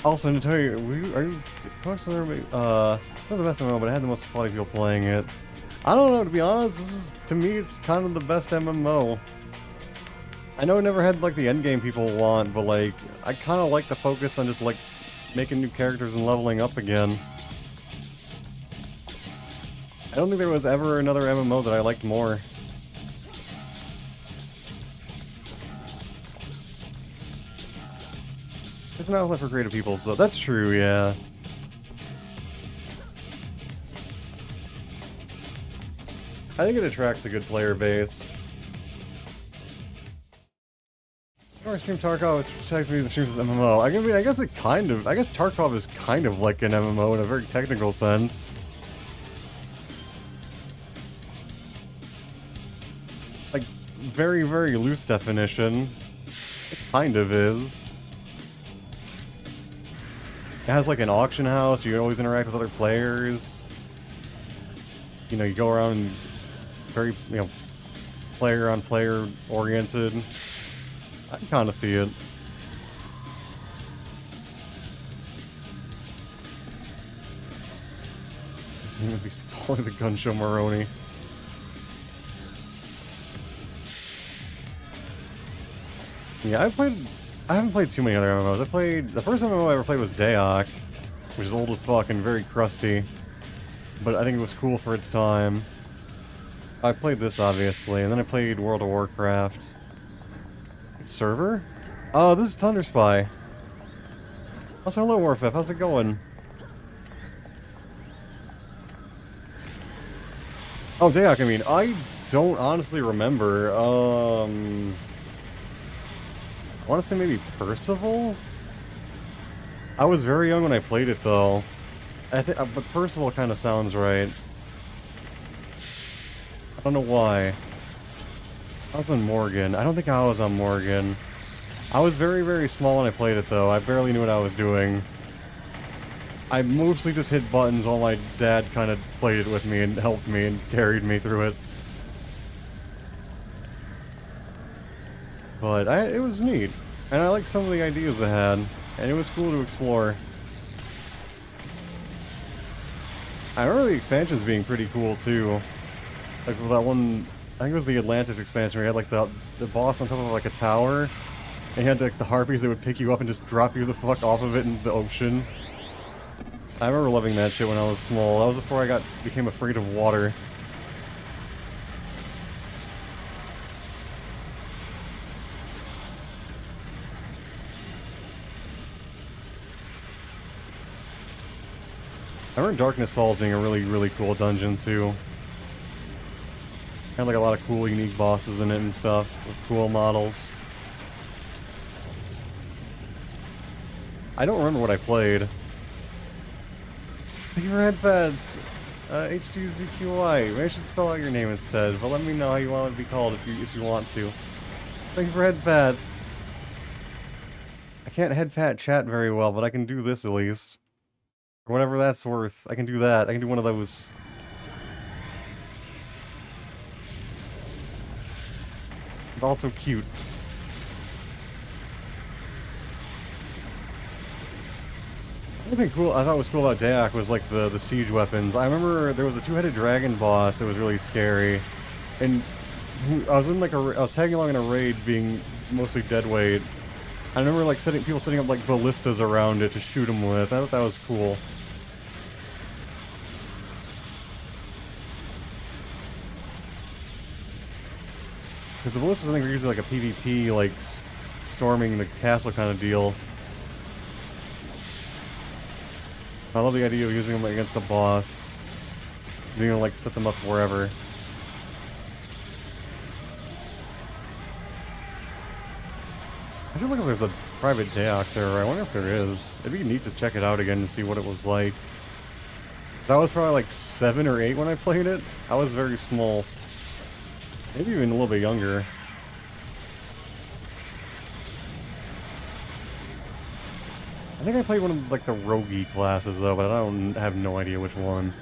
Also, to tell you, are you close to everybody? It's not the best MMO, but it had the most quality people playing it. I don't know, to be honest, this is, to me, it's kind of the best MMO. I know it never had, like, the endgame people want, but, like, I kind of like the focus on just, like, making new characters and leveling up again. I don't think there was ever another MMO that I liked more. It's an outlet for creative people, so that's true, yeah. I think it attracts a good player base. Or stream Tarkov, which takes me to streams as MMO. I mean, I guess Tarkov is kind of like an MMO in a very technical sense. Like, very, very loose definition. It kind of is. It has like an auction house, you can always interact with other players. You know, you go around and it's very, you know, player on player oriented. I can kind of see it. Doesn't even be following the gun show Maroni. Yeah, I haven't played too many other MMOs. The first MMO I ever played was Daok, which is old as fuck and very crusty. But I think it was cool for its time. I played this, obviously, and then I played World of Warcraft. Server? Oh, this is Thunder Spy. Also, hello, Warfif. How's it going? Oh, Daok, I mean, I don't honestly remember. I want to say maybe Percival? I was very young when I played it, though. But Percival kind of sounds right. I don't know why. I was on Morgan. I don't think I was on Morgan. I was very, very small when I played it, though. I barely knew what I was doing. I mostly just hit buttons while my dad kind of played it with me and helped me and carried me through it. But it was neat. And I liked some of the ideas it had. And it was cool to explore. I remember the expansions being pretty cool too. Like that one, I think it was the Atlantis expansion where you had like the boss on top of like a tower. And you had like the harpies that would pick you up and just drop you the fuck off of it into the ocean. I remember loving that shit when I was small. That was before I became afraid of water. I remember Darkness Falls being a really, really cool dungeon too. Had like a lot of cool, unique bosses in it and stuff with cool models. I don't remember what I played. Thank you for headpads. HGZQI. Maybe I should spell out your name instead, but let me know how you want it to be called if you want to. Thank you for headpads. I can't headpad chat very well, but I can do this at least. Or whatever that's worth. I can do that. I can do one of those. It's also cute. Anything cool I thought was cool about Dayak was like the siege weapons. I remember there was a two-headed dragon boss that was really scary. And I was in like I was tagging along in a raid being mostly deadweight. I remember like people setting up like ballistas around it to shoot him with. I thought that was cool. Because the ballistas I think were usually like a PvP, like storming the castle kind of deal. I love the idea of using them against the boss. Being able to like set them up wherever. I should look if there's a private Dayak server. I wonder if there is. It'd be neat to check it out again and see what it was like. Cause I was probably like 7 or 8 when I played it. I was very small. Maybe even a little bit younger. I think I played one of like the roguey classes though, but I have no idea which one.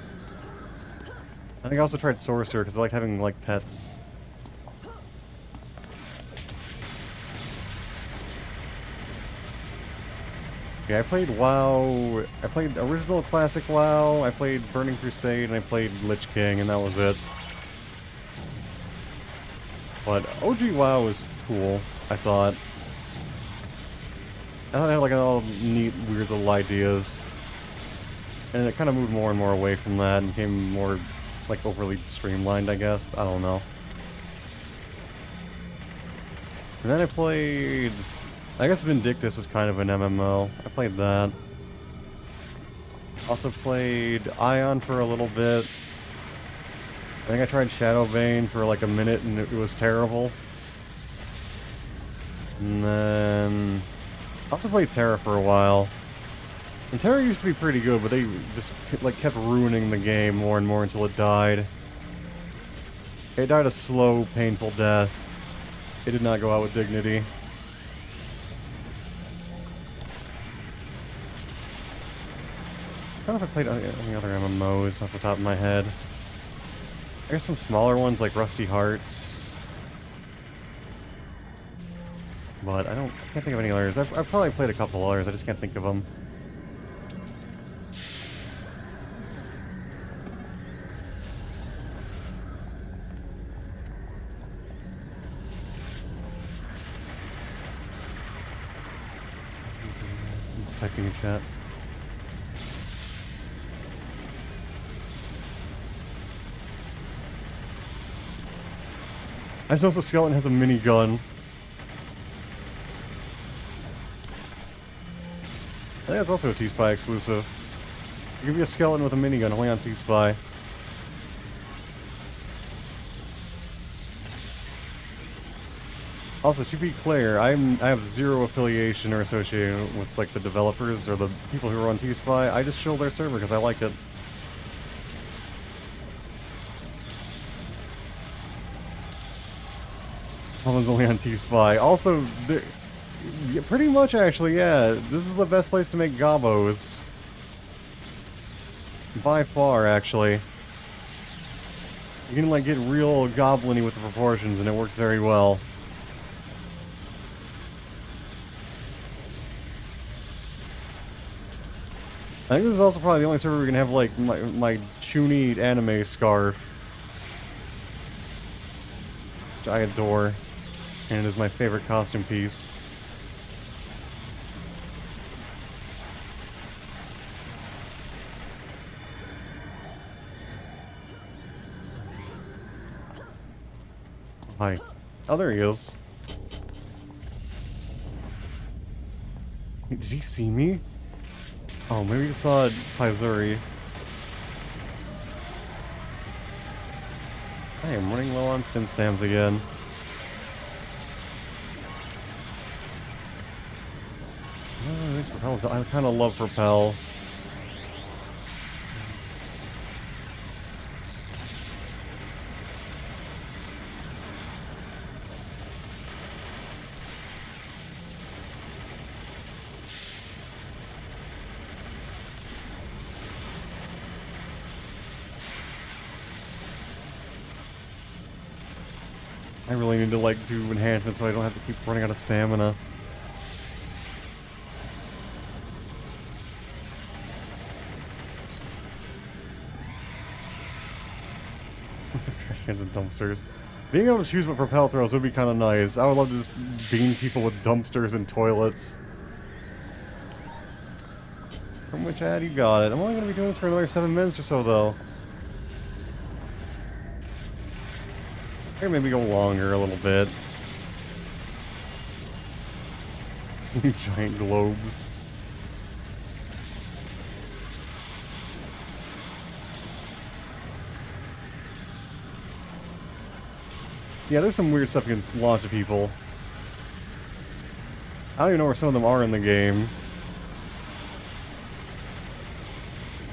I think I also tried Sorcerer because I like having like pets. Yeah, I played WoW. I played original classic WoW. I played Burning Crusade, and I played Lich King, and that was it. But OG WoW was cool, I thought. I thought it had like all neat, weird little ideas. And it kind of moved more and more away from that and became more like overly streamlined, I guess. I don't know. And then I played... I guess Vindictus is kind of an MMO. I played that. Also played Ion for a little bit. I think I tried Shadowbane for like a minute and it was terrible. And then... I also played Terra for a while. And Terra used to be pretty good, but they just like kept ruining the game more and more until it died. It died a slow, painful death. It did not go out with dignity. I don't know if I played any other MMOs off the top of my head. I guess some smaller ones like Rusty Hearts. But I can't think of any others. I've probably played a couple others, I just can't think of them. It's typing in chat. I suppose the skeleton has a minigun. I think that's also a T-Spy exclusive. You give me a skeleton with a minigun only on T-Spy. Also, to be clear, I have zero affiliation or association with like the developers or the people who are on T-Spy. I just chill their server because I like it. One's only on T-Spy. Also, pretty much actually, yeah. This is the best place to make gobos. By far, actually. You can, like, get real goblin-y with the proportions, and it works very well. I think this is also probably the only server we can have, like, my Chuni anime scarf. Which I adore. And it is my favorite costume piece. Hi. Oh, there he is. Did he see me? Oh, maybe he saw Paizuri. I am running low on stim stamps again. Oh, thanks for Propel's. I kind of love Propel. I really need to, like, do enhancements so I don't have to keep running out of stamina. Trash cans and dumpsters. Being able to choose what Propel throws would be kind of nice. I would love to just beam people with dumpsters and toilets. From which ad you got it. I'm only going to be doing this for another 7 minutes or so, though. Or maybe go longer a little bit. Giant globes. Yeah, there's some weird stuff you can launch at people. I don't even know where some of them are in the game.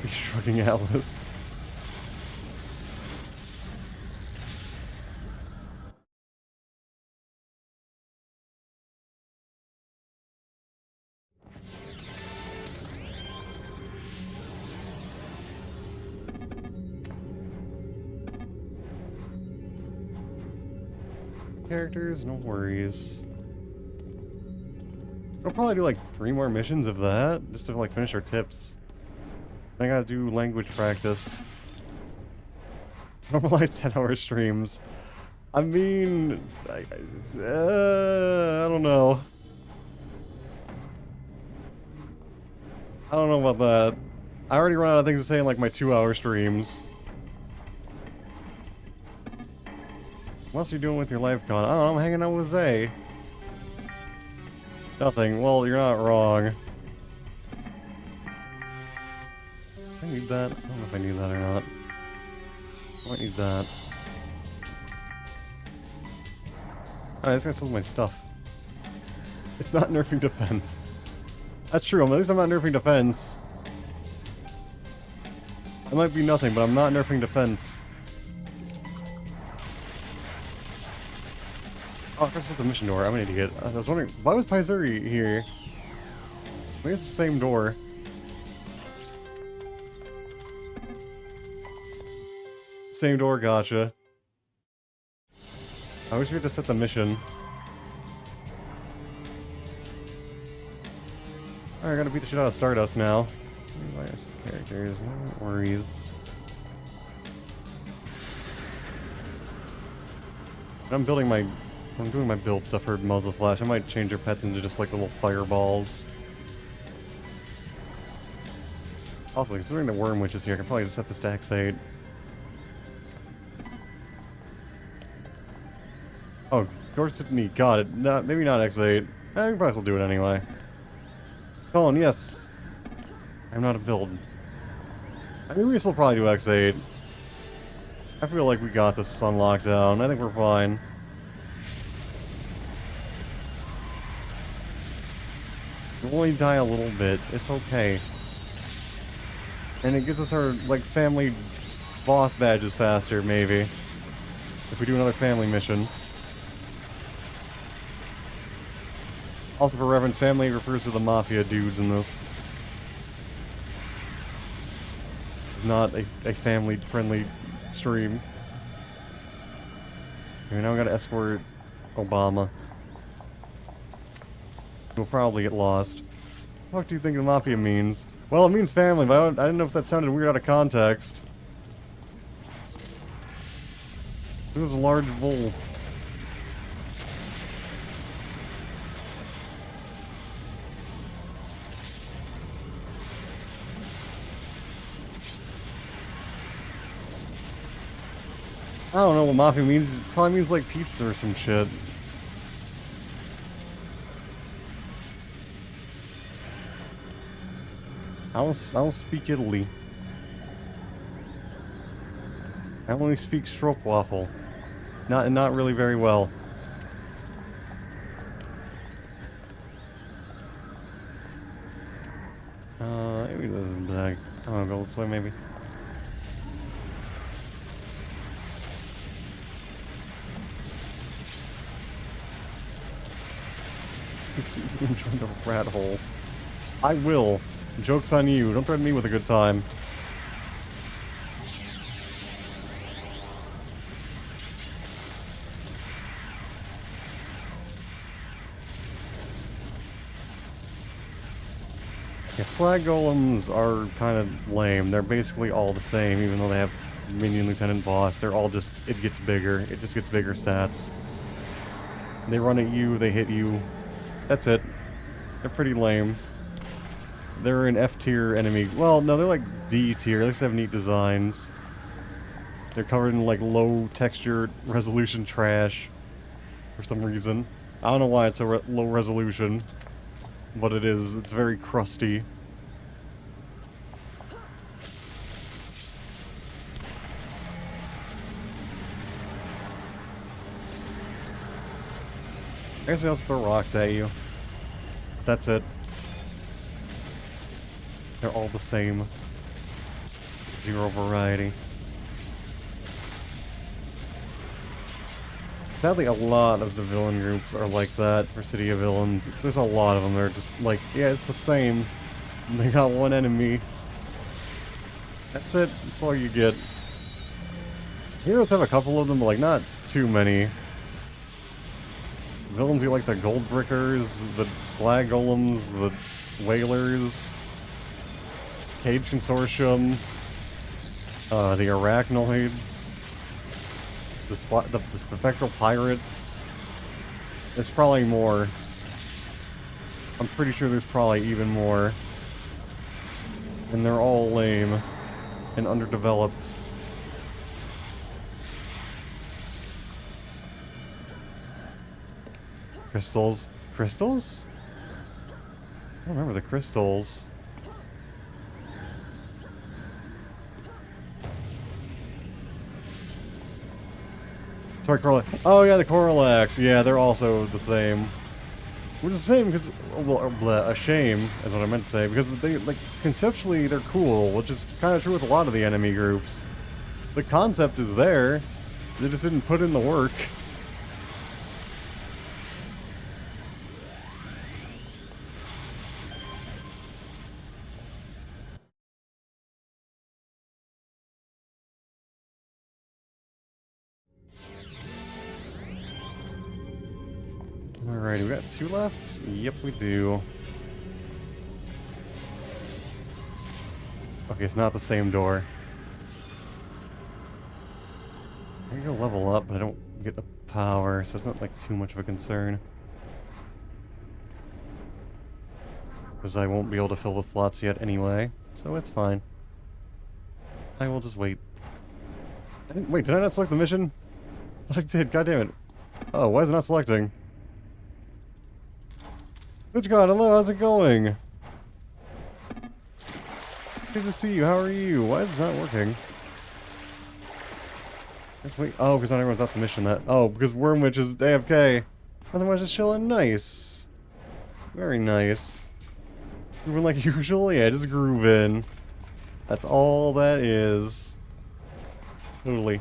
He's shrugging Atlas. Characters, no worries. I'll probably do like 3 more missions of that, just to like finish our tips. I gotta do language practice. Normalize 10-hour streams. I mean, I don't know. I don't know about that. I already run out of things to say in like my 2-hour streams. What else are you doing with your life con? Oh, I'm hanging out with Zay. Nothing. Well, you're not wrong. I need that. I don't know if I need that or not. I might need that. Alright, this guy sells my stuff. It's not nerfing defense. That's true. At least I'm not nerfing defense. I might be nothing, but I'm not nerfing defense. Oh, this is the mission door. I'm an idiot. I was wondering, why was Paizuri here? Maybe it's the same door. Same door, gotcha. I wish we had to set the mission. Alright, I gotta beat the shit out of Stardust now. Some characters, no worries. I'm doing my build stuff for Muzzle Flash. I might change your pets into just like little fireballs. Also, considering the Worm Witch is here, I can probably just set the stacks 8. Oh, Dorset Neat, got it. Maybe not X8. We can probably still do it anyway. Colin, yes. I'm not a build. I mean, we can still probably do X8. I feel like we got this on lockdown. I think we're fine. We'll only die a little bit. It's okay. And it gives us our, like, family boss badges faster, maybe. If we do another family mission. Also, for reference, family refers to the mafia dudes in this. not a family-friendly stream. Okay, now we gotta escort Obama. We'll probably get lost. What the fuck do you think the Mafia means? Well, it means family, but I didn't know if that sounded weird out of context. This is a large bull. I don't know what Mafia means. It probably means like pizza or some shit. I don't speak Italy. I only speak stroopwafel. Not really very well. Maybe this is black. I don't know, go this way maybe. Enjoy the rat hole. I will. Joke's on you. Don't threaten me with a good time. Yeah, slag golems are kind of lame. They're basically all the same, even though they have minion, lieutenant, boss. They're all just, it gets bigger. It just gets bigger stats. They run at you, they hit you. That's it. They're pretty lame. They're an F tier enemy. Well, no, they're like D tier. At least they have neat designs. They're covered in like low texture resolution trash for some reason. I don't know why it's so low resolution, but it is. It's very crusty. I guess they also throw rocks at you. That's it. They're all the same. Zero variety. Sadly, a lot of the villain groups are like that for City of Villains. There's a lot of them that are just like, yeah, it's the same. And they got one enemy. That's it. That's all you get. Heroes have a couple of them, but like not too many. Villains get like the Gold Brickers, the Slag Golems, the Whalers, Cage Consortium, the Arachnoids, the Spectral Pirates. There's probably more. I'm pretty sure there's probably even more. And they're all lame and underdeveloped. Crystals? Crystals? I don't remember the crystals. Sorry, Corlax. Oh yeah, the Corlax. Yeah, they're also the same. Which is the same because, well, a shame is what I meant to say, because they, like, conceptually they're cool, which is kind of true with a lot of the enemy groups. The concept is there, they just didn't put in the work. Alright, we got 2 left? Yep, we do. Okay, it's not the same door. I can go level up, but I don't get the power, so it's not like too much of a concern. Because I won't be able to fill the slots yet anyway, so it's fine. I will just wait. Wait, did I not select the mission? I thought I did, god damn it. Oh, why is it not selecting? Good God, hello, how's it going? Good to see you, how are you? Why is this not working? Let's wait. Oh, because not everyone's up the mission that. Oh, because Wormwitch is AFK. Otherwise, just chilling. Nice. Very nice. Grooving like usual? Yeah, just groove in. That's all that is. Totally.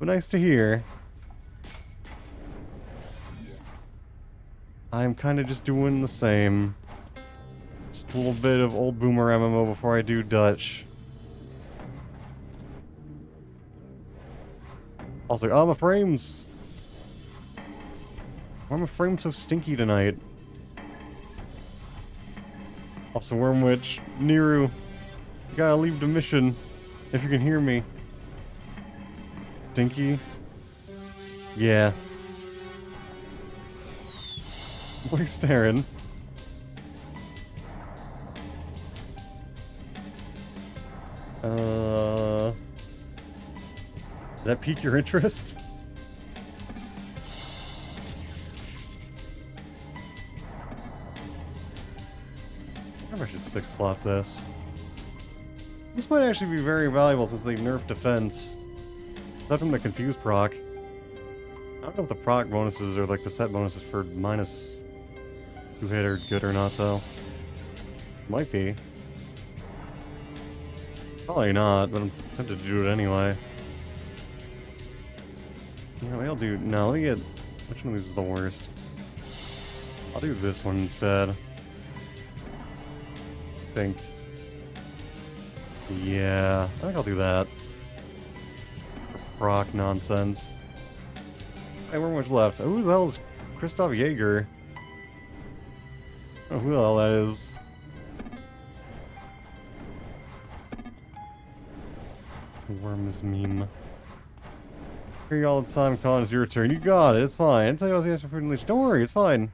But nice to hear. I'm kind of just doing the same. Just a little bit of old boomer MMO before I do Dutch. Also, oh, my frames! Why are my frames so stinky tonight? Also, Worm Witch, Niru, you gotta leave the mission if you can hear me. Stinky? Yeah. What are you staring? Did that pique your interest? I should 6-slot this. This might actually be very valuable since they nerfed defense. Aside from the confused proc. I don't know if the proc bonuses or like the set bonuses for minus 2-hit are good or not though. Might be. Probably not, but I'm tempted to do it anyway. You know, I'll do... No, let me get... Which one of these is the worst? I'll do this one instead. I think. Yeah, I think I'll do that. Proc nonsense. Hey, we're much left. Who the hell is Christoph Jaeger? I don't know who the hell that is. Worms meme. Hear you all the time, Colin, it's your turn. You got it, it's fine. I didn't tell you I was asking for food and leash. Don't worry, it's fine.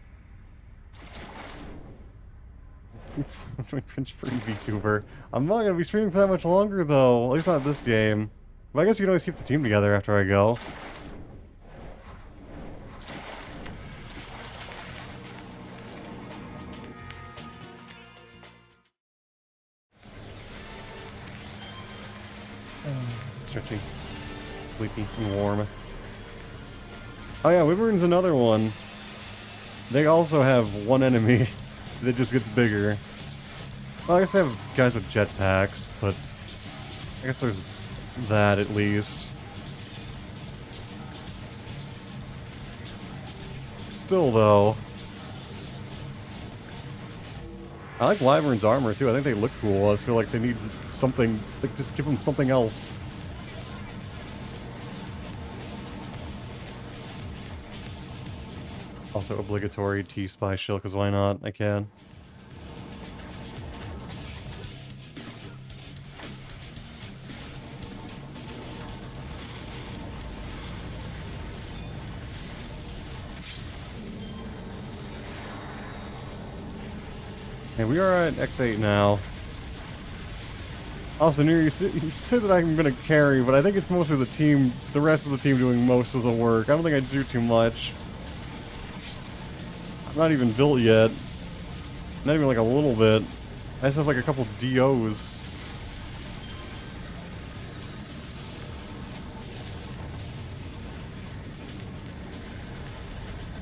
Cringe-free Vtuber. I'm not gonna be streaming for that much longer though. At least not this game. But I guess you can always keep the team together after I go. Stretchy. Sleepy and warm. Oh yeah, Wyvern's another one. They also have one enemy that just gets bigger. Well, I guess they have guys with jetpacks, but I guess there's that at least. Still though. I like Wyvern's armor too, I think they look cool. I just feel like they need something, like just give them something else. Also obligatory T-Spy shield, because why not? I can. And we are at X8 now. Also, Near, you say that I'm gonna carry, but I think it's mostly the team, the rest of the team doing most of the work. I don't think I do too much. I'm not even built yet. Not even like a little bit. I just have like a couple DOs.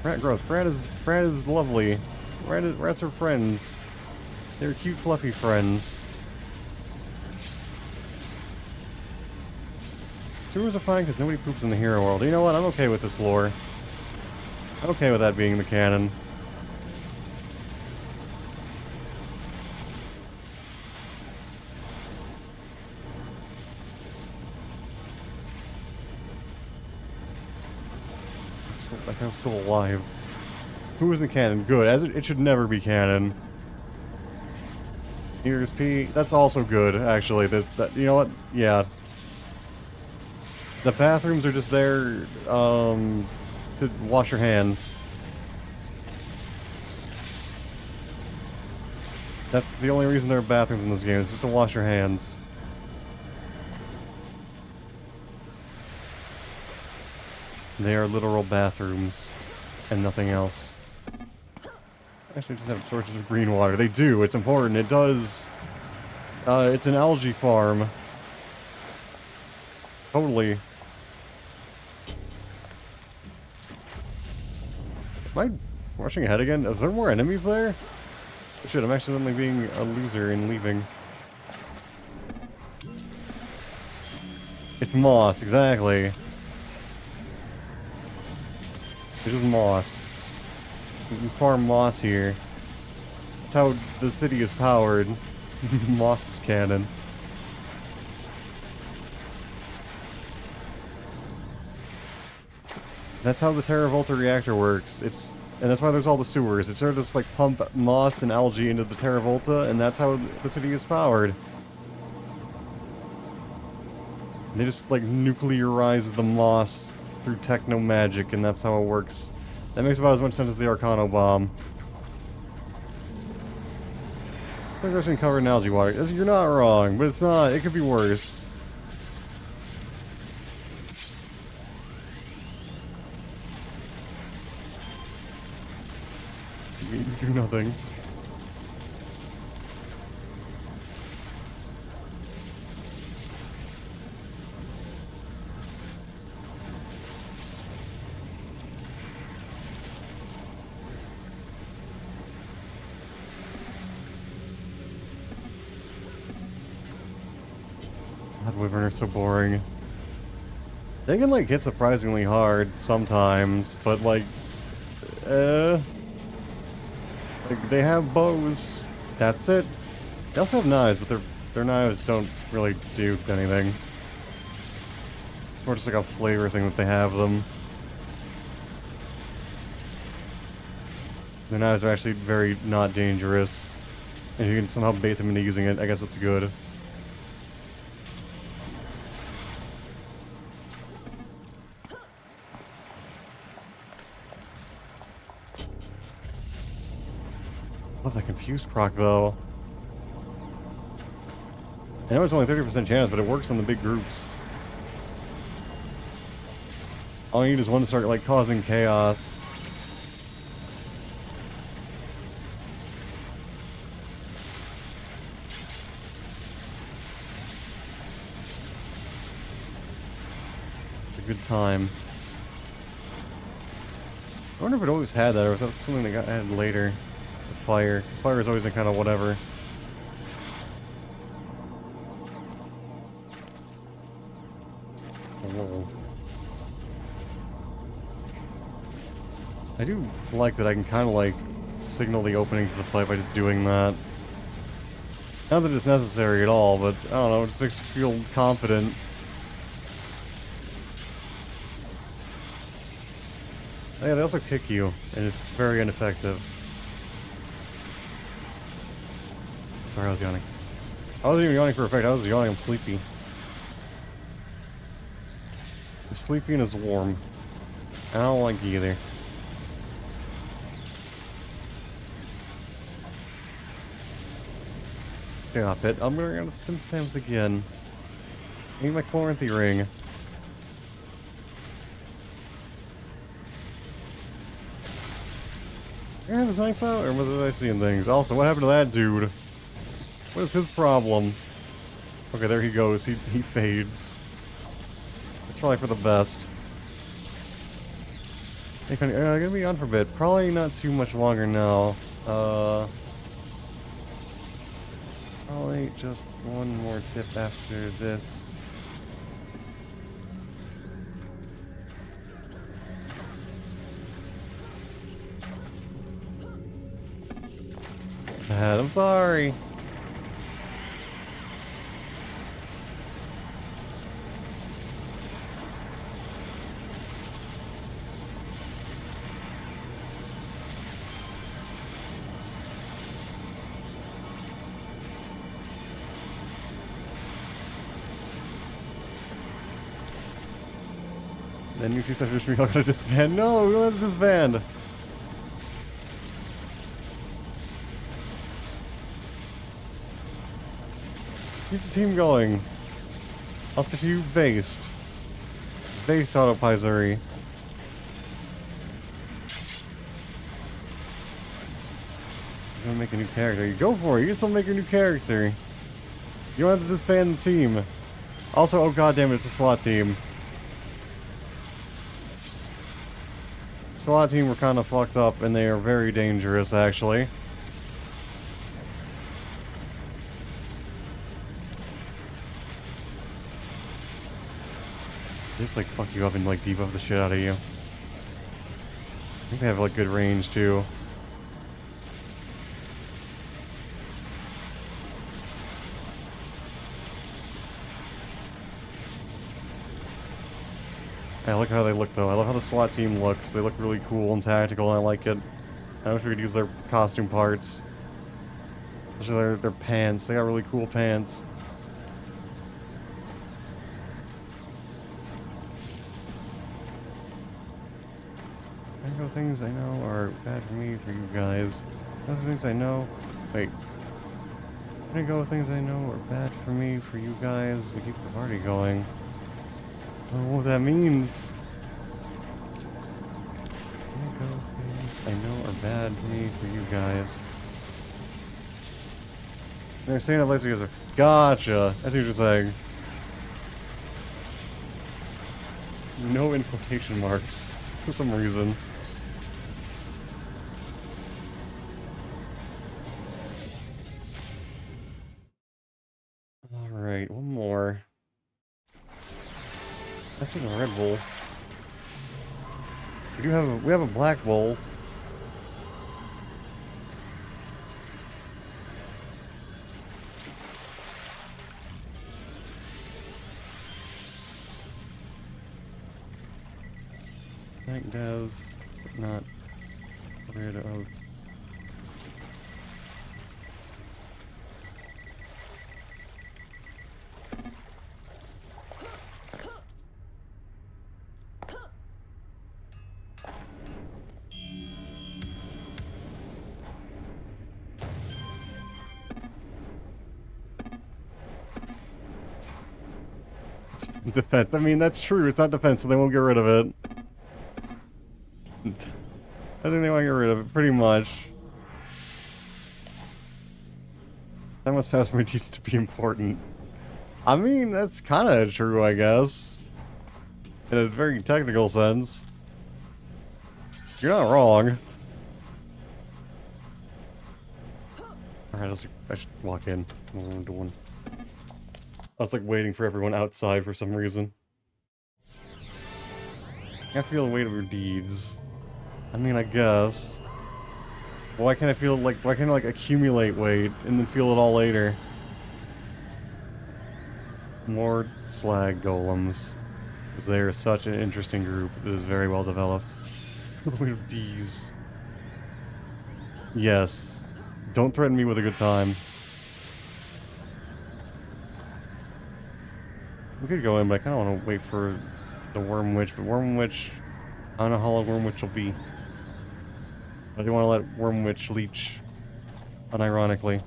Rat gross. Brad is lovely. Rats are friends. They're cute, fluffy friends. Sewers are fine because nobody poops in the hero world. You know what? I'm okay with this lore. I'm okay with that being the canon. Like I'm still alive. Who isn't canon? Good. As it should never be canon. Here's P. That's also good, actually. That you know what? Yeah. The bathrooms are just there to wash your hands. That's the only reason there are bathrooms in this game. It's just to wash your hands. They are literal bathrooms and nothing else. Actually, just have sources of green water. They do. It's important. It does. It's an algae farm. Totally. Am I rushing ahead again? Is there more enemies there? Shit, I'm accidentally being a loser and leaving. It's moss, exactly. It's just moss. We can farm moss here. That's how the city is powered. Moss is canon. That's how the Terravolta reactor works. And that's why there's all the sewers. It's sort of just like pump moss and algae into the Terravolta, and that's how the city is powered. They just like nuclearize the moss through techno magic, and that's how it works. That makes about as much sense as the Arcano-Bomb. It's like getting covered in algae water. You're not wrong, but it's not. It could be worse. You do nothing. God, Wyvern are so boring. They can like hit surprisingly hard sometimes, but like they have bows. That's it. They also have knives, but their knives don't really do anything. It's more just like a flavor thing that they have them. Their knives are actually very not dangerous. And you can somehow bait them into using it, I guess that's good. Love that confused proc though. I know it's only 30% chance, but it works on the big groups. All you need is one to start like causing chaos. It's a good time. I wonder if it always had that, or was that something that got added later? It's a fire. Because fire has always been kind of whatever. Whoa. I do like that I can kind of like signal the opening to the fight by just doing that. Not that it's necessary at all, but I don't know, it just makes you feel confident. Oh, yeah, they also kick you, and it's very ineffective. Sorry, I was yawning. I wasn't even yawning for effect, I was yawning, I'm sleepy. I'm sleepy and it's warm. I don't like either. Stop it. I'm gonna get Sim Sams again. I need my Chloranthy ring. Yeah, was I out, or was I seeing things? Also, what happened to that dude? What is his problem? Okay, there he goes. He fades. It's probably for the best. Hey, gonna be on for a bit. Probably not too much longer now. Probably just one more tip after this. Bad, I'm sorry. Then you see such a we all gotta disband. No, we don't have to disband. Keep the team going. I'll stick you based. Based autopizzery. You're gonna make a new character. You go for it. You can still make a new character. You don't have to disband the team. Also, oh goddamn it, it's a SWAT team. SWAT team were kind of fucked up, and they are very dangerous, actually. They just like fuck you up and like debuff the shit out of you. I think they have like good range too. I like how they look though. I love how the SWAT team looks. They look really cool and tactical, and I like it. I wish we could use their costume parts. Especially their pants. They got really cool pants. I know things I know are bad for me, for you guys. Other things I know... Wait. I'm gonna go with things I know are bad for me, for you guys, to keep the party going. I don't know what that means. I'm gonna go with things I know are bad for me, for you guys. They're saying that place you guys are... Gotcha! I see what you're saying. No in quotation marks, for some reason. Alright, one more. That's in a Red Bull. We have a Black Bull. Thank Devs, but not rid of. Defense. I mean, that's true. It's not defense, so they won't get rid of it. I think they want to get rid of it, pretty much. That must pass for my teeth to be important. I mean, that's kind of true, I guess. In a very technical sense. You're not wrong. Alright, I should walk in. What I'm doing. I was like waiting for everyone outside for some reason. I feel the weight of your deeds. I mean, I guess. Why can't I like accumulate weight and then feel it all later? More slag golems. Because they are such an interesting group that is very well developed. The weight of D's. Yes. Don't threaten me with a good time. We could go in, but I kind of want to wait for the Worm Witch. But Worm Witch, I don't know how long Worm Witch will be. I do want to let Worm Witch leech, unironically.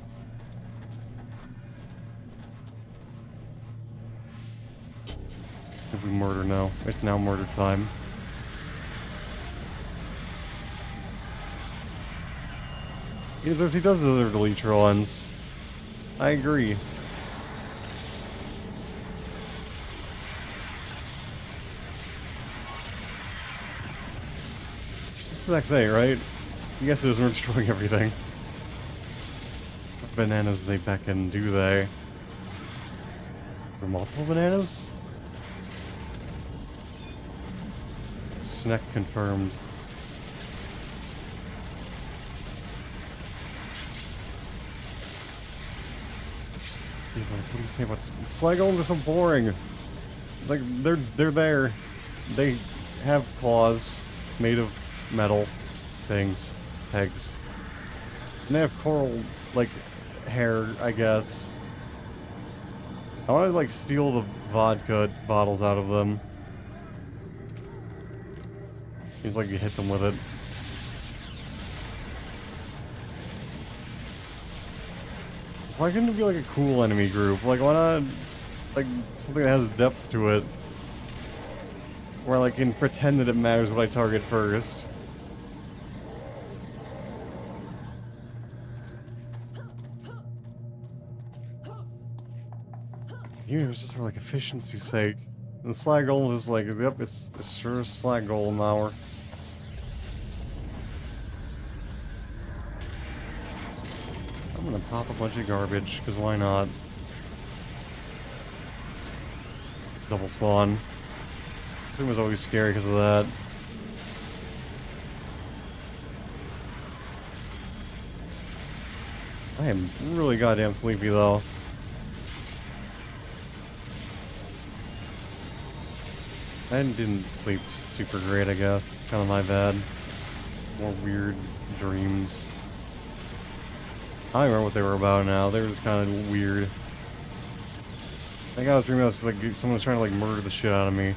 If we murder now, it's now murder time. He does deserve to leech runs. I agree. This is XA, right? I guess it was we're destroying everything. What bananas they beckon, do they? Are there multiple bananas? Snack confirmed. What do you say about slag golems are so boring? Like they're there. They have claws made of metal things, pegs. And they have coral like hair, I guess. I want to like steal the vodka bottles out of them. Seems like you hit them with it. Why couldn't it be like a cool enemy group? Like, why not like something that has depth to it? Where I can pretend that it matters what I target first. Even if it's just for like efficiency's sake. And the slag golem is just like, yep, it's sure a slag golem hour. I'm gonna pop a bunch of garbage, because why not? It's double spawn. This thing was always scary because of that. I am really goddamn sleepy though. I didn't sleep super great, I guess. It's kind of my bad. More weird dreams. I don't remember what they were about now. They were just kind of weird. I think I was dreaming like someone was trying to like murder the shit out of me.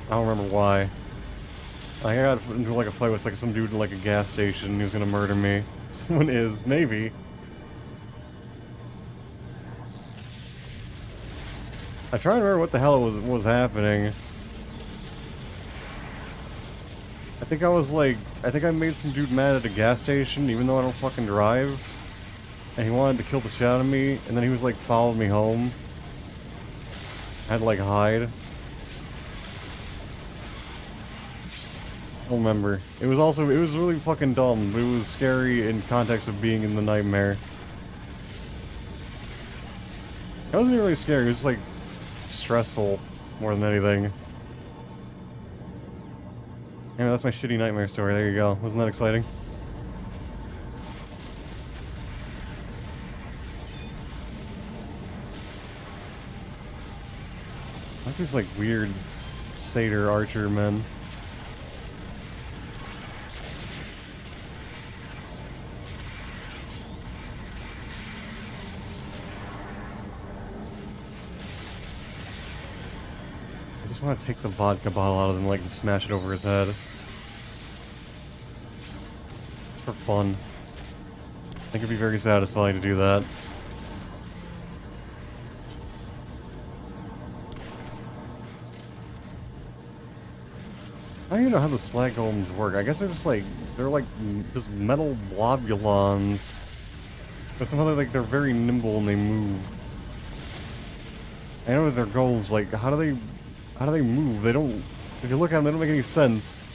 I don't remember why. Like, I got into like a fight with like some dude in like a gas station and he was gonna murder me. Someone is, maybe. I try to remember what the hell was happening. I think I made some dude mad at a gas station, even though I don't fucking drive. And he wanted to kill the shit out of me, and then he was like followed me home. I had to like hide. I don't remember. It was really fucking dumb, but it was scary in context of being in the nightmare. It wasn't really scary, it was just like stressful more than anything. Anyway, that's my shitty nightmare story. There you go. Wasn't that exciting? Like these like weird satyr archer men. I just want to take the vodka bottle out of him, like, and smash it over his head. It's for fun. I think it'd be very satisfying to do that. I don't even know how the slag golems work. I guess they're like just metal globulons. But somehow they're very nimble and they move. I know that they're golems, like, how do they move? They don't, if you look at them, they don't make any sense.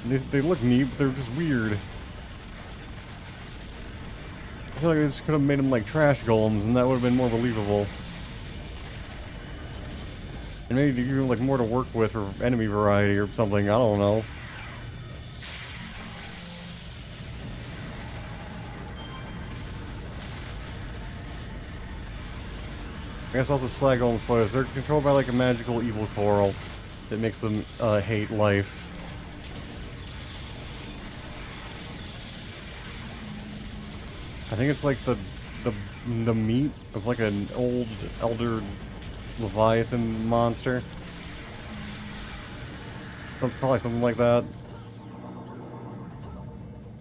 They look neat, but they're just weird. I feel like they just could have made them like trash golems, and that would have been more believable. And maybe give them like more to work with, or enemy variety, or something. I don't know. I guess also slag golems spoilers. They're controlled by like a magical evil coral that makes them hate life. I think it's like the meat of like an old elder Leviathan monster. Probably something like that.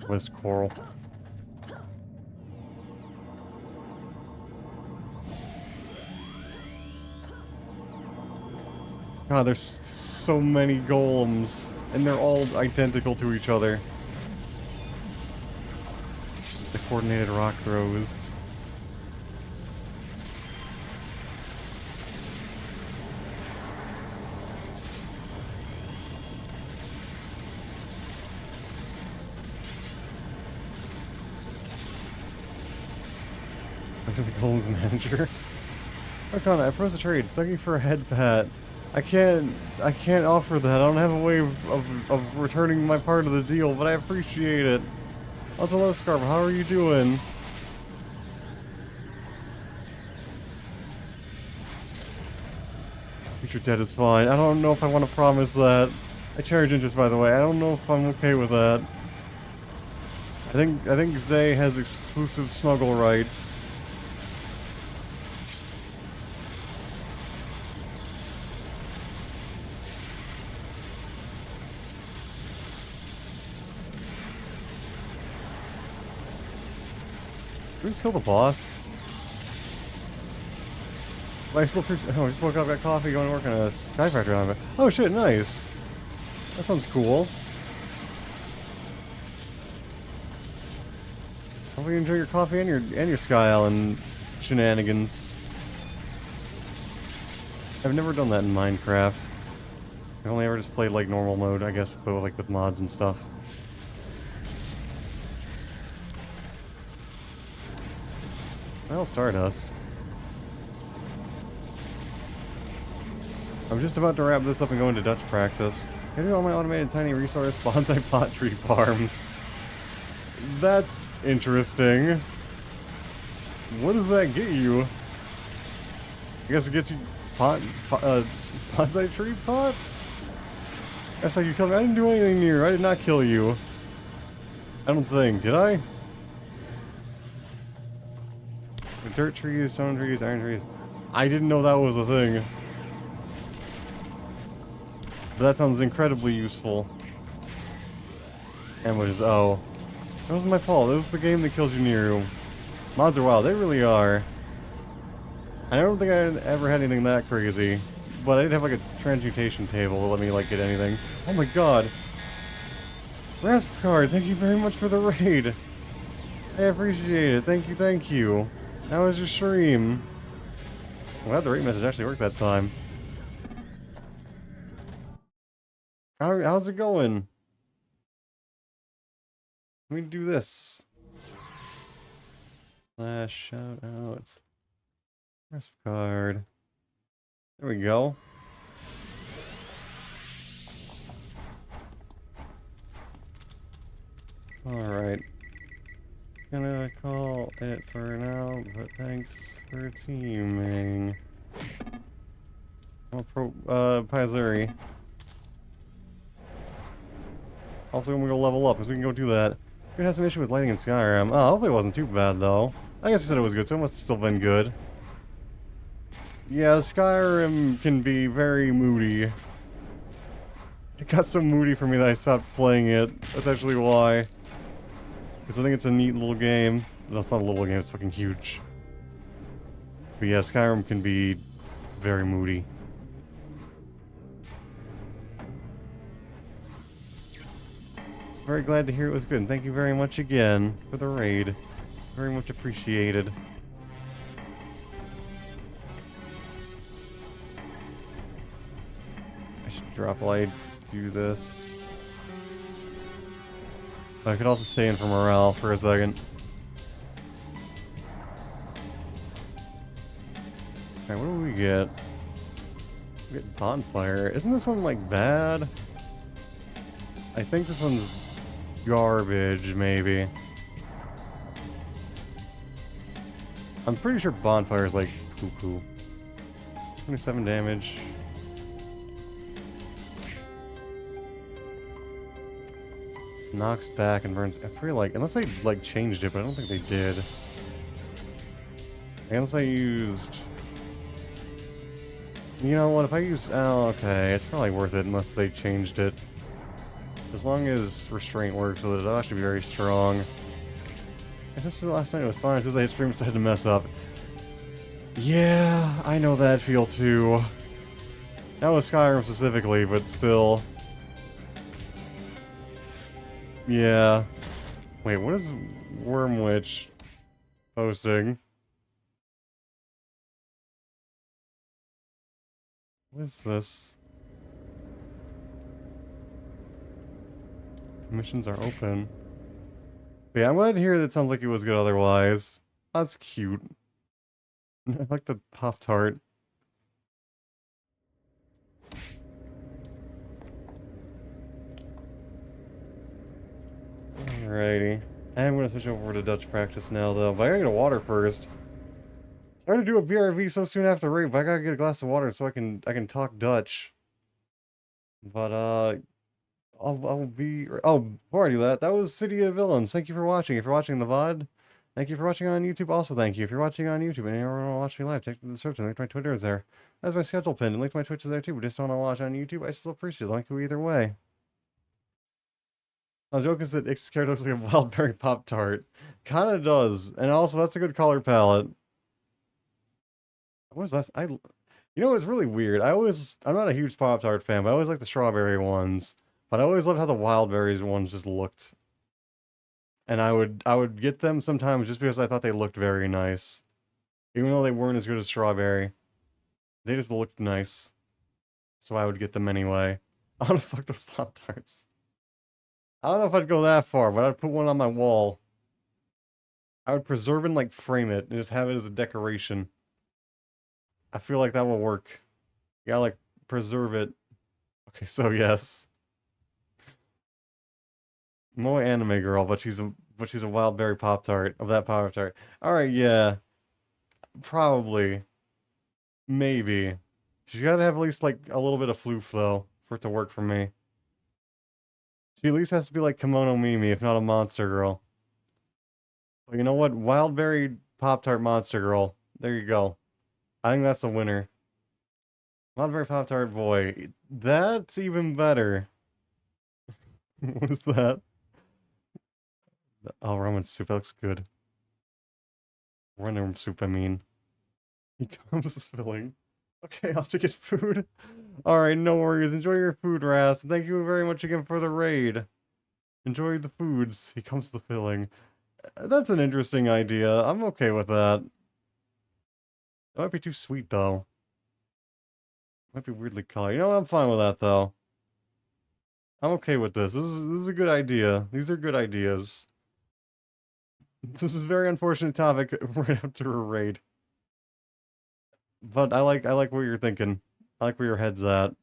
What is coral? God, there's so many golems, and they're all identical to each other. The coordinated rock throws. Under the golems manager. Arcano, I proposed a trade. Sucking for a head pat. I can't offer that. I don't have a way of returning my part of the deal, but I appreciate it. Also, hello, Scarf. How are you doing? Future debt is fine. I don't know if I want to promise that. I charge interest, by the way. I don't know if I'm okay with that. I think Zay has exclusive snuggle rights. Did we just kill the boss? I still oh, I just woke up, got coffee, going to work on a Sky Factory on it. Oh shit, nice. That sounds cool. Hope you enjoy your coffee and your Sky Island shenanigans. I've never done that in Minecraft. I've only ever just played like normal mode, I guess, but like with mods and stuff. Well, Stardust. I'm just about to wrap this up and go into Dutch practice. I do all my automated tiny resource bonsai pot tree farms. That's interesting. What does that get you? I guess it gets you bonsai tree pots? That's how you killed me. I didn't do anything near. I did not kill you. I don't think. Did I? Dirt trees, stone trees, iron trees. I didn't know that was a thing. But that sounds incredibly useful. And what is oh. That wasn't my fault. It was the game that kills you near. Mods are wild. They really are. I don't think I ever had anything that crazy. But I did have like a transmutation table that let me like get anything. Oh my god. Rasp card, thank you very much for the raid. I appreciate it. Thank you, thank you. How was your stream? I'm glad the raid message actually worked that time. How's it going? Let me do this. Slash shout out. Rasp card. There we go. Alright. Gonna call it for now, but thanks for teaming. Oh, Pizuri. Also, when we go level up, because we can go do that. We had some issue with lighting in Skyrim. Oh, hopefully it wasn't too bad, though. I guess you said it was good, so it must have still been good. Yeah, Skyrim can be very moody. It got so moody for me that I stopped playing it. That's actually why. Because I think it's a neat little game. That's not a little game, it's fucking huge. But yeah, Skyrim can be very moody. Very glad to hear it was good, and thank you very much again for the raid. Very much appreciated. I should drop while I do this. I could also stay in for morale for a second. Okay, what do we get? We get bonfire. Isn't this one like bad? I think this one's garbage, maybe. I'm pretty sure bonfire is like poo-poo. 27 damage. Knocks back and burns. I feel like, unless they like changed it, but I don't think they did. Unless I used. You know what? If I use, oh, okay, it's probably worth it unless they changed it. As long as restraint works with it, it'll actually be very strong. I guess last night it was fine. As soon as I hit stream, I had to mess up. Yeah, I know that feel too. Not with Skyrim specifically, but still. Yeah. Wait, what is Wormwitch posting? What is this? Missions are open. But yeah, I'm glad to hear that it sounds like it was good otherwise. That's cute. I like the Pop-Tart. Alrighty. I'm gonna switch over to Dutch practice now though, but I gotta get a water first. Sorry to do a BRV so soon after raid, but I gotta get a glass of water so I can talk Dutch. But I'll be... Oh, before I do that, that was City of Villains. Thank you for watching. If you're watching the VOD, thank you for watching on YouTube. Also, thank you. If you're watching on YouTube and you want to watch me live, check the description. Link to my Twitter is there. That's my schedule pinned. And link to my Twitch is there too. But just don't want to watch on YouTube, I still appreciate it. Thank you either way. The joke is that Ix's character looks like a wild berry Pop-Tart. Kinda does. And also, that's a good color palette. What was that? You know, it's really weird. I'm not a huge Pop-Tart fan, but I always like the strawberry ones. But I always loved how the wild berries ones just looked. And I would get them sometimes just because I thought they looked very nice. Even though they weren't as good as strawberry. They just looked nice. So I would get them anyway. I don't know, fuck those Pop-Tarts. I don't know if I'd go that far, but I'd put one on my wall. I would preserve and like frame it and just have it as a decoration. I feel like that will work. You gotta like preserve it. Okay, so yes. Moe anime girl, but she's a but she's a wild berry Pop-Tart of that Pop-Tart. Alright, yeah. Probably. Maybe. She's gotta have at least, like, a little bit of floof, though, for it to work for me. She at least has to be like Kimono Mimi, if not a monster girl. But you know what? Wild berry Pop-Tart monster girl. There you go. I think that's the winner. Wild berry Pop-Tart boy. That's even better. What is that? Oh, ramen soup. That looks good. Ramen soup, I mean. He comes filling. Okay, I'll have to get food. Alright, no worries. Enjoy your food, Ras. Thank you very much again for the raid. Enjoy the foods. He comes the filling. That's an interesting idea. I'm okay with that. That might be too sweet, though. Might be weirdly colored. You know what? I'm fine with that, though. I'm okay with this. This is a good idea. These are good ideas. This is a very unfortunate topic right after a raid. But I like what you're thinking. I like where your head's at.